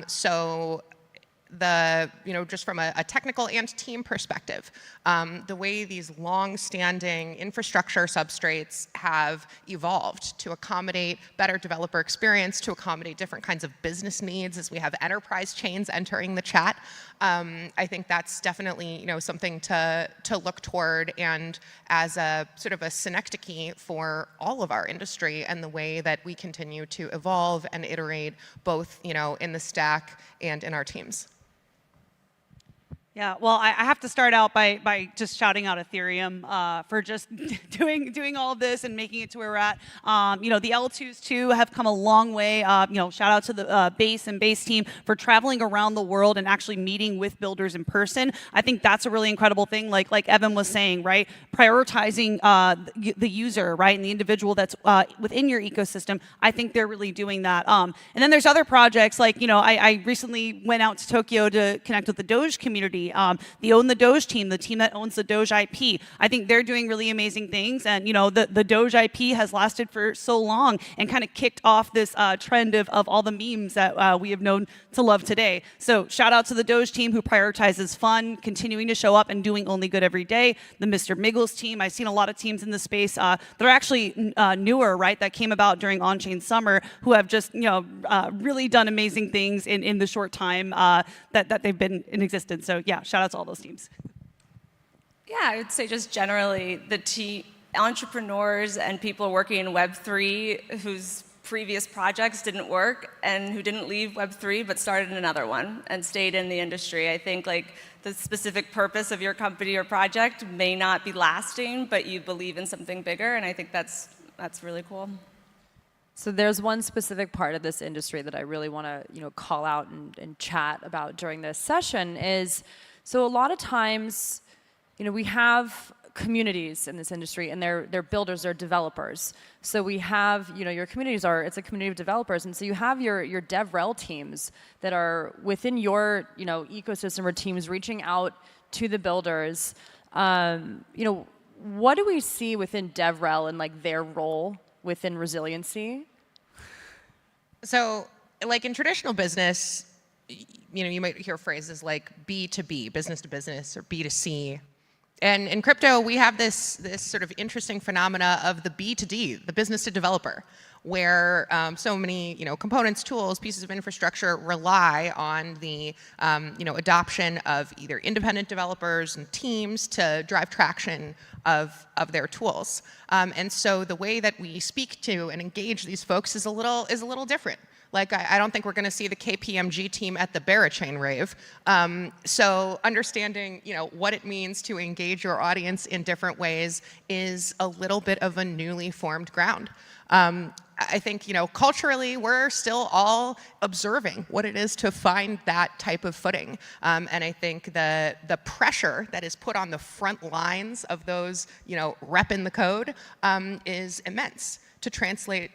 So just from a technical and team perspective, the way these long-standing infrastructure substrates have evolved to accommodate better developer experience, to accommodate different kinds of business needs as we have enterprise chains entering the chat. I think that's definitely something to look toward, and as a sort of a synecdoche for all of our industry and the way that we continue to evolve and iterate both in the stack and in our teams. Yeah, well, I have to start out by just shouting out Ethereum for just doing all of this and making it to where we're at. The L2s too have come a long way. Shout out to the Base and Base team for traveling around the world and actually meeting with builders in person. I think that's a really incredible thing. Like Evan was saying, right? Prioritizing the user, right, and the individual that's within your ecosystem. I think they're really doing that. And then there's other projects like I recently went out to Tokyo to connect with the Doge community. The Own the Doge team, the team that owns the Doge IP. I think they're doing really amazing things, and the Doge IP has lasted for so long and kind of kicked off this trend of all the memes that we have known to love today. So shout out to the Doge team who prioritizes fun, continuing to show up and doing only good every day. The Mr. Miggles team, I've seen a lot of teams in the space. They're actually newer, right, that came about during On-Chain Summer, who have just really done amazing things in the short time that they've been in existence. So yeah, shout out to all those teams. Yeah, I would say just generally the entrepreneurs and people working in Web3 whose previous projects didn't work and who didn't leave Web3 but started another one and stayed in the industry. I think like the specific purpose of your company or project may not be lasting, but you believe in something bigger, and I think that's really cool. So there's one specific part of this industry that I really want to call out and chat about during this session is, so a lot of times we have communities in this industry, and they're builders, they're developers. So we have your communities it's a community of developers, and so you have your DevRel teams that are within your ecosystem or teams reaching out to the builders. What do we see within DevRel and like their role within resiliency? So, like in traditional business, you might hear phrases like B2B, business to business, or B2C. And in crypto, we have this sort of interesting phenomena of the B2D, the business to developer, where so many components, tools, pieces of infrastructure rely on the adoption of either independent developers and teams to drive traction of their tools. And so the way that we speak to and engage these folks is a little different. Like, I don't think we're going to see the KPMG team at the Barachain rave. So understanding, what it means to engage your audience in different ways is a little bit of a newly formed ground. I think, culturally, we're still all observing what it is to find that type of footing. And I think the pressure that is put on the front lines of those, repping the code is immense. To translate,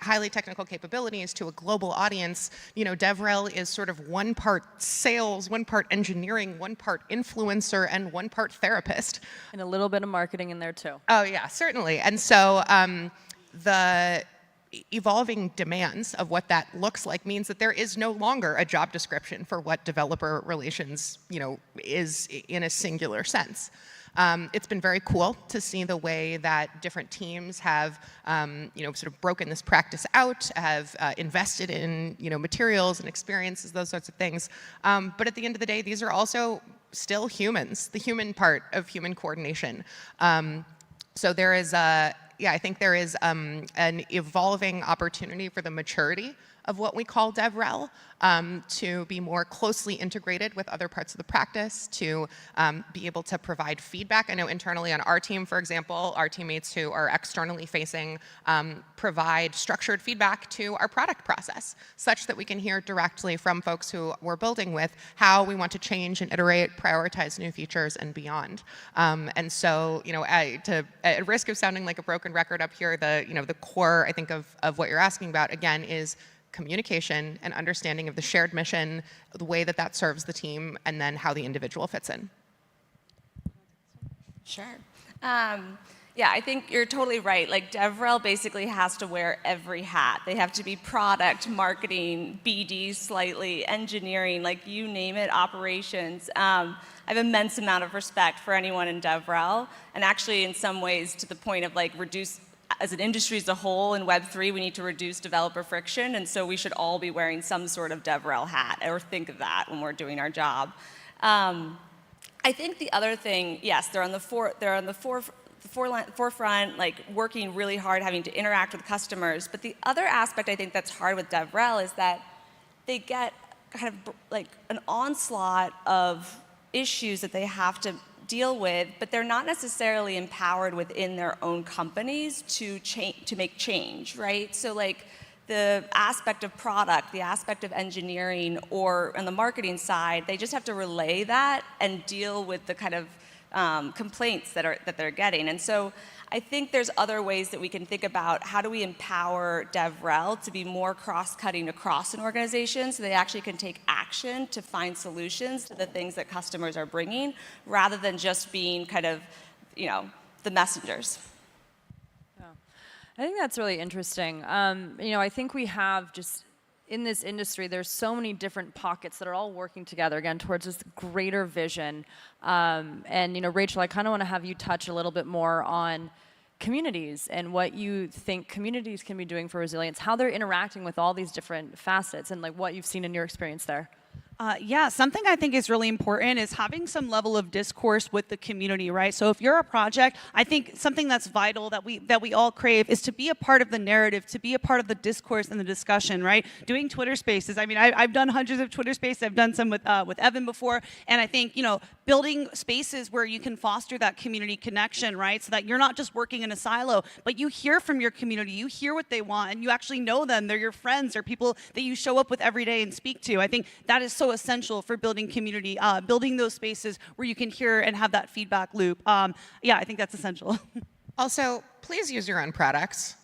highly technical capabilities to a global audience, DevRel is sort of one part sales, one part engineering, one part influencer, and one part therapist. And a little bit of marketing in there too. Oh yeah, certainly. And so the evolving demands of what that looks like means that there is no longer a job description for what developer relations, is in a singular sense. It's been very cool to see the way that different teams have, sort of broken this practice out, have invested in, materials and experiences, those sorts of things. But at the end of the day, these are also still humans, the human part of human coordination. So there is I think there is an evolving opportunity for the maturity of what we call DevRel to be more closely integrated with other parts of the practice, to be able to provide feedback. I know internally on our team, for example, our teammates who are externally facing provide structured feedback to our product process, such that we can hear directly from folks who we're building with how we want to change and iterate, prioritize new features, and beyond. And so, at risk of sounding like a broken record up here, the core, I think, of what you're asking about, again, is communication and understanding of the shared mission, the way that serves the team, and then how the individual fits in. Sure. Yeah, I think you're totally right. Like DevRel basically has to wear every hat. They have to be product, marketing, BD slightly, engineering, like you name it, operations. I have immense amount of respect for anyone in DevRel, and actually in some ways to the point of like reduce, as an industry as a whole in Web3, we need to reduce developer friction, and so we should all be wearing some sort of DevRel hat, or think of that when we're doing our job. I think the other thing, yes, they're on the forefront, like working really hard, having to interact with customers. But the other aspect I think that's hard with DevRel is that they get kind of like an onslaught of issues that they have to deal with, but they're not necessarily empowered within their own companies to make change, right? So like the aspect of product, the aspect of engineering, or on the marketing side, they just have to relay that and deal with the kind of complaints that they're getting. And so I think there's other ways that we can think about how do we empower DevRel to be more cross-cutting across an organization so they actually can take action to find solutions to the things that customers are bringing, rather than just being kind of, you know, the messengers. I think that's really interesting. You know, I think we have just, in this industry, there's so many different pockets that are all working together, again, towards this greater vision. And, you know, Rachel, I kind of want to have you touch a little bit more on communities and what you think communities can be doing for resilience, how they're interacting with all these different facets, and like what you've seen in your experience there. Yeah, something I think is really important is having some level of discourse with the community, right? So if you're a project, I think something that's vital that we all crave is to be a part of the narrative, to be a part of the discourse and the discussion, right? Doing Twitter Spaces. I mean, I've done hundreds of Twitter Spaces. I've done some with Evan before, and I think, you know, building spaces where you can foster that community connection, right? So that you're not just working in a silo, but you hear from your community, you hear what they want, and you actually know them. They're your friends or people that you show up with every day and speak to. I think that is so essential for building community, building those spaces where you can hear and have that feedback loop. Yeah, I think that's essential. Also, please use your own products.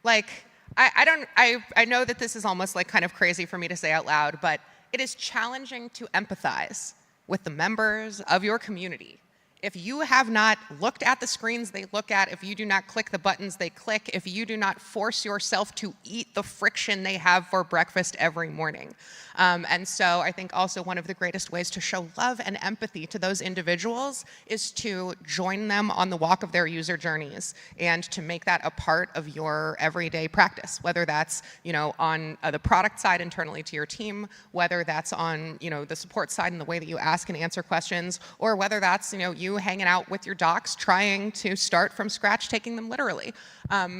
Like, I know that this is almost like kind of crazy for me to say out loud, but it is challenging to empathize with the members of your community. If you have not looked at the screens they look at, if you do not click the buttons they click, if you do not force yourself to eat the friction they have for breakfast every morning. And so I think also one of the greatest ways to show love and empathy to those individuals is to join them on the walk of their user journeys and to make that a part of your everyday practice, whether that's, you know, on the product side internally to your team, whether that's on, you know, the support side and the way that you ask and answer questions, or whether that's, you know, you hanging out with your docs trying to start from scratch, taking them literally.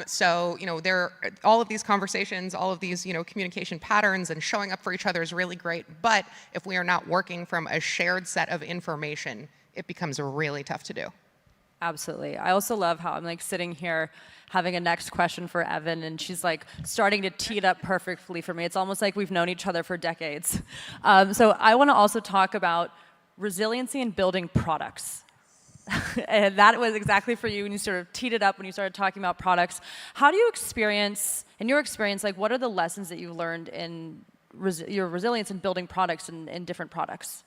So, you know, all of these conversations, all of these, you know, communication patterns and showing up for each other is really great. But if we are not working from a shared set of information, it becomes really tough to do. Absolutely. I also love how I'm like sitting here having a next question for Evan, and she's like starting to tee it up perfectly for me. It's almost like we've known each other for decades. So I want to also talk about resiliency and building products. And that was exactly for you when you sort of teed it up when you started talking about products. How do you experience, in your experience, like what are the lessons that you've learned in your resilience in building products and different products?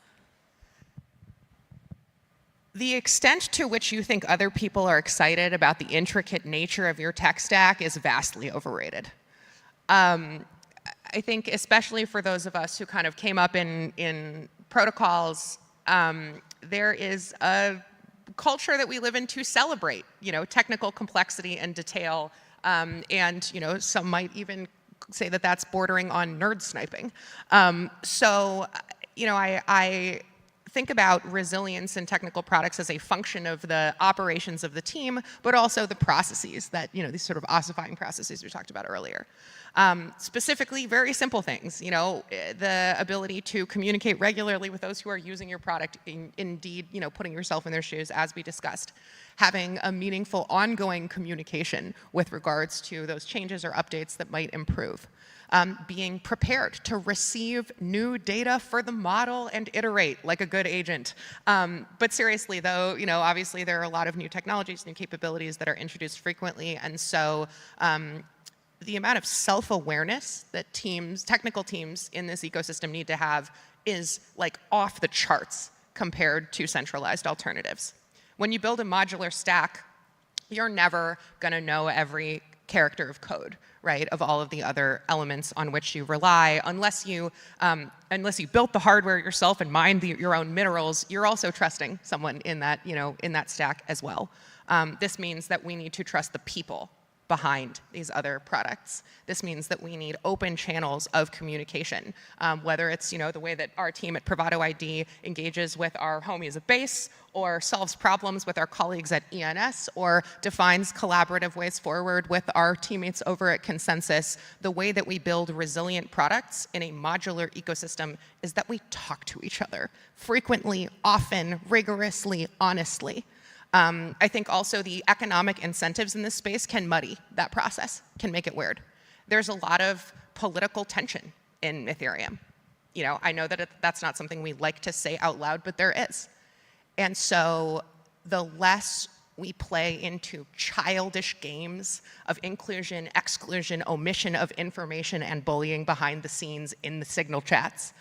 The extent to which you think other people are excited about the intricate nature of your tech stack is vastly overrated. I think especially for those of us who kind of came up in protocols, there is a culture that we live in to celebrate, you know, technical complexity and detail, and, you know, some might even say that that's bordering on nerd sniping. So, you know, I think about resilience in technical products as a function of the operations of the team, but also the processes that, you know, these sort of ossifying processes we talked about earlier. Specifically, very simple things, you know, the ability to communicate regularly with those who are using your product, indeed, you know, putting yourself in their shoes, as we discussed. Having a meaningful ongoing communication with regards to those changes or updates that might improve. Being prepared to receive new data for the model and iterate like a good agent. But seriously though, you know, obviously there are a lot of new technologies, new capabilities that are introduced frequently, and so the amount of self-awareness that teams, technical teams in this ecosystem need to have is like off the charts compared to centralized alternatives. When you build a modular stack, You're never going to know every character of code, right, of all of the other elements on which you rely, unless you built the hardware yourself and mined your own minerals. You're also trusting someone in that, in that stack as well. This means that we need to trust the people behind these other products. This means that we need open channels of communication, whether it's the way that our team at Bravado ID engages with our homies at Base, or solves problems with our colleagues at ENS, or defines collaborative ways forward with our teammates over at Consensus. The way that we build resilient products in a modular ecosystem is that we talk to each other frequently, often, rigorously, honestly. I think also the economic incentives in this space can muddy that process, can make it weird. There's a lot of political tension in Ethereum. I know that that's not something we like to say out loud, but there is. And so the less we play into childish games of inclusion, exclusion, omission of information, and bullying behind the scenes in the Signal chats,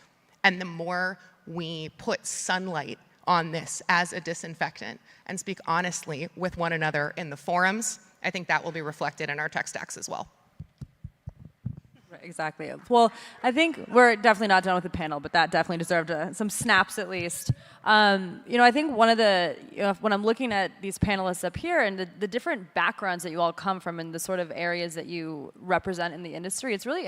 and the more we put sunlight on this as a disinfectant and speak honestly with one another in the forums, I think that will be reflected in our tech stacks as well. Exactly. Well, I think we're definitely not done with the panel, but that definitely deserved some snaps at least. I think one of the, when I'm looking at these panelists up here and the different backgrounds that you all come from and the sort of areas that you represent in the industry, it's really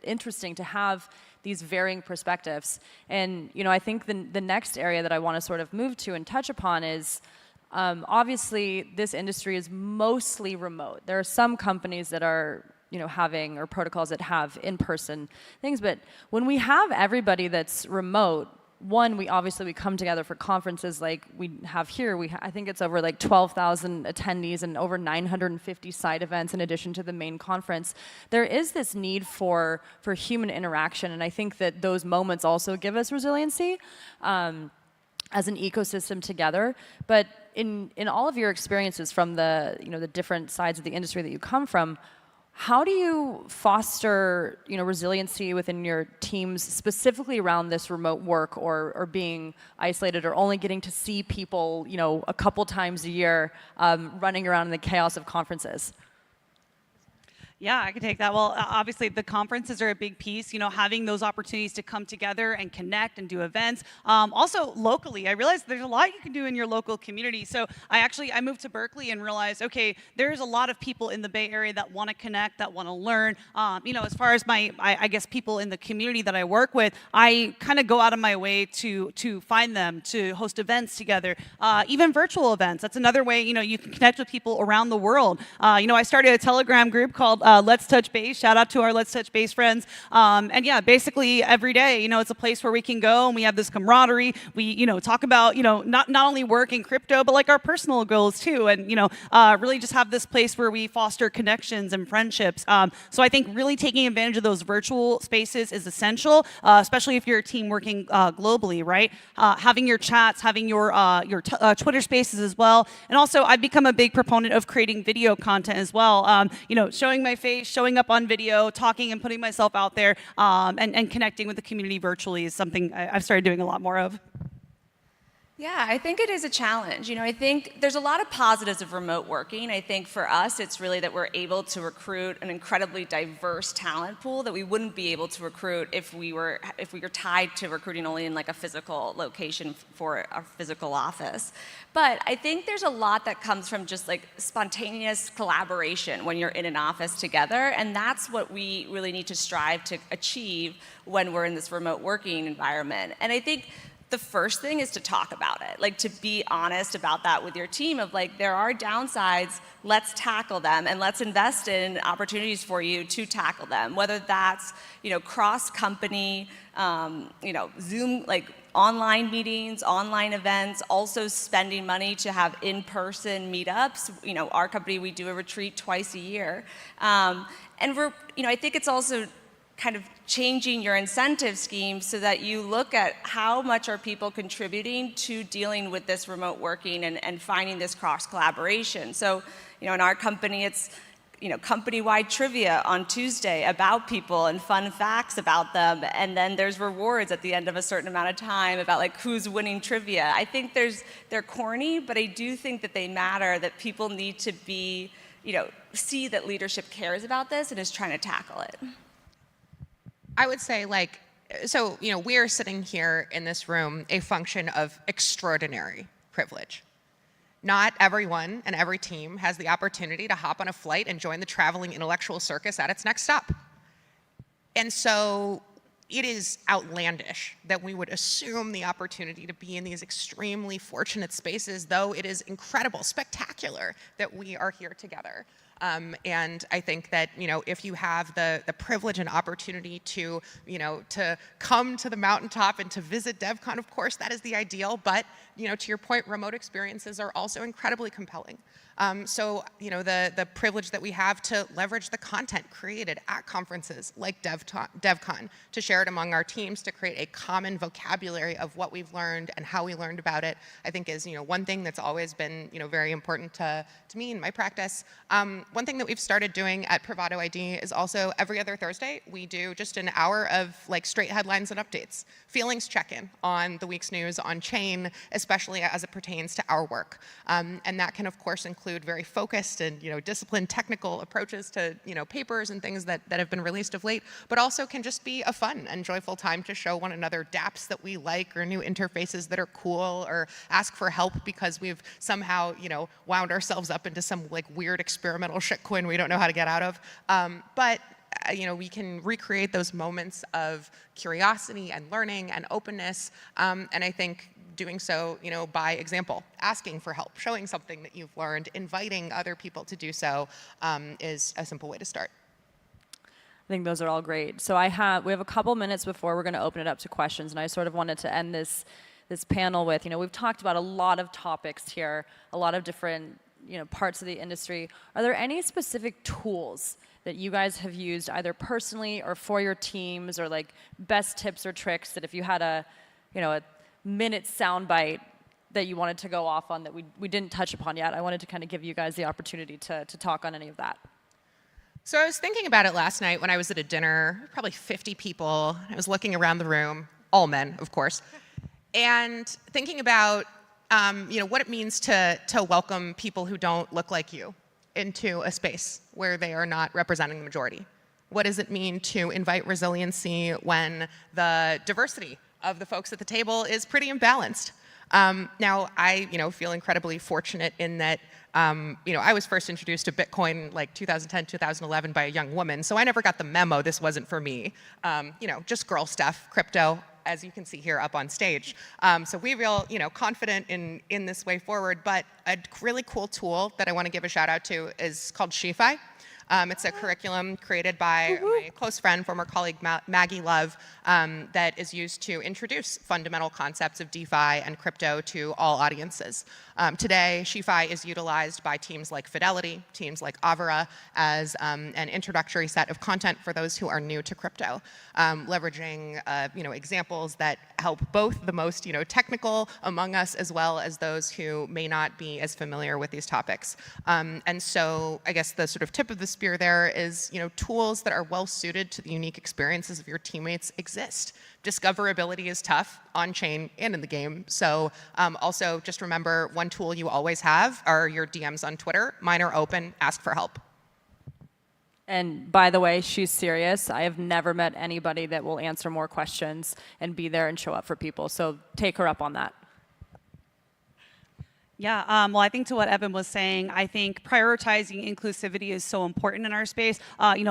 interesting to have these varying perspectives. And I think the next area that I want to sort of move to and touch upon is obviously this industry is mostly remote. There are some companies that are having, or protocols that have in-person things, but when we have everybody that's remote, one, we come together for conferences like we have here. I think it's over like 12,000 attendees and over 950 side events in addition to the main conference. There is this need for human interaction, and I think that those moments also give us resiliency as an ecosystem together. But in all of your experiences from the the different sides of the industry that you come from, how do you foster, resiliency within your teams, specifically around this remote work or being isolated or only getting to see people, a couple times a year running around in the chaos of conferences? Yeah, I can take that. Well, obviously the conferences are a big piece, having those opportunities to come together and connect and do events. Also locally, I realized there's a lot you can do in your local community. So I moved to Berkeley and realized, okay, there's a lot of people in the Bay Area that want to connect, that want to learn. As far as I guess people in the community that I work with, I kind of go out of my way to find them, to host events together, even virtual events. That's another way, you can connect with people around the world. I started a Telegram group called Let's Touch Base. Shout out to our Let's Touch Base friends. And yeah, basically every day, it's a place where we can go and we have this camaraderie. We, talk about, not only work in crypto, but like our personal goals too. And, really just have this place where we foster connections and friendships. So I think really taking advantage of those virtual spaces is essential, especially if you're a team working globally, right? Having your chats, having your Twitter spaces as well. And also I've become a big proponent of creating video content as well. Showing my face, showing up on video, talking and putting myself out there, and connecting with the community virtually is something I've started doing a lot more of. Yeah, I think it is a challenge. I think there's a lot of positives of remote working. I think for us, it's really that we're able to recruit an incredibly diverse talent pool that we wouldn't be able to recruit if we were tied to recruiting only in like a physical location for our physical office. But I think there's a lot that comes from just like spontaneous collaboration when you're in an office together, and that's what we really need to strive to achieve when we're in this remote working environment. And I think the first thing is to talk about it, like to be honest about that with your team of like, there are downsides, let's tackle them and let's invest in opportunities for you to tackle them, whether that's, cross-company, Zoom, like online meetings, online events, also spending money to have in-person meetups. Our company, we do a retreat twice a year. And I think it's also kind of changing your incentive scheme so that you look at how much are people contributing to dealing with this remote working and finding this cross collaboration. So, in our company, it's company-wide trivia on Tuesday about people and fun facts about them, and then there's rewards at the end of a certain amount of time about like who's winning trivia. I think they're corny, but I do think that they matter, that people need to be, see that leadership cares about this and is trying to tackle it. I would say so we are sitting here in this room a function of extraordinary privilege. Not everyone and every team has the opportunity to hop on a flight and join the traveling intellectual circus at its next stop. And so it is outlandish that we would assume the opportunity to be in these extremely fortunate spaces, though it is incredible, spectacular that we are here together. And I think that, if you have the privilege and opportunity to come to the mountaintop and to visit DevCon, of course, that is the ideal. But, to your point, remote experiences are also incredibly compelling. So, the privilege that we have to leverage the content created at conferences like DevCon to share it among our teams, to create a common vocabulary of what we've learned and how we learned about it, I think is, one thing that's always been, very important to me in my practice. One thing that we've started doing at Privado ID is also every other Thursday, we do just an hour of straight headlines and updates, feelings check-in on the week's news on chain, especially as it pertains to our work. And that can, of course, include very focused and disciplined technical approaches to papers and things that have been released of late, but also can just be a fun and joyful time to show one another dApps that we like or new interfaces that are cool, or ask for help because we've somehow wound ourselves up into some weird experimental shitcoin we don't know how to get out of. But we can recreate those moments of curiosity and learning and openness, and I think doing so, by example, asking for help, showing something that you've learned, inviting other people to do so is a simple way to start. I think those are all great. So we have a couple minutes before we're going to open it up to questions, and I sort of wanted to end this panel with, we've talked about a lot of topics here, a lot of different parts of the industry. Are there any specific tools that you guys have used either personally or for your teams, or best tips or tricks that if you had a minute soundbite that you wanted to go off on that we didn't touch upon yet? I wanted to kind of give you guys the opportunity to talk on any of that. So I was thinking about it last night when I was at a dinner, probably 50 people. I was looking around the room, all men, of course, and thinking about what it means to welcome people who don't look like you into a space where they are not representing the majority. What does it mean to invite resiliency when the diversity of the folks at the table is pretty imbalanced? Now, I feel incredibly fortunate in that I was first introduced to Bitcoin 2010, 2011 by a young woman, so I never got the memo this wasn't for me. Just girl stuff, crypto, as you can see here up on stage. So we feel confident in this way forward, but a really cool tool that I want to give a shout out to is called SheFi. It's a curriculum created by my close friend, former colleague Maggie Love, that is used to introduce fundamental concepts of DeFi and crypto to all audiences. Today, SheFi is utilized by teams like Fidelity, teams like Avera, as an introductory set of content for those who are new to crypto, leveraging examples that help both the most technical among us as well as those who may not be as familiar with these topics. And so I guess the sort of tip of the spear there is tools that are well suited to the unique experiences of your teammates exist. Discoverability is tough on-chain and in the game. So also just remember, one tool you always have are your DMs on Twitter. Mine are open. Ask for help. And by the way, she's serious. I have never met anybody that will answer more questions and be there and show up for people. So take her up on that. Yeah, well, I think to what Evan was saying, I think prioritizing inclusivity is so important in our space.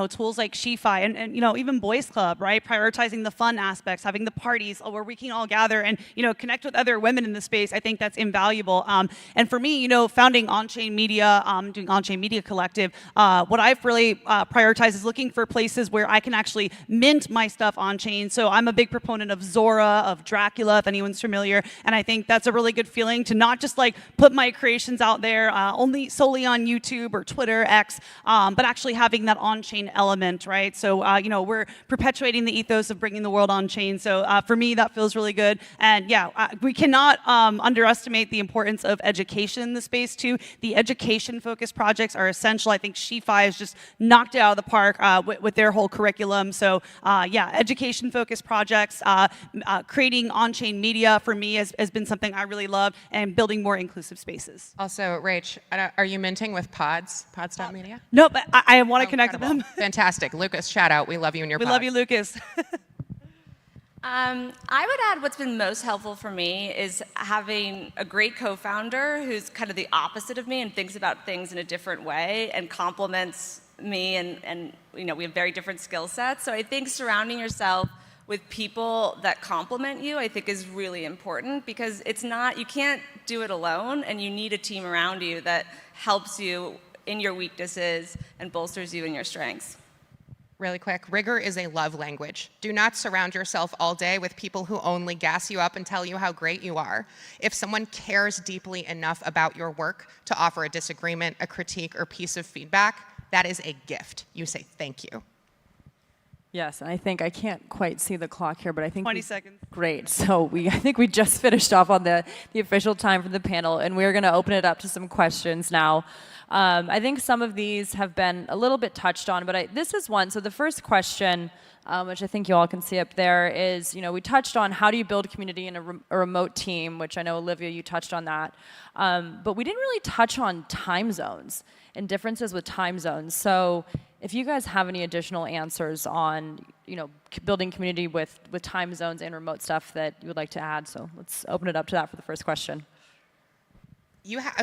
Tools like SheFi and even Boys Club, right? Prioritizing the fun aspects, having the parties where we can all gather and connect with other women in the space. I think that's invaluable. And for me, founding On-Chain Media, doing On-Chain Media Collective, what I've really prioritized is looking for places where I can actually mint my stuff on-chain. So I'm a big proponent of Zora, of Dracula, if anyone's familiar, and I think that's a really good feeling to not just put my creations out there only solely on YouTube or Twitter, X, but actually having that on-chain element, right? So, we're perpetuating the ethos of bringing the world on-chain. So for me, that feels really good. And yeah, we cannot underestimate the importance of education in the space too. The education-focused projects are essential. I think SheFi has just knocked it out of the park with their whole curriculum. So yeah, education-focused projects, creating on-chain media for me has been something I really love, and building more inclusive spaces. Also, Rach, are you minting with Pods? Pods.media? No, but I want to connect with them. Fantastic. Lucas, shout out. We love you and your We pods. love you, Lucas. I would add what's been most helpful for me is having a great co-founder who's kind of the opposite of me and thinks about things in a different way and complements me, and we have very different skill sets. So I think surrounding yourself with people that complement you, I think, is really important, because you can't do it alone, and you need a team around you that helps you in your weaknesses and bolsters you in your strengths. Really quick, rigor is a love language. Do not surround yourself all day with people who only gas you up and tell you how great you are. If someone cares deeply enough about your work to offer a disagreement, a critique, or piece of feedback, that is a gift. You say thank you. Yes, and I think I can't quite see the clock here, but I think 20 seconds. Great. So I think we just finished off on the official time for the panel, and we're going to open it up to some questions now. I think some of these have been a little bit touched on, but this is one. So the first question, which I think you all can see up there, is, we touched on how do you build community in a remote team, which I know, Olivia, you touched on that. But we didn't really touch on time zones and differences with time zones. So if you guys have any additional answers on, building community with time zones and remote stuff that you would like to add, so let's open it up to that for the first question.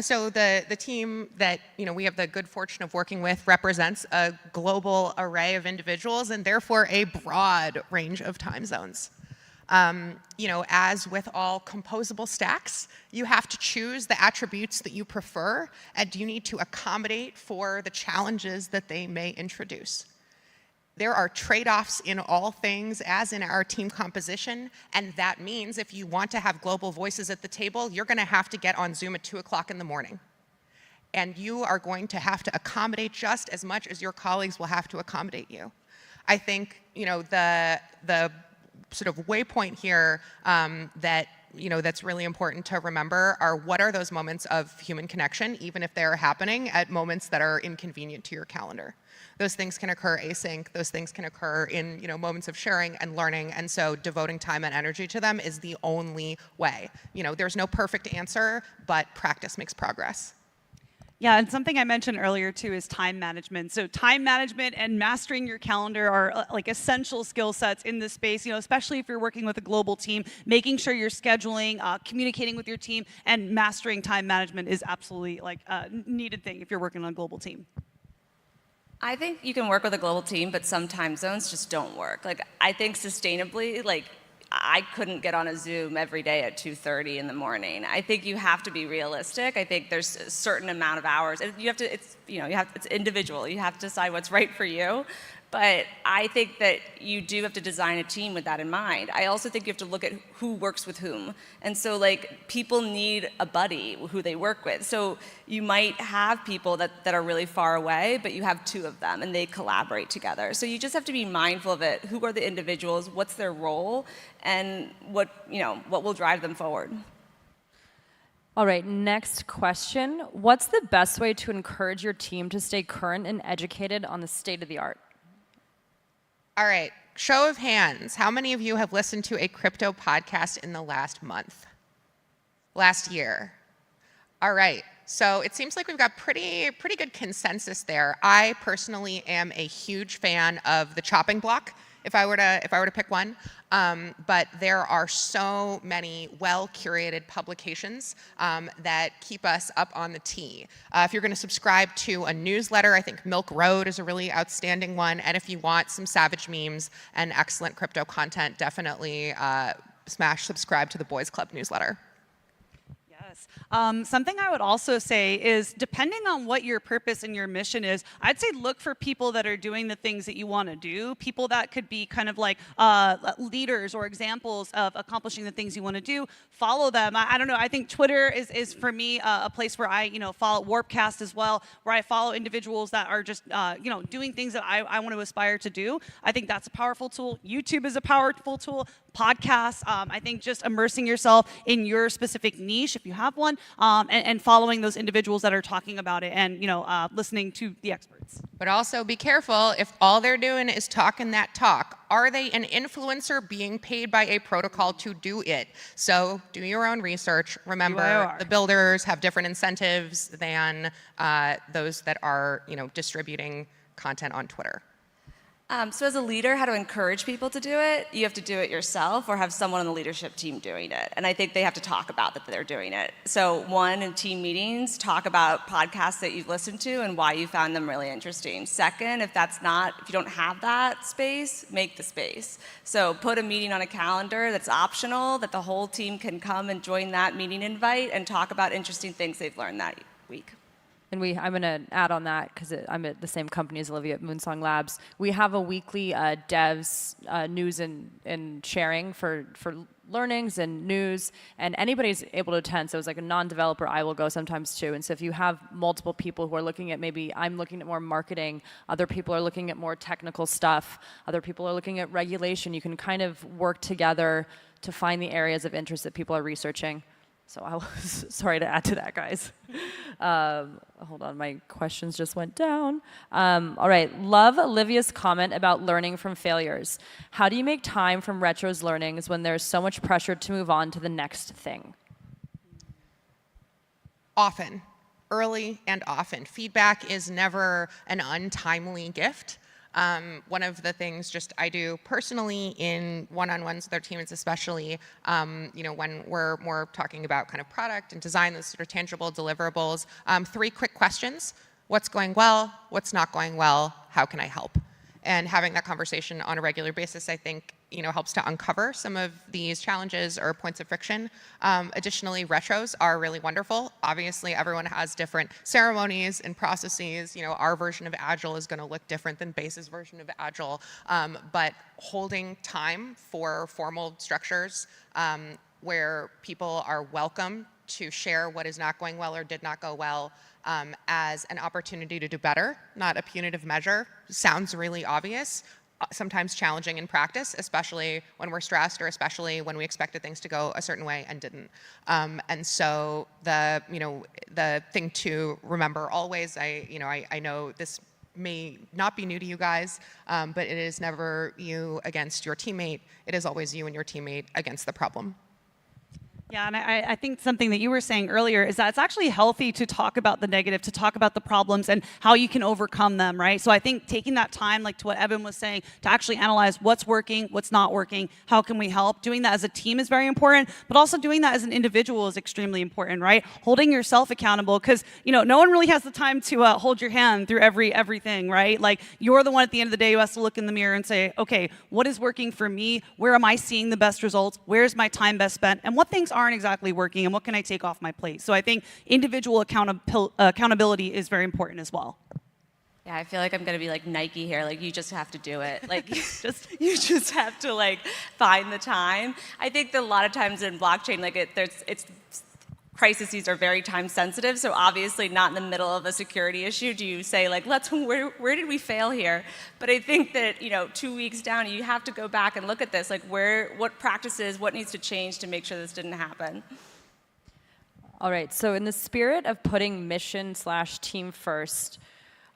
So the team that we have the good fortune of working with represents a global array of individuals, and therefore a broad range of time zones. As with all composable stacks, you have to choose the attributes that you prefer, and you need to accommodate for the challenges that they may introduce. There are trade-offs in all things, as in our team composition, and that means if you want to have global voices at the table, you're going to have to get on Zoom at 2 o'clock in the morning. And you are going to have to accommodate just as much as your colleagues will have to accommodate you. I think the sort of waypoint here that's really important to remember are what are those moments of human connection, even if they're happening at moments that are inconvenient to your calendar. Those things can occur async. Those things can occur in moments of sharing and learning, and so devoting time and energy to them is the only way. There's no perfect answer, but practice makes progress. Yeah, and something I mentioned earlier too is time management. So time management and mastering your calendar are like essential skill sets in this space, especially if you're working with a global team. Making sure you're scheduling, communicating with your team, and mastering time management is absolutely like a needed thing if you're working on a global team. I think you can work with a global team, but some time zones just don't work. I think sustainably, I couldn't get on a Zoom every day at 2:30 in the morning. I think you have to be realistic. I think there's a certain amount of hours. It's individual. You have to decide what's right for you. But I think that you do have to design a team with that in mind. I also think you have to look at who works with whom. And so people need a buddy who they work with. So you might have people that are really far away, but you have two of them and they collaborate together. So you just have to be mindful of it. Who are the individuals? What's their role? And what will drive them forward? All right, next question. What's the best way to encourage your team to stay current and educated on the state of the art? All right, show of hands. How many of you have listened to a crypto podcast in the last month? Last year? All right, so it seems like we've got pretty good consensus there. I personally am a huge fan of the chopping block, if I were to pick one. But there are so many well-curated publications that keep us up on the tee. If you're going to subscribe to a newsletter, I think Milk Road is a really outstanding one. And if you want some savage memes and excellent crypto content, definitely smash subscribe to the Boys Club newsletter. Yes. Something I would also say is, depending on what your purpose and your mission is, I'd say look for people that are doing the things that you want to do, people that could be kind of like leaders or examples of accomplishing the things you want to do. Follow them. I don't know. I think Twitter is for me a place where I follow Warpcast as well, where I follow individuals that are just doing things that I want to aspire to do. I think that's a powerful tool. YouTube is a powerful tool. Podcasts. I think just immersing yourself in your specific niche, if you have one, and following those individuals that are talking about it, and listening to the experts. But also be careful, if all they're doing is talking that talk, are they an influencer being paid by a protocol to do it? So do your own research. Remember, the builders have different incentives than those that are distributing content on Twitter. So as a leader, how to encourage people to do it? You have to do it yourself or have someone on the leadership team doing it. And I think they have to talk about that they're doing it. So one, in team meetings, talk about podcasts that you've listened to and why you found them really interesting. Second, if you don't have that space, make the space. So put a meeting on a calendar that's optional, that the whole team can come and join that meeting invite and talk about interesting things they've learned that week. And I'm going to add on that because I'm at the same company as Olivia at Moonsong Labs. We have a weekly devs news and sharing for learnings and news, and anybody's able to attend. So it's like a non-developer, I will go sometimes too. And so if you have multiple people who are looking at, maybe I'm looking at more marketing, other people are looking at more technical stuff, other people are looking at regulation, you can kind of work together to find the areas of interest that people are researching. So I was sorry to add to that, guys. Hold on, my questions just went down. All right, love Olivia's comment about learning from failures. How do you make time from Retro's learnings when there's so much pressure to move on to the next thing? Often, early and often. Feedback is never an untimely gift. One of the things I do personally in one-on-ones with our teams, especially, when we're more talking about kind of product and design, those sort of tangible deliverables, 3 quick questions. What's going well? What's not going well? How can I help? And having that conversation on a regular basis, I think, helps to uncover some of these challenges or points of friction. Additionally, retros are really wonderful. Obviously, everyone has different ceremonies and processes. Our version of Agile is going to look different than Base's version of Agile. But holding time for formal structures where people are welcome to share what is not going well or did not go well as an opportunity to do better, not a punitive measure, sounds really obvious. Sometimes challenging in practice, especially when we're stressed or especially when we expected things to go a certain way and didn't. And so the thing to remember always, I know this may not be new to you guys, but it is never you against your teammate. It is always you and your teammate against the problem. Yeah, and I think something that you were saying earlier is that it's actually healthy to talk about the negative, to talk about the problems and how you can overcome them, right? So I think taking that time, like to what Evan was saying, to actually analyze what's working, what's not working, how can we help, doing that as a team is very important, but also doing that as an individual is extremely important, right? Holding yourself accountable, because no one really has the time to hold your hand through everything, right? Like, you're the one at the end of the day who has to look in the mirror and say, okay, what is working for me? Where am I seeing the best results? Where's my time best spent? And what things aren't exactly working, and what can I take off my plate? So I think individual accountability is very important as well. Yeah, I feel like I'm gonna be like Nike here. Like, you just have to do it. Like, you just have to find the time. I think that a lot of times in blockchain, crises are very time sensitive. So obviously, not in the middle of a security issue do you say where did we fail here? But I think that 2 weeks down, you have to go back and look at this. What practices, what needs to change to make sure this didn't happen? All right. So in the spirit of putting mission/team first,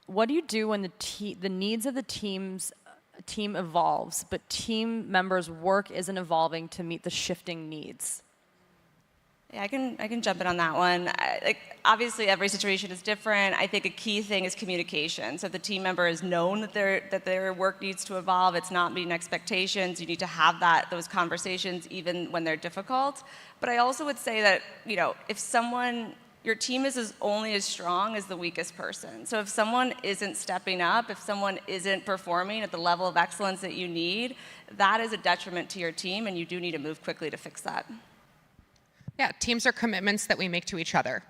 what do you do when the needs of the team evolves, but team members' work isn't evolving to meet the shifting needs? Yeah, I can jump in on that one. Obviously, every situation is different. I think a key thing is communication. So if the team member is known that their work needs to evolve, it's not meeting expectations. You need to have those conversations even when they're difficult. But I also would say that if your team is only as strong as the weakest person. So if someone isn't stepping up, if someone isn't performing at the level of excellence that you need, that is a detriment to your team, and you do need to move quickly to fix that. Yeah, teams are commitments that we make to each other.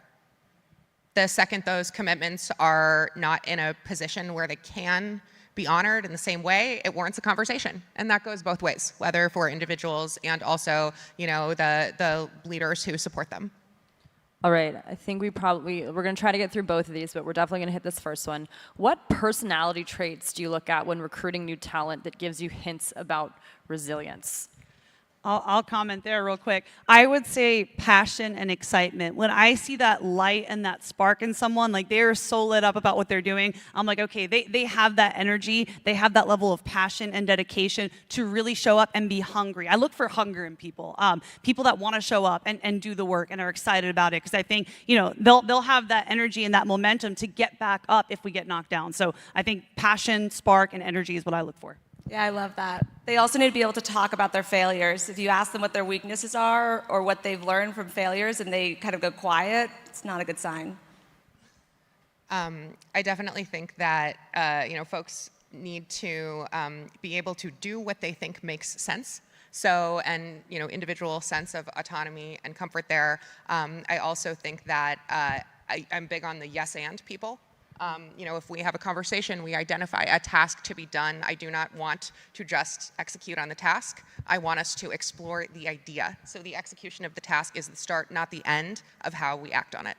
The second those commitments are not in a position where they can be honored in the same way, it warrants a conversation. And that goes both ways, whether for individuals and also, the leaders who support them. All right, I think we're going to try to get through both of these, but we're definitely going to hit this first one. What personality traits do you look at when recruiting new talent that gives you hints about resilience? I'll comment there real quick. I would say passion and excitement. When I see that light and that spark in someone, like they are so lit up about what they're doing, I'm like, okay, they have that energy, they have that level of passion and dedication to really show up and be hungry. I look for hunger in people, people that want to show up and do the work and are excited about it, because I think, they'll have that energy and that momentum to get back up if we get knocked down. So I think passion, spark, and energy is what I look for. Yeah, I love that. They also need to be able to talk about their failures. If you ask them what their weaknesses are or what they've learned from failures and they kind of go quiet, it's not a good sign. I definitely think that folks need to be able to do what they think makes sense. So, and individual sense of autonomy and comfort there. I also think that I'm big on the yes and people. If we have a conversation, we identify a task to be done. I do not want to just execute on the task. I want us to explore the idea. So the execution of the task is the start, not the end of how we act on it.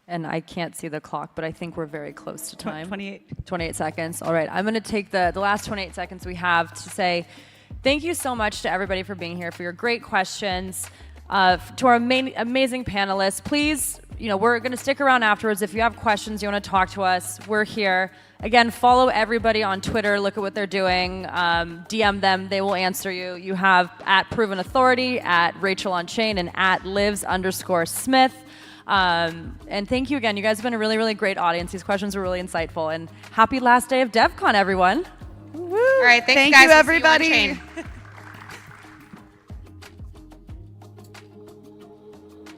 And I can't see the clock, but I think we're very close to time. 28. 28 seconds. All right, I'm going to take the last 28 seconds we have to say thank you so much to everybody for being here, for your great questions. To our amazing panelists, please, we're going to stick around afterwards. If you have questions, you want to talk to us, we're here. Again, follow everybody on Twitter. Look at what they're doing. DM them. They will answer you. You have @ProvenAuthority, @RachelOnChain, and @Livs_Smith. And thank you again. You guys have been a really, really great audience. These questions were really insightful. And happy last day of DevCon, everyone. Woo. All right, thank you, guys. everybody.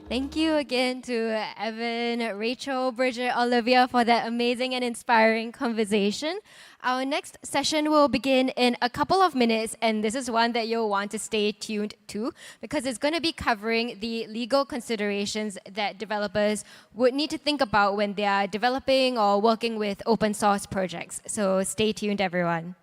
Thank you again to Evan, Rachel, Bridget, Olivia for that amazing and inspiring conversation. Our next session will begin in a couple of minutes, and this is one that you'll want to stay tuned to because it's going to be covering the legal considerations that developers would need to think about when they are developing or working with open source projects. So stay tuned, everyone.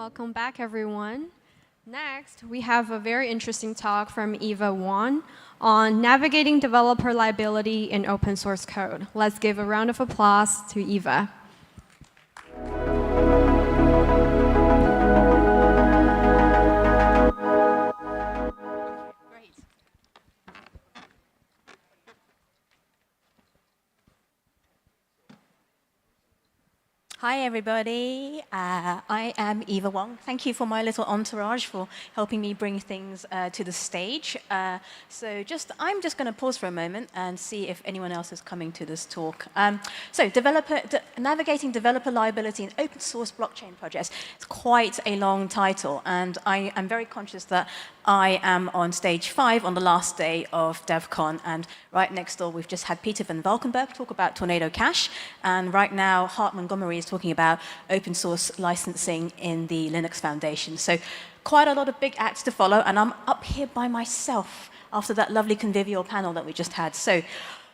Welcome back, everyone. Next, we have a very interesting talk from Eva Wan on navigating developer liability in open source code. Let's give a round of applause to Eva. Hi, everybody. I am Eva Wong. Thank you for my little entourage for helping me bring things to the stage. I'm just going to pause for a moment and see if anyone else is coming to this talk. Navigating developer liability in open source blockchain projects. It's quite a long title, and I am very conscious that I am on stage 5 on the last day of Devcon, and right next door we've just had Peter van Valkenburg talk about Tornado Cash, and right now Hart Montgomery is talking about open source licensing in the Linux Foundation. So quite a lot of big acts to follow, and I'm up here by myself after that lovely convivial panel that we just had. So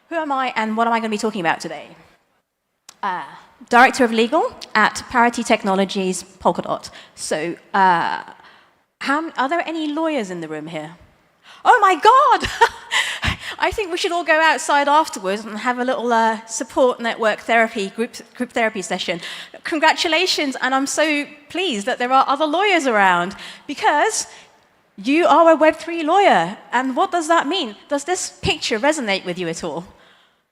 who am I and what am I going to be talking about today? Director of Legal at Parity Technologies Polkadot. So are there any lawyers in the room here? Oh my God! I think we should all go outside afterwards and have a little support network therapy, group therapy session. Congratulations, and I'm so pleased that there are other lawyers around, because you are a Web3 lawyer. And what does that mean? Does this picture resonate with you at all?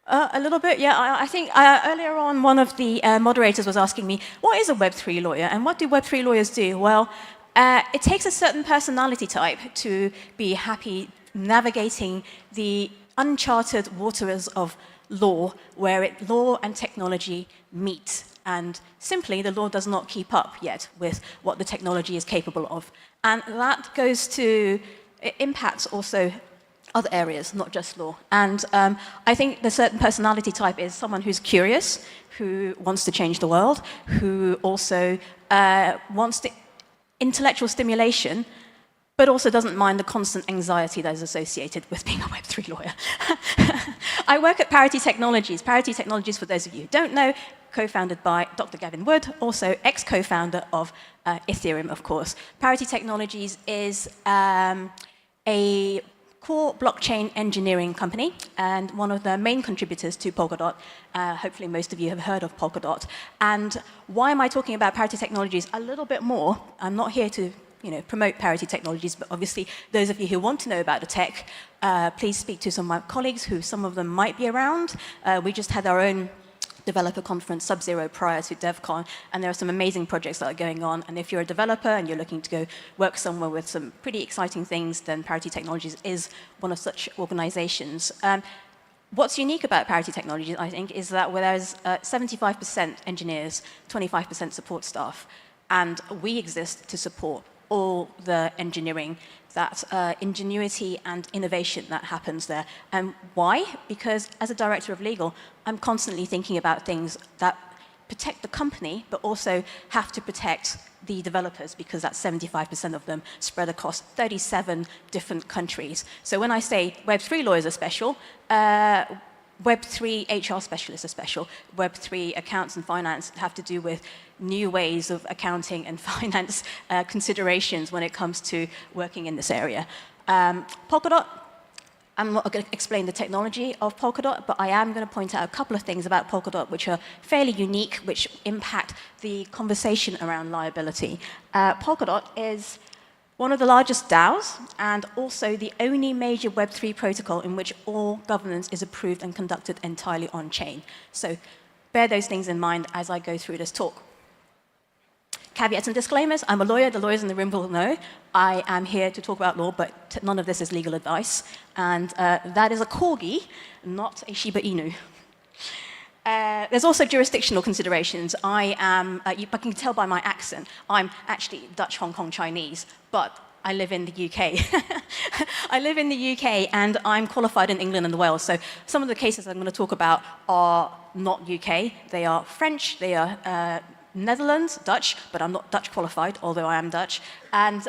A little bit, yeah. I think earlier on one of the moderators was asking me, what is a Web3 lawyer and what do Web3 lawyers do? Well, it takes a certain personality type to be happy navigating the uncharted waters of law, where law and technology meet. And simply, the law does not keep up yet with what the technology is capable of. And that it impacts also other areas, not just law. And I think the certain personality type is someone who's curious, who wants to change the world, who also wants the intellectual stimulation, but also doesn't mind the constant anxiety that is associated with being a Web3 lawyer. I work at Parity Technologies. Parity Technologies, for those of you who don't know, co-founded by Dr. Gavin Wood, also ex-co-founder of Ethereum, of course. Parity Technologies is a core blockchain engineering company and one of the main contributors to Polkadot. Hopefully most of you have heard of Polkadot. And why am I talking about Parity Technologies a little bit more? I'm not here to promote Parity Technologies, but obviously those of you who want to know about the tech, please speak to some of my colleagues who some of them might be around. We just had our own developer conference, Sub-Zero, prior to Devcon, and there are some amazing projects that are going on. And if you're a developer and you're looking to go work somewhere with some pretty exciting things, then Parity Technologies is one of such organizations. What's unique about Parity Technologies, I think, is that there's 75% engineers, 25% support staff, and we exist to support all the engineering, that ingenuity and innovation that happens there. And why? Because as a director of legal, I'm constantly thinking about things that protect the company, but also have to protect the developers, because that's 75% of them spread across 37 different countries. So when I say Web3 lawyers are special, Web3 HR specialists are special. Web3 accounts and finance have to do with new ways of accounting and finance considerations when it comes to working in this area. Polkadot, I'm not going to explain the technology of Polkadot, but I am going to point out a couple of things about Polkadot which are fairly unique, which impact the conversation around liability. Polkadot is one of the largest DAOs, and also the only major Web3 protocol in which all governance is approved and conducted entirely on-chain. So bear those things in mind as I go through this talk. Caveats and disclaimers. I'm a lawyer. The lawyers in the room will know. I am here to talk about law, but none of this is legal advice. And that is a corgi, not a Shiba Inu. There's also jurisdictional considerations. I can tell by my accent, I'm actually Dutch, Hong Kong, Chinese, but I live in the UK. I live in the UK, and I'm qualified in England and Wales. So some of the cases I'm going to talk about are not UK. They are French, they are Netherlands, Dutch, but I'm not Dutch qualified, although I am Dutch, and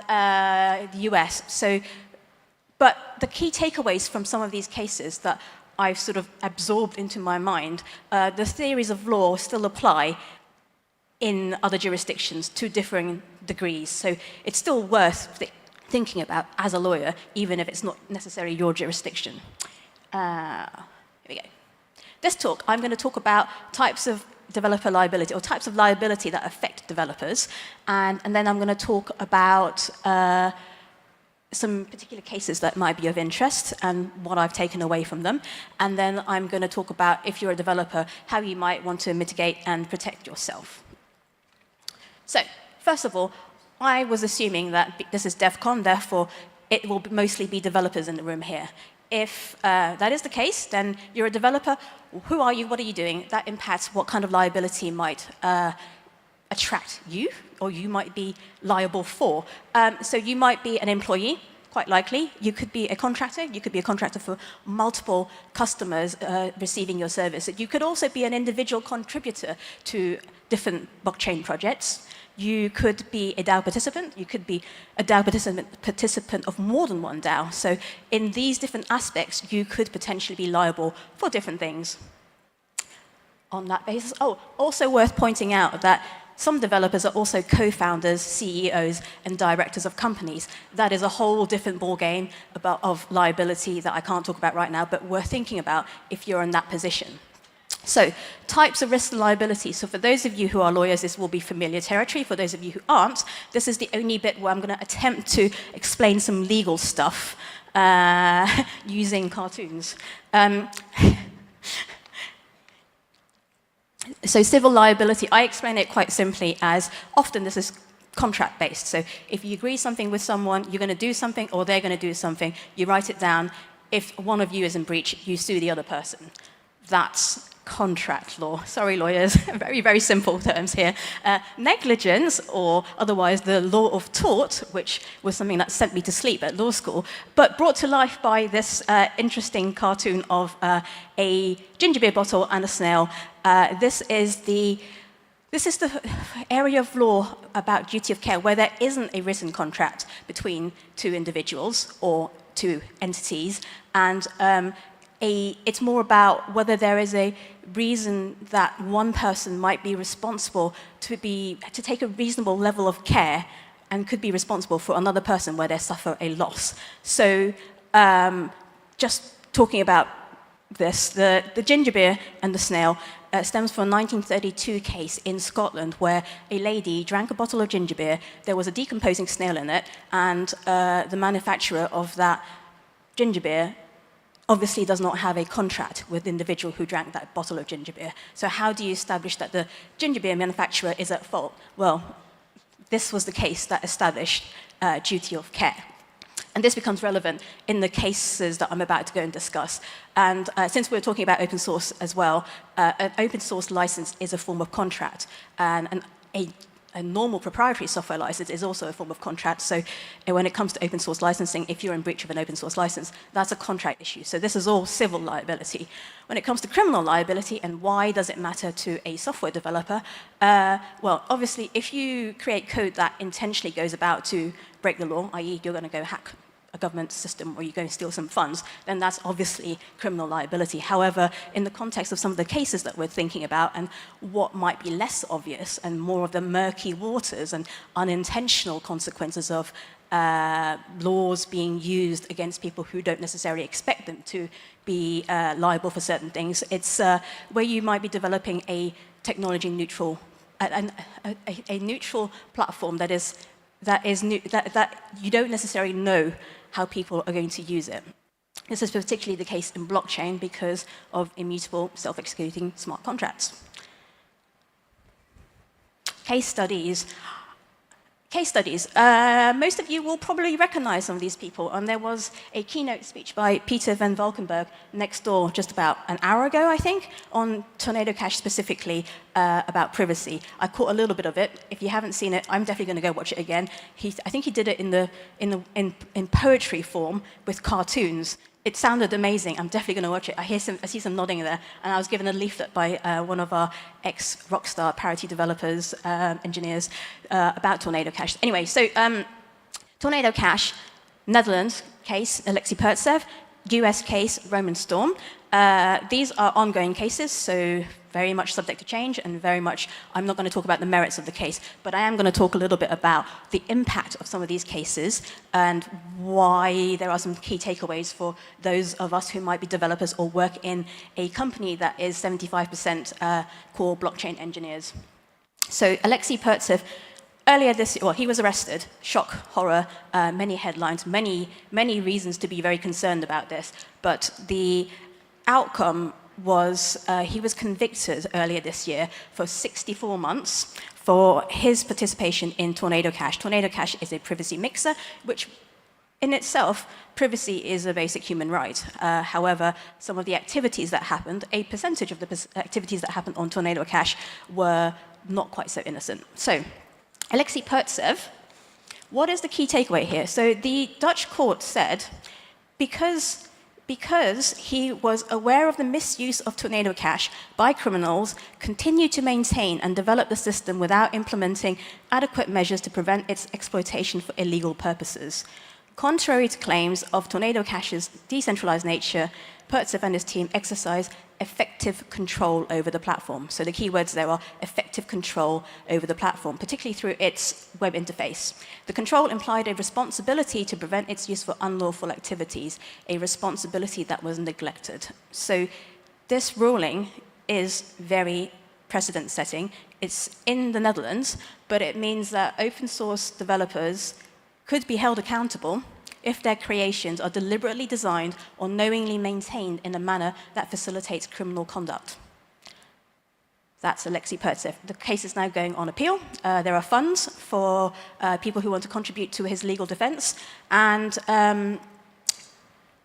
the US. But the key takeaways from some of these cases that I've sort of absorbed into my mind, the theories of law still apply in other jurisdictions to differing degrees. So it's still worth thinking about as a lawyer, even if it's not necessarily your jurisdiction. Here we go. This talk, I'm going to talk about types of developer liability, or types of liability that affect developers. And then I'm going to talk about some particular cases that might be of interest and what I've taken away from them. And then I'm going to talk about, if you're a developer, how you might want to mitigate and protect yourself. So, first of all, I was assuming that this is Devcon, therefore it will mostly be developers in the room here. If that is the case, then you're a developer. Who are you? What are you doing? That impacts what kind of liability might attract you, or you might be liable for. So you might be an employee, quite likely. You could be a contractor. You could be a contractor for multiple customers receiving your service. You could also be an individual contributor to different blockchain projects. You could be a DAO participant. You could be a DAO participant of more than one DAO. So in these different aspects, you could potentially be liable for different things. On that basis, also worth pointing out that some developers are also co-founders, CEOs, and directors of companies. That is a whole different ballgame of liability that I can't talk about right now, but worth thinking about if you're in that position. So, types of risk and liability. So for those of you who are lawyers, this will be familiar territory. For those of you who aren't, this is the only bit where I'm going to attempt to explain some legal stuff using cartoons. So civil liability, I explain it quite simply as often this is contract-based. So if you agree something with someone, you're going to do something, or they're going to do something, you write it down. If one of you is in breach, you sue the other person. That's contract law. Sorry, lawyers. Very, very simple terms here. Negligence, or otherwise the law of tort, which was something that sent me to sleep at law school, but brought to life by this interesting cartoon of a ginger beer bottle and a snail. This is the area of law about duty of care where there isn't a written contract between two individuals or two entities, and it's more about whether there is a reason that one person might be responsible to take a reasonable level of care and could be responsible for another person where they suffer a loss. So just talking about this, the ginger beer and the snail stems from a 1932 case in Scotland where a lady drank a bottle of ginger beer, there was a decomposing snail in it, and the manufacturer of that ginger beer obviously does not have a contract with the individual who drank that bottle of ginger beer. So how do you establish that the ginger beer manufacturer is at fault? Well, this was the case that established duty of care. And this becomes relevant in the cases that I'm about to go and discuss. And since we're talking about open source as well, an open source license is a form of contract. And a normal proprietary software license is also a form of contract. So when it comes to open source licensing, if you're in breach of an open source license, that's a contract issue. So this is all civil liability. When it comes to criminal liability, and why does it matter to a software developer? Well, obviously, if you create code that intentionally goes about to break the law, i.e. you're going to go hack a government system or you go and steal some funds, then that's obviously criminal liability. However, in the context of some of the cases that we're thinking about and what might be less obvious and more of the murky waters and unintentional consequences of laws being used against people who don't necessarily expect them to be liable for certain things, it's where you might be developing a technology neutral, a neutral platform that you don't necessarily know how people are going to use it. This is particularly the case in blockchain because of immutable self-executing smart contracts. Case studies. Most of you will probably recognize some of these people, and there was a keynote speech by Peter van Valkenburg next door just about an hour ago, I think, on Tornado Cash specifically about privacy. I caught a little bit of it. If you haven't seen it, I'm definitely going to go watch it again. I think he did it in poetry form with cartoons. It sounded amazing. I'm definitely going to watch it. I see some nodding there. And I was given a leaflet by one of our ex-Rockstar parity developers, engineers, about Tornado Cash. Anyway, so Tornado Cash, Netherlands case, Alexei Pertsev, US case, Roman Storm. These are ongoing cases, so very much subject to change and very much, I'm not going to talk about the merits of the case, but I am going to talk a little bit about the impact of some of these cases and why there are some key takeaways for those of us who might be developers or work in a company that is 75% core blockchain engineers. So Alexei Pertsev, earlier this year, well, he was arrested, shock, horror, many headlines, many reasons to be very concerned about this, but the outcome was he was convicted earlier this year for 64 months for his participation in Tornado Cash. Tornado Cash is a privacy mixer, which in itself, privacy is a basic human right. However, some of the activities that happened, a percentage of the activities that happened on Tornado Cash were not quite so innocent. So, Alexei Pertsev, what is the key takeaway here? So the Dutch court said, because he was aware of the misuse of Tornado Cash by criminals, continued to maintain and develop the system without implementing adequate measures to prevent its exploitation for illegal purposes. Contrary to claims of Tornado Cash's decentralized nature, Pertsev and his team exercise effective control over the platform. So the key words there are effective control over the platform, particularly through its web interface. The control implied a responsibility to prevent its use for unlawful activities, a responsibility that was neglected. So this ruling is very precedent-setting. It's in the Netherlands, but it means that open source developers could be held accountable if their creations are deliberately designed or knowingly maintained in a manner that facilitates criminal conduct. That's Alexei Pertsev. The case is now going on appeal. There are funds for people who want to contribute to his legal defense. And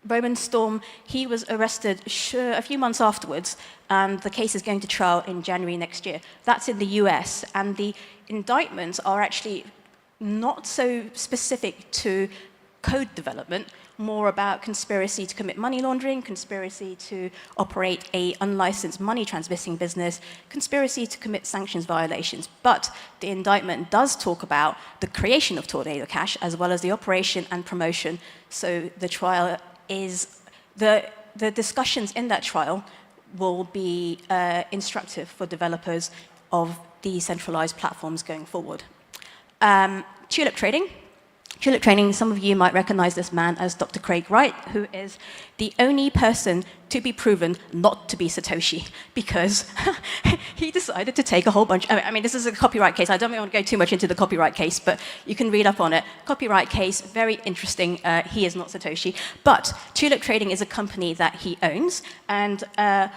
Roman Storm, he was arrested a few months afterwards, and the case is going to trial in January next year. That's in the US, and the indictments are actually not so specific to code development, more about conspiracy to commit money laundering, conspiracy to operate a unlicensed money transmitting business, conspiracy to commit sanctions violations. But the indictment does talk about the creation of Tornado Cash as well as the operation and promotion. So the trial is, the discussions in that trial will be instructive for developers of decentralized platforms going forward. Tulip trading. Tulip trading, some of you might recognize this man as Dr. Craig Wright, who is the only person to be proven not to be Satoshi, because he decided to take a whole bunch. I mean, this is a copyright case. I don't want to go too much into the copyright case, but you can read up on it. Copyright case, very interesting. He is not Satoshi. But Tulip Trading is a company that he owns, and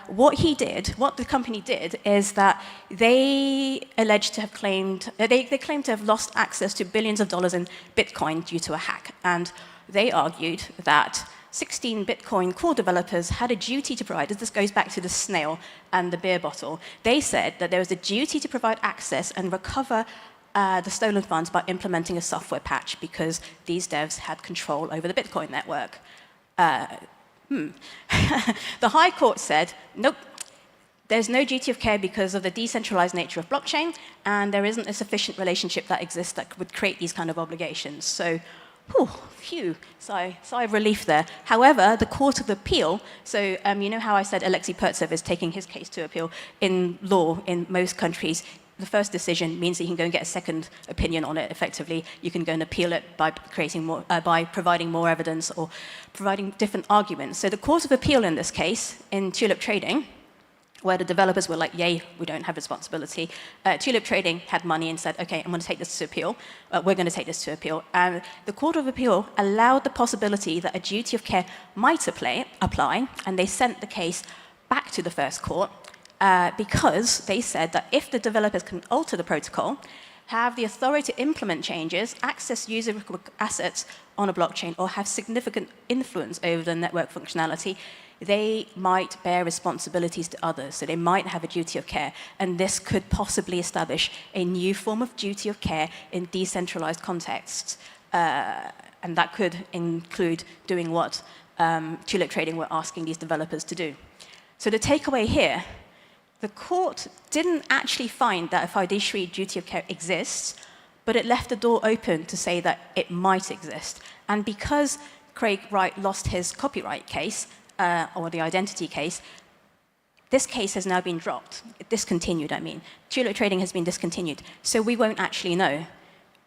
what the company did, is that they alleged to have claimed, they claimed to have lost access to billions of dollars in Bitcoin due to a hack. And they argued that 16 Bitcoin core developers had a duty to provide, as this goes back to the snail and the beer bottle, they said that there was a duty to provide access and recover the stolen funds by implementing a software patch because these devs had control over the Bitcoin network. The High Court said, nope, there's no duty of care because of the decentralized nature of blockchain, and there isn't a sufficient relationship that exists that would create these kind of obligations. So, phew, sigh of relief there. However, the Court of Appeal, so you know how I said Alexei Pertsev is taking his case to appeal? In law, in most countries, the first decision means that you can go and get a second opinion on it, effectively. You can go and appeal it by by providing more evidence or providing different arguments. So the Court of Appeal in this case, in Tulip Trading, where the developers were like, yay, we don't have responsibility. Tulip Trading had money and said, okay, I'm going to take this to appeal. We're going to take this to appeal. And the Court of Appeal allowed the possibility that a duty of care might apply, and they sent the case back to the first court because they said that if the developers can alter the protocol, have the authority to implement changes, access user assets on a blockchain, or have significant influence over the network functionality, they might bear responsibilities to others. So they might have a duty of care. And this could possibly establish a new form of duty of care in decentralized contexts. And that could include doing what Tulip Trading were asking these developers to do. So the takeaway here, the court didn't actually find that a fiduciary duty of care exists, but it left the door open to say that it might exist. And because Craig Wright lost his copyright case, or the identity case, this case has now been dropped, discontinued, I mean. Tulip trading has been discontinued, so we won't actually know.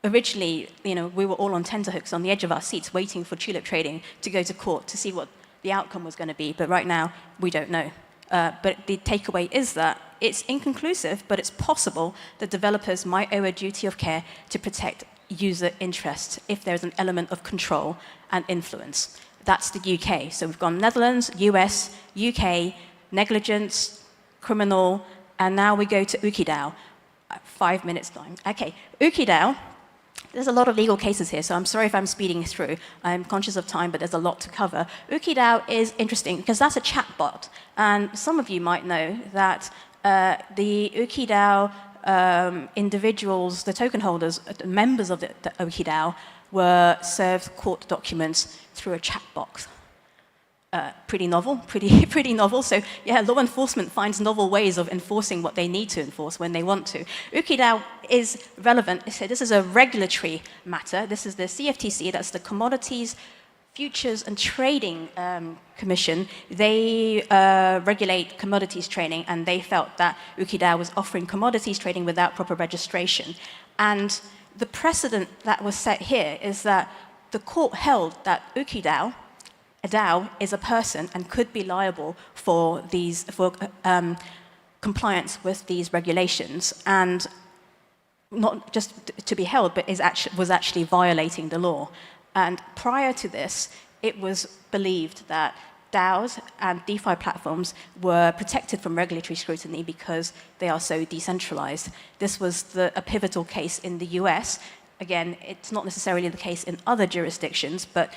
Originally, we were all on tenterhooks on the edge of our seats waiting for tulip trading to go to court to see what the outcome was going to be, but right now, we don't know. But the takeaway is that it's inconclusive, but it's possible that developers might owe a duty of care to protect user interests if there's an element of control and influence. That's the UK. So we've gone Netherlands, US, UK, negligence, criminal, and now we go to UkiDAO. 5 minutes time. Okay, UkiDAO. There's a lot of legal cases here, so I'm sorry if I'm speeding through. I'm conscious of time, but there's a lot to cover. UkiDAO is interesting because that's a chatbot, and some of you might know that the UkiDAO individuals, the token holders, the members of the UkiDAO, were served court documents through a chat box. Pretty novel, pretty novel. So yeah, law enforcement finds novel ways of enforcing what they need to enforce when they want to. UkiDAO is relevant. So this is a regulatory matter. This is the CFTC, that's the Commodities, Futures and Trading Commission. They regulate commodities trading, and they felt that UkiDAO was offering commodities trading without proper registration. And the precedent that was set here is that the court held that UkiDAO, a DAO, is a person and could be liable for compliance with these regulations, and not just to be held, but was actually violating the law. And prior to this, it was believed that DAOs and DeFi platforms were protected from regulatory scrutiny because they are so decentralized. This was a pivotal case in the US. Again, it's not necessarily the case in other jurisdictions, but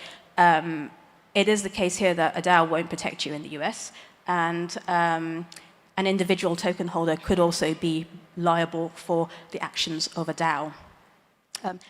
it is the case here that a DAO won't protect you in the US, and an individual token holder could also be liable for the actions of a DAO.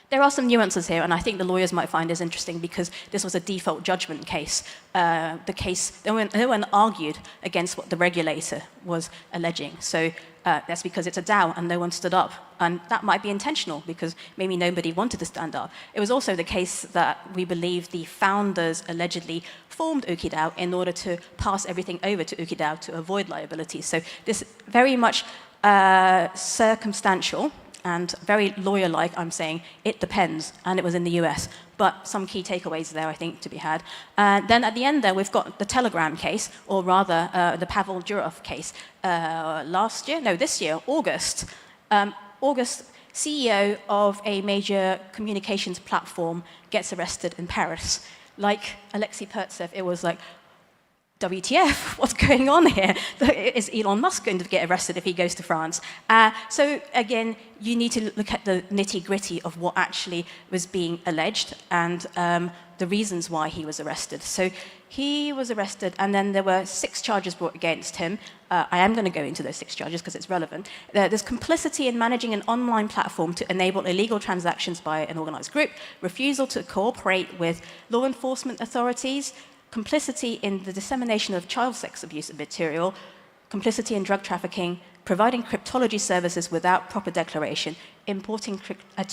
There are some nuances here, and I think the lawyers might find this interesting because this was a default judgment case. No one argued against what the regulator was alleging. So that's because it's a DAO and no one stood up. And that might be intentional because maybe nobody wanted to stand up. It was also the case that we believe the founders allegedly formed UkiDAO in order to pass everything over to UkiDAO to avoid liability. So this very much circumstantial and very lawyer-like. I'm saying it depends, and it was in the US. But some key takeaways there, I think, to be had. Then at the end there, we've got the Telegram case, or rather the Pavel Durov case. This year, August. August, CEO of a major communications platform gets arrested in Paris. Like Alexei Pertsev, it was like, WTF, what's going on here? Is Elon Musk going to get arrested if he goes to France? So again, you need to look at the nitty-gritty of what actually was being alleged and the reasons why he was arrested. So he was arrested, and then there were 6 charges brought against him. I am going to go into those 6 charges because it's relevant. There's complicity in managing an online platform to enable illegal transactions by an organized group, refusal to cooperate with law enforcement authorities, complicity in the dissemination of child sex abuse material, complicity in drug trafficking, providing cryptology services without proper declaration, importing a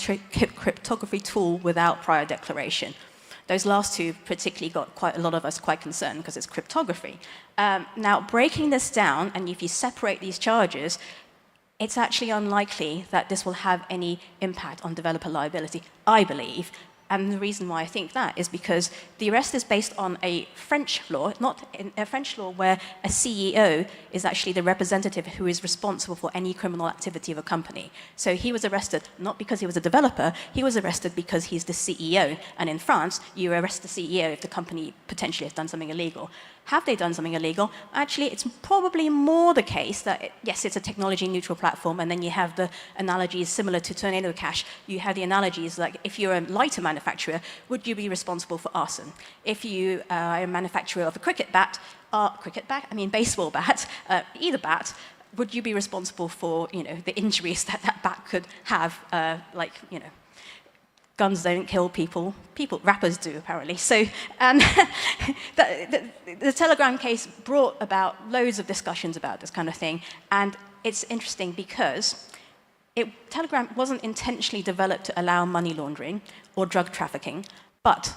cryptography tool without prior declaration. Those last 2 particularly got quite a lot of us quite concerned because it's cryptography. Now, breaking this down, and if you separate these charges, it's actually unlikely that this will have any impact on developer liability, I believe. And the reason why I think that is because the arrest is based on a French law, not a French law where a CEO is actually the representative who is responsible for any criminal activity of a company. So he was arrested not because he was a developer, he was arrested because he's the CEO. And in France, you arrest the CEO if the company potentially has done something illegal. Have they done something illegal? Actually, it's probably more the case that, yes, it's a technology-neutral platform, and then you have the analogies similar to Tornado Cash. You have the analogies like, if you're a lighter manufacturer, would you be responsible for arson? If you are a manufacturer of a baseball bat, either bat, would you be responsible for, the injuries that bat could have, guns don't kill people. Rappers do, apparently. So the Telegram case brought about loads of discussions about this kind of thing. And it's interesting because Telegram wasn't intentionally developed to allow money laundering or drug trafficking, but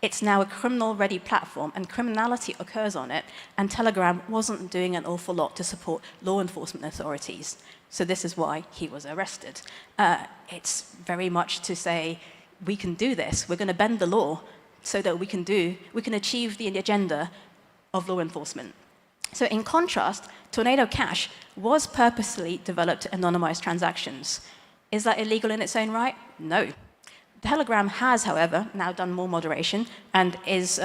It's now a criminal-ready platform, and criminality occurs on it, and Telegram wasn't doing an awful lot to support law enforcement authorities. So this is why he was arrested. It's very much to say, we can do this. We're going to bend the law so that we can achieve the agenda of law enforcement. So in contrast, Tornado Cash was purposely developed to anonymize transactions. Is that illegal in its own right? No. Telegram has, however, now done more moderation and is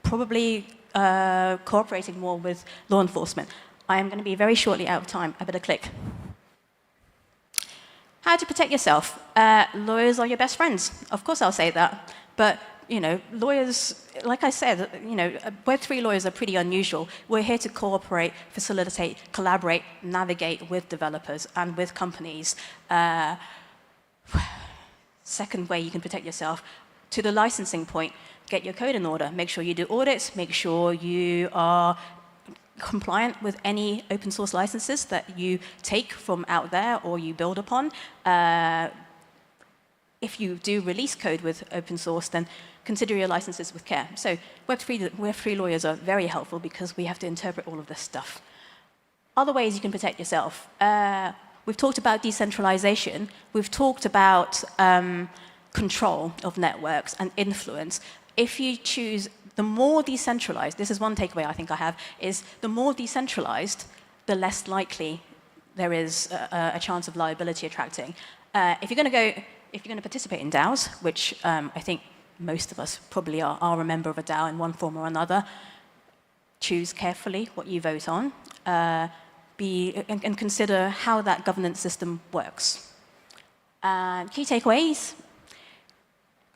probably cooperating more with law enforcement. I am going to be very shortly out of time. I better click. How to protect yourself? Lawyers are your best friends. Of course I'll say that. But, lawyers, like I said, Web3 lawyers are pretty unusual. We're here to cooperate, facilitate, collaborate, navigate with developers and with companies. Second way you can protect yourself, to the licensing point, get your code in order. Make sure you do audits. Make sure you are compliant with any open source licenses that you take from out there or you build upon. If you do release code with open source, then consider your licenses with care. So Web3 lawyers are very helpful because we have to interpret all of this stuff. Other ways you can protect yourself. We've talked about decentralization. We've talked about control of networks and influence. If you choose the more decentralized, this is one takeaway I think I have, is the more decentralized, the less likely there is a chance of liability attracting. If you're going to participate in DAOs, which I think most of us probably are a member of a DAO in one form or another, choose carefully what you vote on. And consider how that governance system works. And key takeaways,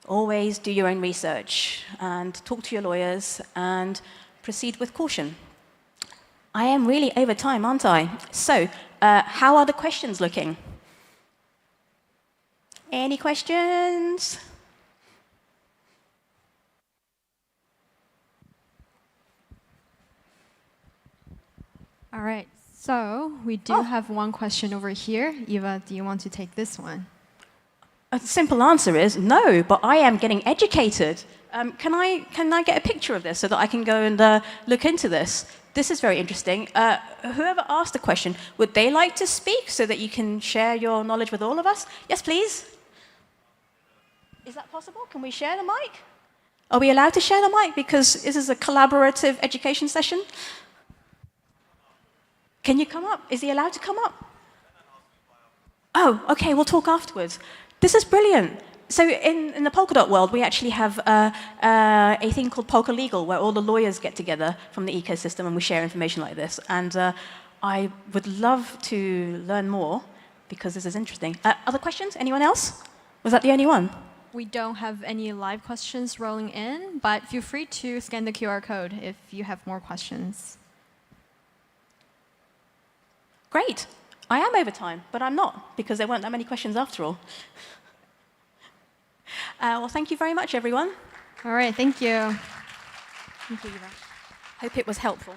always do your own research and talk to your lawyers and proceed with caution. I am really over time, aren't I? So, how are the questions looking? Any questions? All right. So we do have one question over here. Eva, do you want to take this one? A simple answer is no, but I am getting educated. Can I get a picture of this so that I can go and look into this? This is very interesting. Whoever asked the question, would they like to speak so that you can share your knowledge with all of us? Yes, please. Is that possible? Can we share the mic? Are we allowed to share the mic? Because this is a collaborative education session. Can you come up? Is he allowed to come up? Oh, okay, we'll talk afterwards. This is brilliant. So in the Polkadot world, we actually have a thing called Polka Legal, where all the lawyers get together from the ecosystem and we share information like this. And I would love to learn more because this is interesting. Other questions? Anyone else? Was that the only one? We don't have any live questions rolling in, but feel free to scan the QR code if you have more questions. Great. I am over time, but I'm not, because there weren't that many questions after all. Well, thank you very much, everyone. All right, thank you. Thank you, Eva. Hope it was helpful.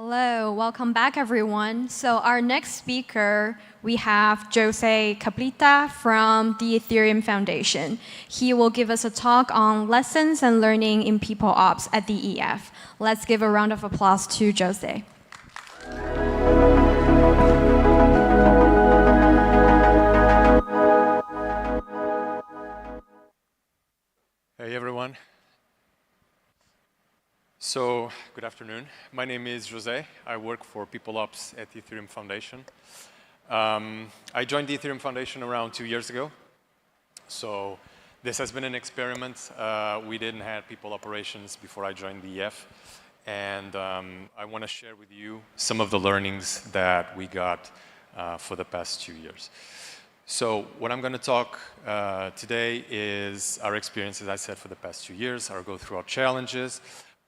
Hello, welcome back everyone. So our next speaker, we have Jose Cabrita from the Ethereum Foundation. He will give us a talk on lessons and learning in people ops at the EF. Let's give a round of applause to Jose. Hey everyone. So, good afternoon. My name is Jose. I work for People Ops at the Ethereum Foundation. I joined the Ethereum Foundation around 2 years ago. So, this has been an experiment. We didn't have people operations before I joined the EF. And I want to share with you some of the learnings that we got for the past 2 years. So what I'm going to talk today is our experience, as I said, for the past 2 years. I'll go through our challenges,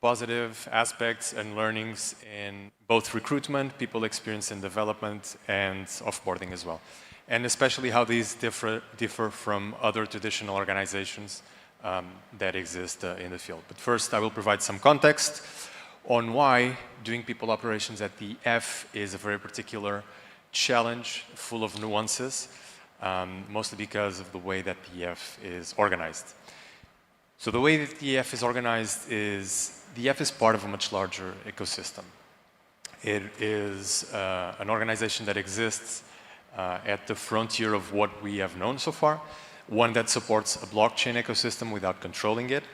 positive aspects and learnings in both recruitment, people experience in development, and offboarding as well. And especially how these differ from other traditional organizations that exist in the field. But first, I will provide some context on why doing people operations at the F is a very particular challenge full of nuances. Mostly because of the way that the EF is organized. So the way that the EF is organized is, the EF is part of a much larger ecosystem. It is an organization that exists at the frontier of what we have known so far, one that supports a blockchain ecosystem without controlling it,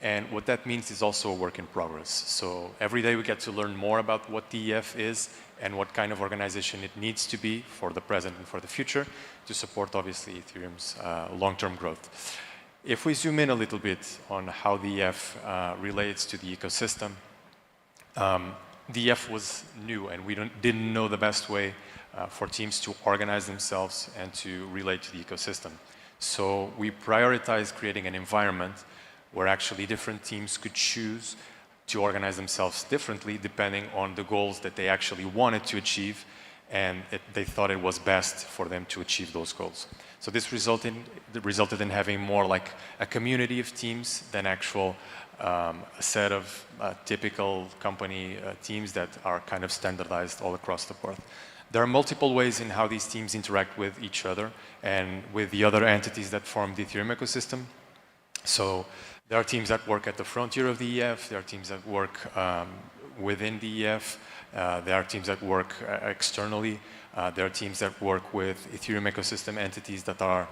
and what that means is also a work in progress. So every day we get to learn more about what the EF is and what kind of organization it needs to be for the present and for the future to support, obviously, Ethereum's long-term growth. If we zoom in a little bit on how the EF relates to the ecosystem, the EF was new and we didn't know the best way for teams to organize themselves and to relate to the ecosystem. So we prioritized creating an environment where actually different teams could choose to organize themselves differently depending on the goals that they actually wanted to achieve, and they thought it was best for them to achieve those goals. So this resulted in having more like a community of teams than actual a set of typical company teams that are kind of standardized all across the board. There are multiple ways in how these teams interact with each other and with the other entities that form the Ethereum ecosystem. So there are teams that work at the frontier of the EF, there are teams that work within the EF, there are teams that work externally, there are teams that work with Ethereum ecosystem entities that are,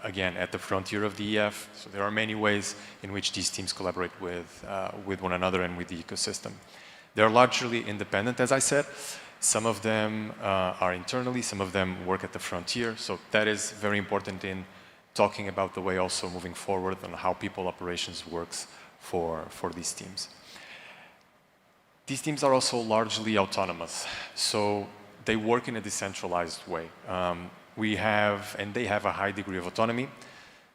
again, at the frontier of the EF. So there are many ways in which these teams collaborate with one another and with the ecosystem. They're largely independent, as I said. Some of them are internally, some of them work at the frontier. So that is very important in talking about the way also moving forward on how people operations works for these teams. These teams are also largely autonomous, so they work in a decentralized way. They have a high degree of autonomy.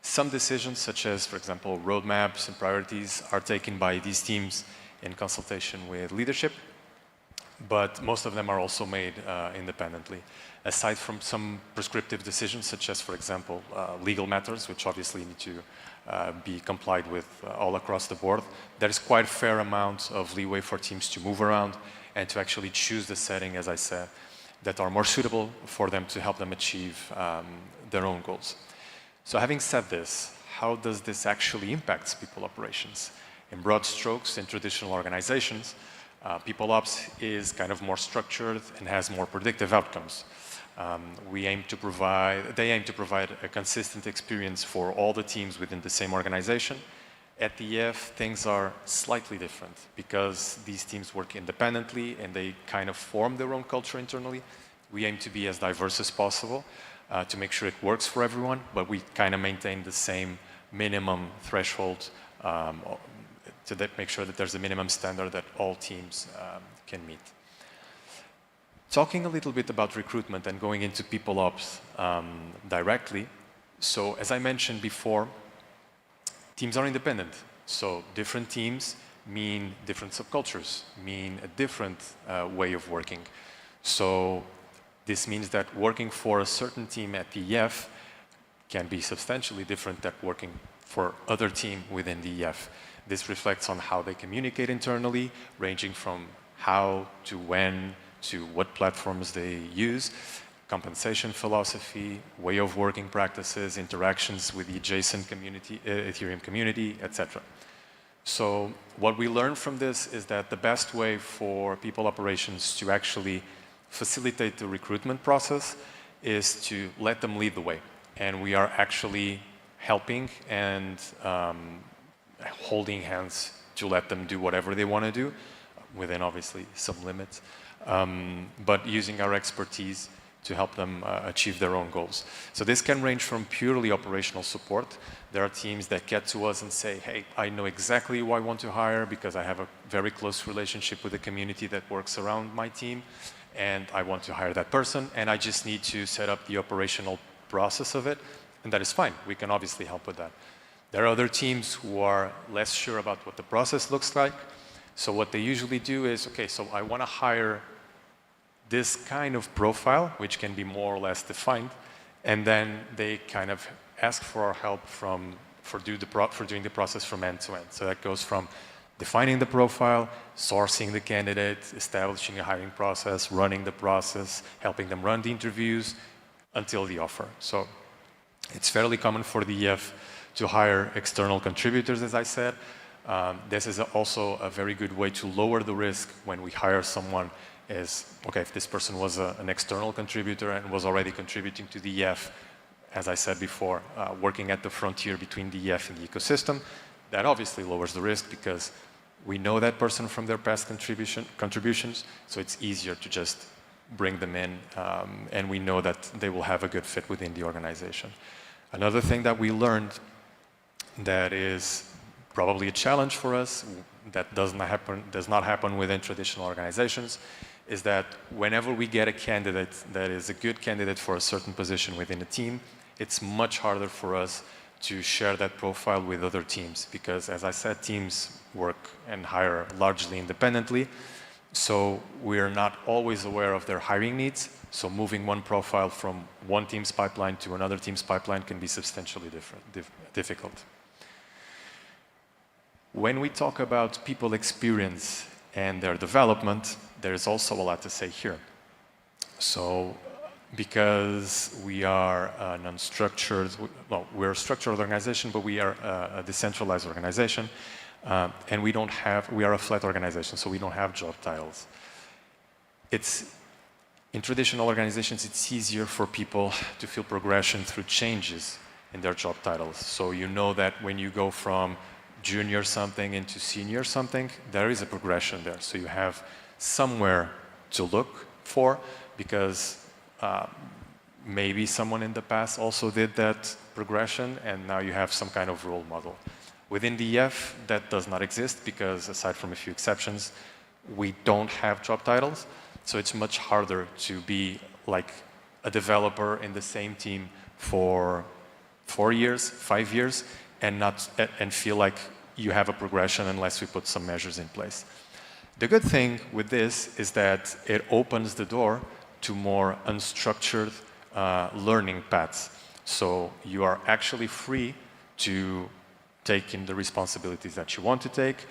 Some decisions, such as, for example, roadmaps and priorities, are taken by these teams in consultation with leadership, but most of them are also made independently. Aside from some prescriptive decisions, such as, for example, legal matters, which obviously need to be complied with all across the board, there is quite a fair amount of leeway for teams to move around and to actually choose the setting, as I said, that are more suitable for them to help them achieve their own goals. So having said this, how does this actually impact people operations? In broad strokes, in traditional organizations, people ops is kind of more structured and has more predictive outcomes. They aim to provide a consistent experience for all the teams within the same organization. At the EF, things are slightly different because these teams work independently and they kind of form their own culture internally. We aim to be as diverse as possible to make sure it works for everyone, but we kind of maintain the same minimum threshold to make sure that there's a minimum standard that all teams can meet. Talking a little bit about recruitment and going into people ops directly. So as I mentioned before, teams are independent. So different teams mean different subcultures, mean a different way of working. So this means that working for a certain team at the EF can be substantially different than working for other team within the EF. This reflects on how they communicate internally, ranging from how to when to what platforms they use, compensation philosophy, way of working practices, interactions with the adjacent community, Ethereum community, etc. So what we learned from this is that the best way for people operations to actually facilitate the recruitment process is to let them lead the way. And we are actually helping and holding hands to let them do whatever they want to do, within obviously some limits, but using our expertise to help them achieve their own goals. So this can range from purely operational support. There are teams that get to us and say, hey, I know exactly who I want to hire because I have a very close relationship with the community that works around my team, and I want to hire that person, and I just need to set up the operational process of it, and that is fine. We can obviously help with that. There are other teams who are less sure about what the process looks like. So what they usually do is, okay, so I want to hire this kind of profile, which can be more or less defined, and then they kind of ask for our help for doing the process from end to end. So that goes from defining the profile, sourcing the candidate, establishing a hiring process, running the process, helping them run the interviews until the offer. So it's fairly common for the EF to hire external contributors, as I said. This is also a very good way to lower the risk when we hire someone is, okay, if this person was an external contributor and was already contributing to the EF, as I said before, working at the frontier between the EF and the ecosystem, that obviously lowers the risk because we know that person from their past contributions, so it's easier to just bring them in, and we know that they will have a good fit within the organization. Another thing that we learned that is probably a challenge for us, that does not happen within traditional organizations, is that whenever we get a candidate that is a good candidate for a certain position within a team, it's much harder for us to share that profile with other teams because, as I said, teams work and hire largely independently, so we're not always aware of their hiring needs, so moving one profile from one team's pipeline to another team's pipeline can be substantially difficult. When we talk about people experience and their development, there is also a lot to say here. So, because we are an unstructured, well, we're a structured organization, but we are a decentralized organization, and we are a flat organization, so we don't have job titles. In traditional organizations, it's easier for people to feel progression through changes in their job titles. So you know that when you go from junior something into senior something, there is a progression there. So you have somewhere to look for because maybe someone in the past also did that progression and now you have some kind of role model. Within the EF, that does not exist because aside from a few exceptions, we don't have job titles. So it's much harder to be like a developer in the same team for 4 years, 5 years, and feel like you have a progression unless we put some measures in place. The good thing with this is that it opens the door to more unstructured learning paths. So you are actually free to take in the responsibilities that you want to take.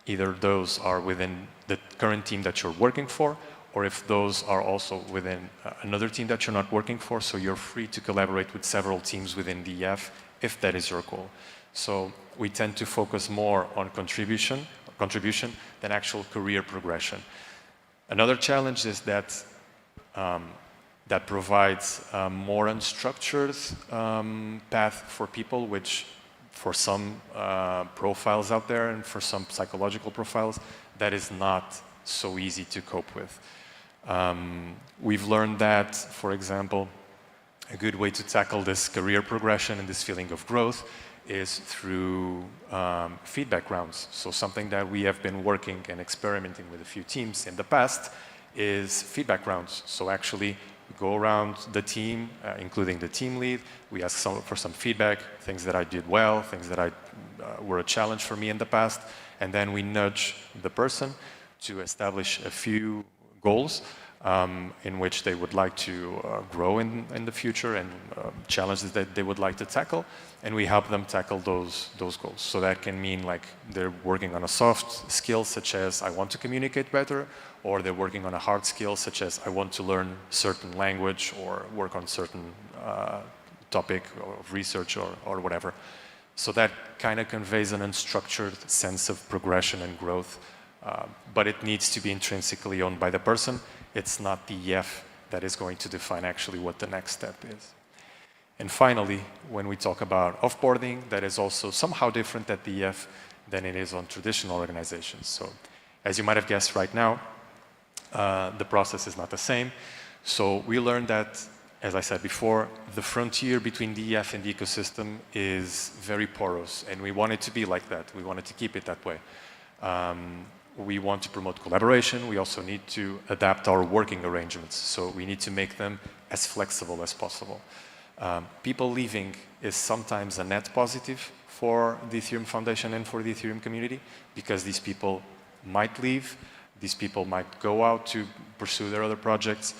Either those are within the current team that you're working for, or if those are also within another team that you're not working for, so you're free to collaborate with several teams within the EF if that is your goal. So we tend to focus more on contribution than actual career progression. Another challenge is that that provides a more unstructured path for people, which for some profiles out there and for some psychological profiles, that is not so easy to cope with. We've learned that, for example, a good way to tackle this career progression and this feeling of growth is through feedback rounds. So something that we have been working and experimenting with a few teams in the past is feedback rounds. So actually go around the team, including the team lead. We ask for some feedback, things that I did well, things that were a challenge for me in the past, and then we nudge the person to establish a few goals in which they would like to grow in the future and challenges that they would like to tackle, and we help them tackle those goals. So that can mean like they're working on a soft skill such as I want to communicate better, or they're working on a hard skill such as I want to learn certain language or work on certain topic of research or whatever. So that kind of conveys an unstructured sense of progression and growth, but it needs to be intrinsically owned by the person. It's not the EF that is going to define actually what the next step is. And finally, when we talk about offboarding, that is also somehow different at the EF than it is on traditional organizations. So as you might have guessed right now, the process is not the same. So we learned that, as I said before, the frontier between the EF and the ecosystem is very porous, and we want it to be like that. We wanted to keep it that way. We want to promote collaboration. We also need to adapt our working arrangements. So we need to make them as flexible as possible. People leaving is sometimes a net positive for the Ethereum Foundation and for the Ethereum community, because these people might leave. These people might go out to pursue their other projects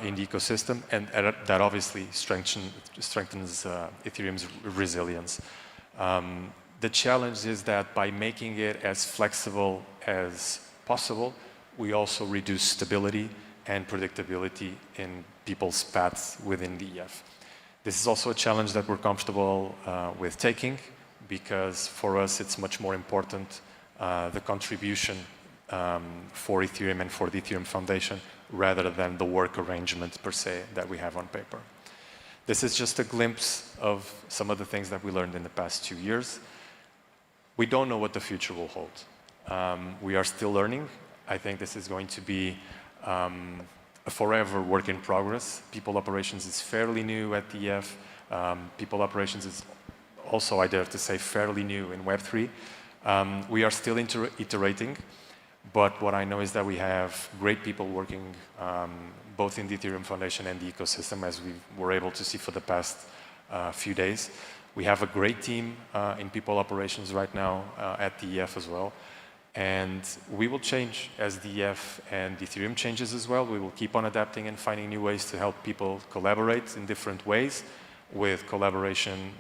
in the ecosystem, and that obviously strengthens Ethereum's resilience. The challenge is that by making it as flexible as possible, we also reduce stability and predictability in people's paths within the EF. This is also a challenge that we're comfortable with taking, because for us it's much more important the contribution for Ethereum and for the Ethereum Foundation rather than the work arrangement per se that we have on paper. This is just a glimpse of some of the things that we learned in the past 2 years. We don't know what the future will hold. We are still learning. I think this is going to be a forever work in progress. People operations is fairly new at the EF. People operations is also, I dare to say, fairly new in Web3. We are still iterating, but what I know is that we have great people working both in the Ethereum Foundation and the ecosystem, as we were able to see for the past few days. We have a great team in people operations right now at the EF as well. And we will change as the EF and the Ethereum changes as well. We will keep on adapting and finding new ways to help people collaborate in different ways, with collaboration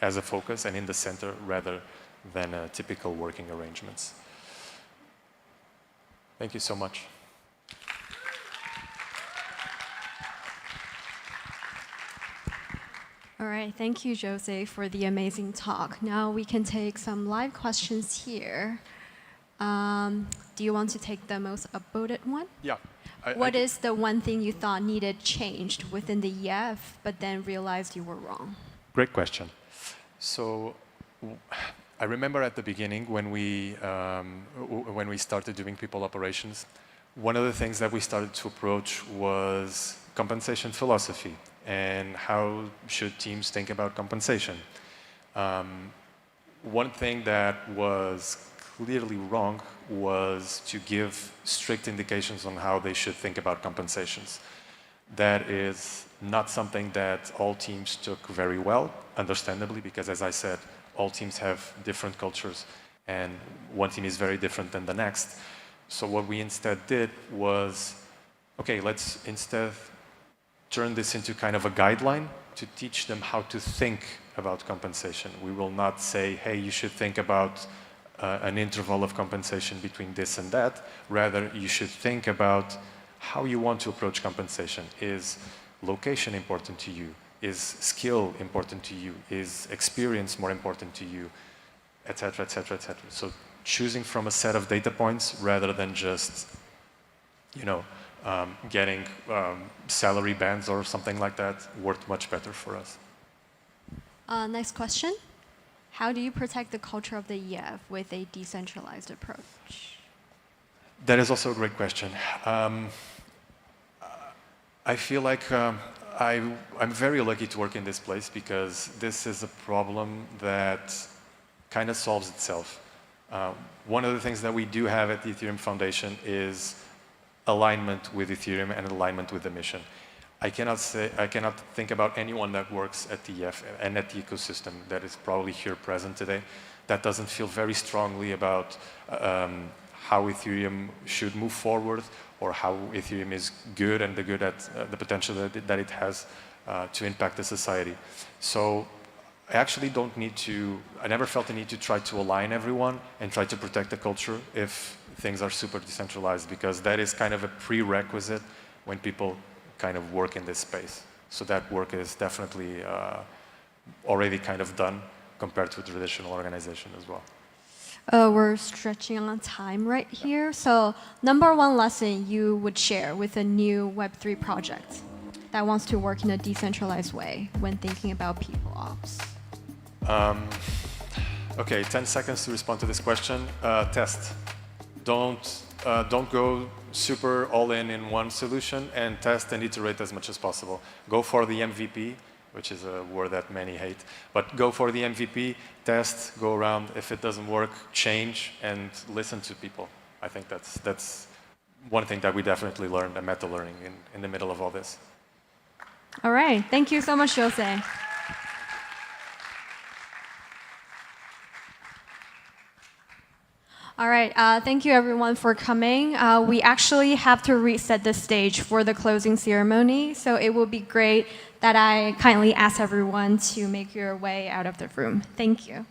as a focus and in the center rather than typical working arrangements. Thank you so much. All right, thank you, Jose, for the amazing talk. Now we can take some live questions here. Do you want to take the most upvoted one? Yeah. What is the one thing you thought needed changed within the EF, but then realized you were wrong? Great question. So I remember at the beginning when we started doing people operations, one of the things that we started to approach was compensation philosophy and how should teams think about compensation. One thing that was clearly wrong was to give strict indications on how they should think about compensations. That is not something that all teams took very well, understandably, because as I said, all teams have different cultures and one team is very different than the next. So what we instead did was, okay, let's instead turn this into kind of a guideline to teach them how to think about compensation. We will not say, hey, you should think about an interval of compensation between this and that. Rather, you should think about how you want to approach compensation. Is location important to you? Is skill important to you? Is experience more important to you? Et cetera, et cetera, et cetera. So choosing from a set of data points rather than just, getting salary bands or something like that worked much better for us. Next question. How do you protect the culture of the EF with a decentralized approach? That is also a great question. I feel like I'm very lucky to work in this place because this is a problem that kind of solves itself. One of the things that we do have at the Ethereum Foundation is alignment with Ethereum and alignment with the mission. I cannot think about anyone that works at the EF and at the ecosystem that is probably here present today that doesn't feel very strongly about how Ethereum should move forward, or how Ethereum is good and the potential that it has to impact the society. So I actually I never felt the need to try to align everyone and try to protect the culture if things are super decentralized, because that is kind of a prerequisite when people kind of work in this space. So that work is definitely already kind of done compared to a traditional organization as well. We're stretching on time right here. So number one lesson you would share with a new Web3 project that wants to work in a decentralized way when thinking about people ops? Okay, 10 seconds to respond to this question. Test. Don't go super all in one solution, and test and iterate as much as possible. Go for the MVP, which is a word that many hate, but go for the MVP, test, go around. If it doesn't work, change and listen to people. I think that's one thing that we definitely learned, a meta learning in the middle of all this. All right, thank you so much, Jose. All right, thank you everyone for coming. We actually have to reset the stage for the closing ceremony, so it will be great that I kindly ask everyone to make your way out of the room. Thank you.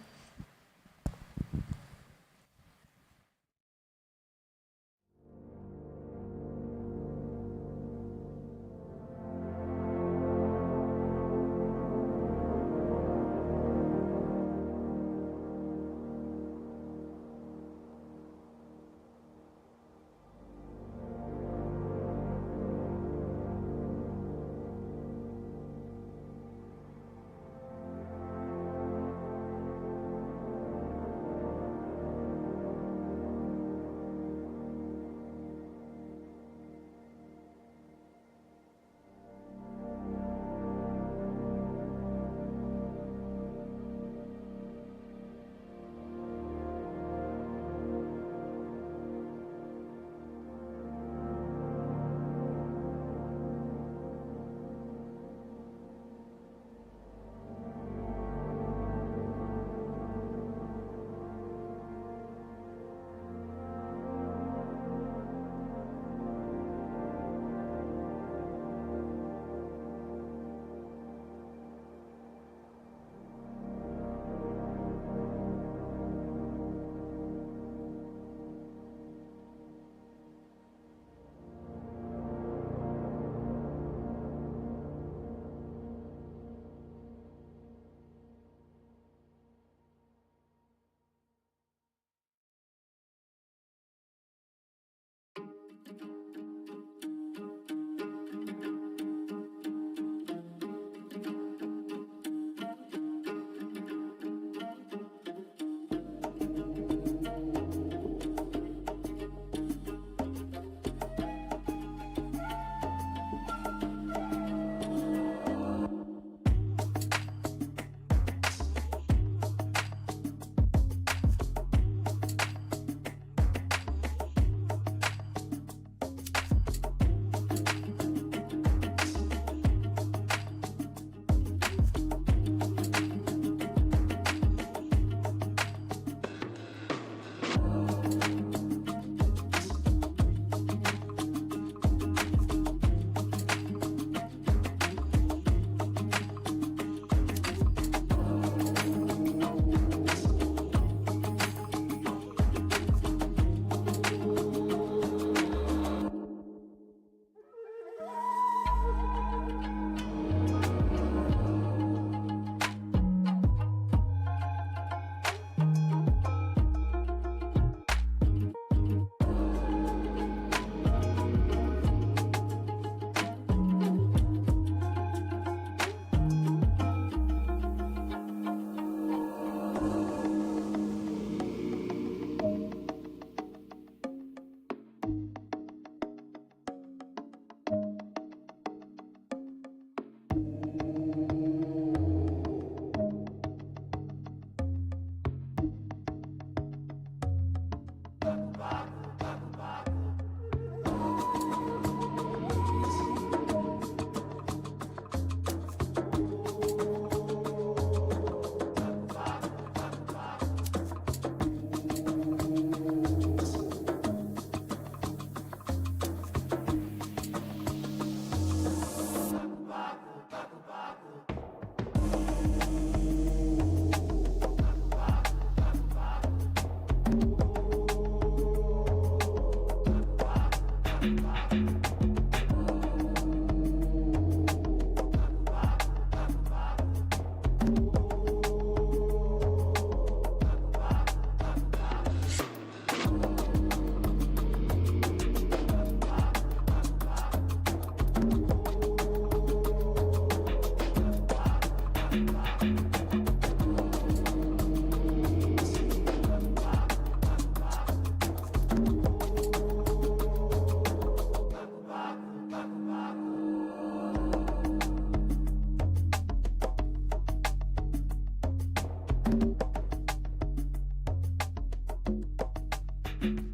you.